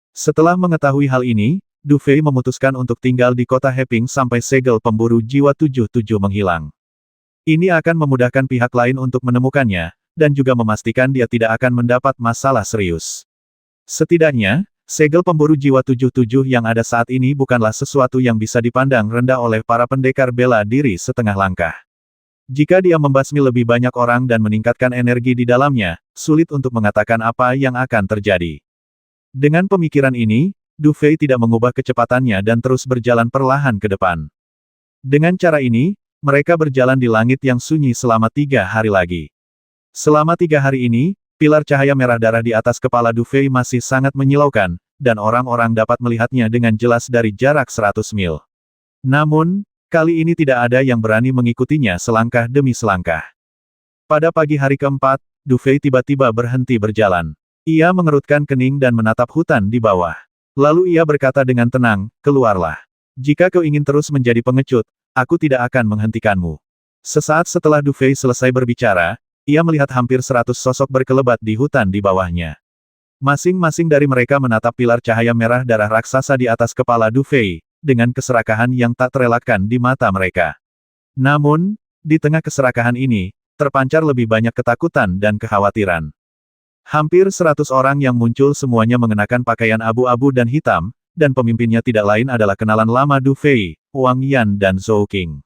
Setelah mengetahui hal ini, Du Fei memutuskan untuk tinggal di kota Heping sampai segel pemburu jiwa 77 menghilang. Ini akan memudahkan pihak lain untuk menemukannya, dan juga memastikan dia tidak akan mendapat masalah serius. Setidaknya, segel pemburu jiwa 77 yang ada saat ini bukanlah sesuatu yang bisa dipandang rendah oleh para pendekar bela diri setengah langkah. Jika dia membasmi lebih banyak orang dan meningkatkan energi di dalamnya, sulit untuk mengatakan apa yang akan terjadi. Dengan pemikiran ini, Du Fei tidak mengubah kecepatannya dan terus berjalan perlahan ke depan. Dengan cara ini, mereka berjalan di langit yang sunyi selama 3 hari lagi. Selama 3 hari ini, pilar cahaya merah darah di atas kepala Du Fei masih sangat menyilaukan, dan orang-orang dapat melihatnya dengan jelas dari jarak 100 mil. Namun, kali ini tidak ada yang berani mengikutinya selangkah demi selangkah. Pada pagi hari keempat, Du Fei tiba-tiba berhenti berjalan. Ia mengerutkan kening dan menatap hutan di bawah. Lalu ia berkata dengan tenang, keluarlah. Jika kau ingin terus menjadi pengecut, aku tidak akan menghentikanmu. Sesaat setelah Du Fei selesai berbicara, ia melihat hampir 100 sosok berkelebat di hutan di bawahnya. Masing-masing dari mereka menatap pilar cahaya merah darah raksasa di atas kepala Du Fei, dengan keserakahan yang tak terelakkan di mata mereka. Namun, di tengah keserakahan ini, terpancar lebih banyak ketakutan dan kekhawatiran. Hampir 100 orang yang muncul semuanya mengenakan pakaian abu-abu dan hitam, dan pemimpinnya tidak lain adalah kenalan lama Du Fei, Wang Yan dan Zhou Qing.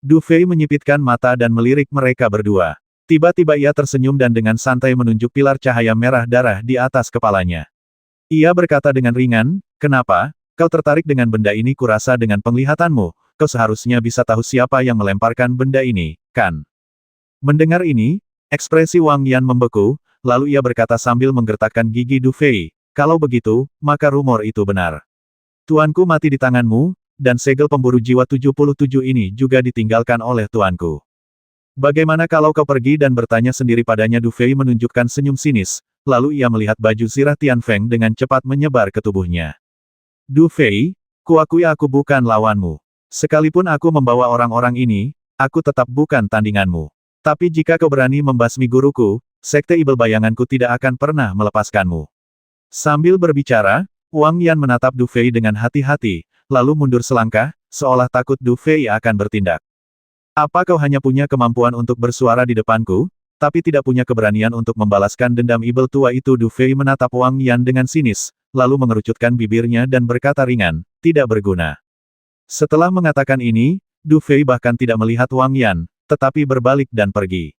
Du Fei menyipitkan mata dan melirik mereka berdua. Tiba-tiba ia tersenyum dan dengan santai menunjuk pilar cahaya merah darah di atas kepalanya. Ia berkata dengan ringan, kenapa, kau tertarik dengan benda ini? Kurasa dengan penglihatanmu, kau seharusnya bisa tahu siapa yang melemparkan benda ini, kan? Mendengar ini, ekspresi Wang Yan membeku, lalu ia berkata sambil menggertakkan gigi Du Fei, kalau begitu, maka rumor itu benar. Tuanku mati di tanganmu, dan segel pemburu jiwa 77 ini juga ditinggalkan oleh tuanku. Bagaimana kalau kau pergi dan bertanya sendiri padanya? Du Fei menunjukkan senyum sinis, lalu ia melihat baju zirah Tian Feng dengan cepat menyebar ke tubuhnya. Du Fei, kuakui aku bukan lawanmu. Sekalipun aku membawa orang-orang ini, aku tetap bukan tandinganmu. Tapi jika kau berani membasmi guruku, Sekte Ibel bayanganku tidak akan pernah melepaskanmu. Sambil berbicara, Wang Yan menatap Du Fei dengan hati-hati, lalu mundur selangkah, seolah takut Du Fei akan bertindak. Apa kau hanya punya kemampuan untuk bersuara di depanku, tapi tidak punya keberanian untuk membalaskan dendam Ibel tua itu? Du Fei menatap Wang Yan dengan sinis, lalu mengerucutkan bibirnya dan berkata ringan, tidak berguna. Setelah mengatakan ini, Du Fei bahkan tidak melihat Wang Yan, tetapi berbalik dan pergi.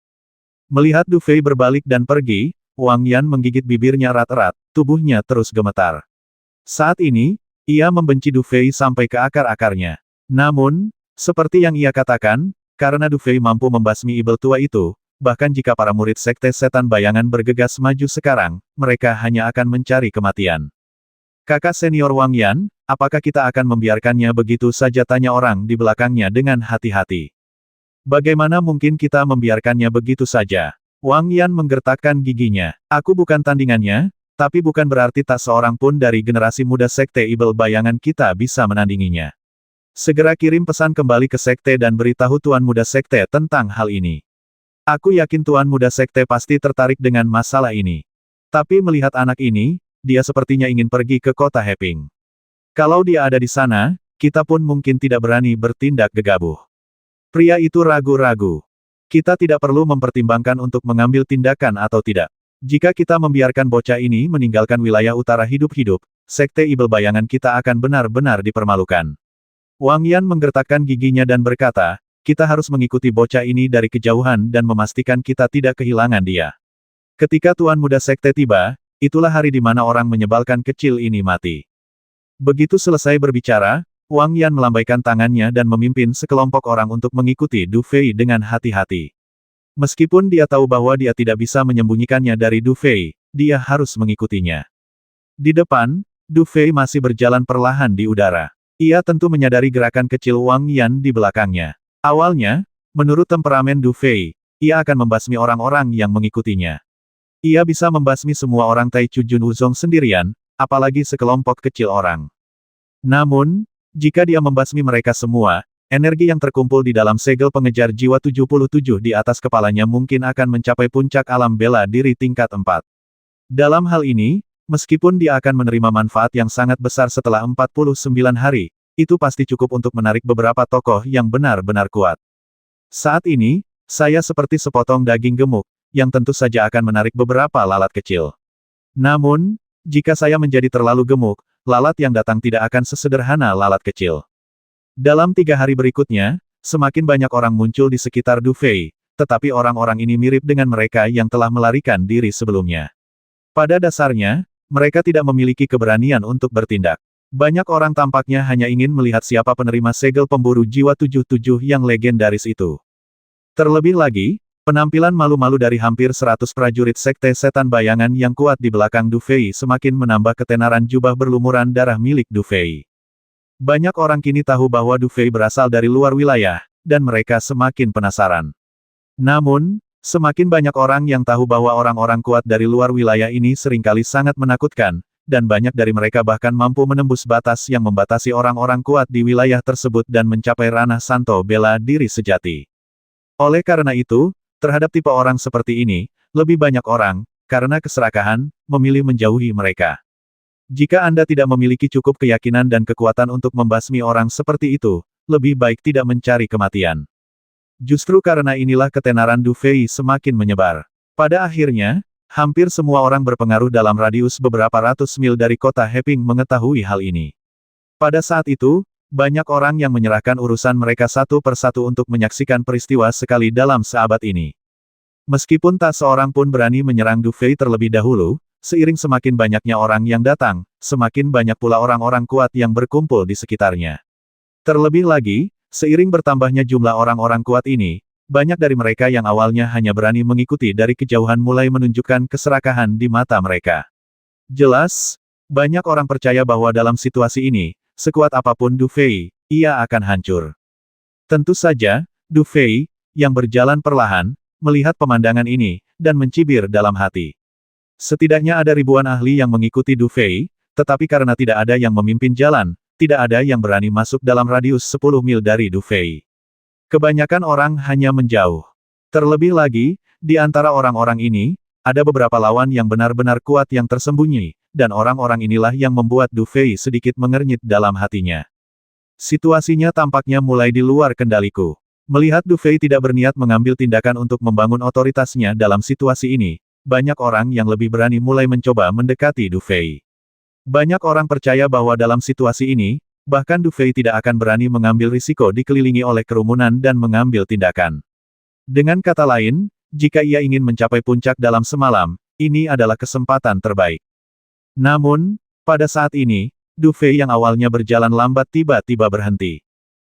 Melihat Du Fei berbalik dan pergi, Wang Yan menggigit bibirnya erat-erat, tubuhnya terus gemetar. Saat ini, ia membenci Du Fei sampai ke akar-akarnya. Namun, seperti yang ia katakan, karena Du Fei mampu membasmi Ibel tua itu, bahkan jika para murid Sekte Setan Bayangan bergegas maju sekarang, mereka hanya akan mencari kematian. Kakak senior Wang Yan, apakah kita akan membiarkannya begitu saja? Tanya orang di belakangnya dengan hati-hati. Bagaimana mungkin kita membiarkannya begitu saja? Wang Yan menggertakkan giginya. Aku bukan tandingannya, tapi bukan berarti tak seorang pun dari generasi muda Sekte Ibel Bayangan kita bisa menandinginya. Segera kirim pesan kembali ke Sekte dan beritahu Tuan Muda Sekte tentang hal ini. Aku yakin Tuan Muda Sekte pasti tertarik dengan masalah ini. Tapi melihat anak ini, dia sepertinya ingin pergi ke kota Heping. Kalau dia ada di sana, kita pun mungkin tidak berani bertindak gegabah. Pria itu ragu-ragu. Kita tidak perlu mempertimbangkan untuk mengambil tindakan atau tidak. Jika kita membiarkan bocah ini meninggalkan wilayah utara hidup-hidup, Sekte Ibel Bayangan kita akan benar-benar dipermalukan. Wang Yan menggertakkan giginya dan berkata, kita harus mengikuti bocah ini dari kejauhan dan memastikan kita tidak kehilangan dia. Ketika Tuan Muda Sekte tiba, itulah hari di mana orang menyebalkan kecil ini mati. Begitu selesai berbicara, Wang Yan melambaikan tangannya dan memimpin sekelompok orang untuk mengikuti Du Fei dengan hati-hati. Meskipun dia tahu bahwa dia tidak bisa menyembunyikannya dari Du Fei, dia harus mengikutinya. Di depan, Du Fei masih berjalan perlahan di udara. Ia tentu menyadari gerakan kecil Wang Yan di belakangnya. Awalnya, menurut temperamen Du Fei, ia akan membasmi orang-orang yang mengikutinya. Ia bisa membasmi semua orang Taichu Jun Wuzong sendirian, apalagi sekelompok kecil orang. Namun, jika dia membasmi mereka semua, energi yang terkumpul di dalam segel pengejar jiwa 77 di atas kepalanya mungkin akan mencapai puncak alam bela diri tingkat 4. Dalam hal ini, meskipun dia akan menerima manfaat yang sangat besar setelah 49 hari, itu pasti cukup untuk menarik beberapa tokoh yang benar-benar kuat. Saat ini, saya seperti sepotong daging gemuk, yang tentu saja akan menarik beberapa lalat kecil. Namun, jika saya menjadi terlalu gemuk, lalat yang datang tidak akan sesederhana lalat kecil. Dalam 3 hari berikutnya, semakin banyak orang muncul di sekitar Du Fei, tetapi orang-orang ini mirip dengan mereka yang telah melarikan diri sebelumnya. Pada dasarnya, mereka tidak memiliki keberanian untuk bertindak. Banyak orang tampaknya hanya ingin melihat siapa penerima segel pemburu jiwa 77 yang legendaris itu. Terlebih lagi, penampilan malu-malu dari hampir 100 prajurit Sekte Setan Bayangan yang kuat di belakang Du Fei semakin menambah ketenaran jubah berlumuran darah milik Du Fei. Banyak orang kini tahu bahwa Du Fei berasal dari luar wilayah, dan mereka semakin penasaran. Namun, semakin banyak orang yang tahu bahwa orang-orang kuat dari luar wilayah ini seringkali sangat menakutkan, dan banyak dari mereka bahkan mampu menembus batas yang membatasi orang-orang kuat di wilayah tersebut dan mencapai ranah santo bela diri sejati. Oleh karena itu, terhadap tipe orang seperti ini, lebih banyak orang, karena keserakahan, memilih menjauhi mereka. Jika Anda tidak memiliki cukup keyakinan dan kekuatan untuk membasmi orang seperti itu, lebih baik tidak mencari kematian. Justru karena inilah ketenaran Du Fei semakin menyebar. Pada akhirnya, hampir semua orang berpengaruh dalam radius beberapa ratus mil dari kota Heping mengetahui hal ini. Pada saat itu, banyak orang yang menyerahkan urusan mereka satu persatu untuk menyaksikan peristiwa sekali dalam seabad ini. Meskipun tak seorang pun berani menyerang Du Fei terlebih dahulu, seiring semakin banyaknya orang yang datang, semakin banyak pula orang-orang kuat yang berkumpul di sekitarnya. Terlebih lagi, seiring bertambahnya jumlah orang-orang kuat ini, banyak dari mereka yang awalnya hanya berani mengikuti dari kejauhan mulai menunjukkan keserakahan di mata mereka. Jelas, banyak orang percaya bahwa dalam situasi ini, sekuat apapun Du Fei, ia akan hancur. Tentu saja, Du Fei, yang berjalan perlahan, melihat pemandangan ini, dan mencibir dalam hati. Setidaknya ada ribuan ahli yang mengikuti Du Fei, tetapi karena tidak ada yang memimpin jalan, tidak ada yang berani masuk dalam radius 10 mil dari Du Fei. Kebanyakan orang hanya menjauh. Terlebih lagi, di antara orang-orang ini, ada beberapa lawan yang benar-benar kuat yang tersembunyi, dan orang-orang inilah yang membuat Du Fei sedikit mengernyit dalam hatinya. Situasinya tampaknya mulai di luar kendaliku. Melihat Du Fei tidak berniat mengambil tindakan untuk membangun otoritasnya dalam situasi ini, banyak orang yang lebih berani mulai mencoba mendekati Du Fei. Banyak orang percaya bahwa dalam situasi ini, bahkan Du Fei tidak akan berani mengambil risiko dikelilingi oleh kerumunan dan mengambil tindakan. Dengan kata lain, jika ia ingin mencapai puncak dalam semalam, ini adalah kesempatan terbaik. Namun, pada saat ini, Du Fei yang awalnya berjalan lambat tiba-tiba berhenti.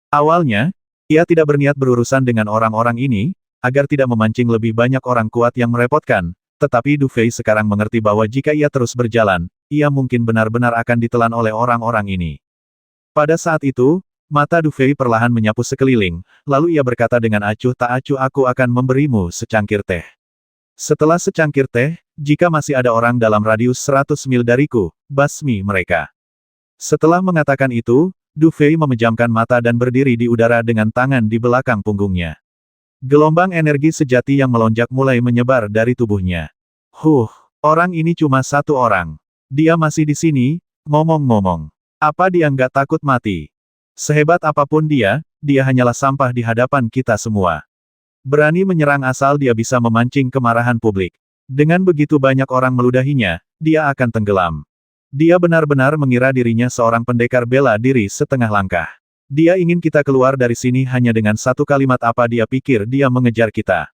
Awalnya, ia tidak berniat berurusan dengan orang-orang ini, agar tidak memancing lebih banyak orang kuat yang merepotkan, tetapi Du Fei sekarang mengerti bahwa jika ia terus berjalan, ia mungkin benar-benar akan ditelan oleh orang-orang ini. Pada saat itu, mata Du Fei perlahan menyapu sekeliling, lalu ia berkata dengan acuh tak acuh, aku akan memberimu secangkir teh. Setelah secangkir teh, jika masih ada orang dalam radius 100 mil dariku, basmi mereka. Setelah mengatakan itu, Du Fei memejamkan mata dan berdiri di udara dengan tangan di belakang punggungnya. Gelombang energi sejati yang melonjak mulai menyebar dari tubuhnya. Orang ini cuma satu orang. Dia masih di sini, ngomong-ngomong. Apa dia nggak takut mati? Sehebat apapun dia hanyalah sampah di hadapan kita semua. Berani menyerang asal dia bisa memancing kemarahan publik. Dengan begitu banyak orang meludahinya, dia akan tenggelam. Dia benar-benar mengira dirinya seorang pendekar bela diri setengah langkah. Dia ingin kita keluar dari sini hanya dengan satu kalimat. Apa dia pikir dia mengejar kita?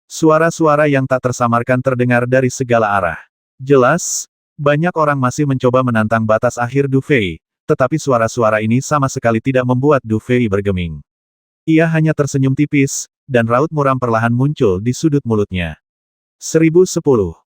Suara-suara yang tak tersamarkan terdengar dari segala arah. Jelas, banyak orang masih mencoba menantang batas akhir Du Fei, tetapi suara-suara ini sama sekali tidak membuat Du Fei bergeming. Ia hanya tersenyum tipis, dan raut muram perlahan muncul di sudut mulutnya. 1010.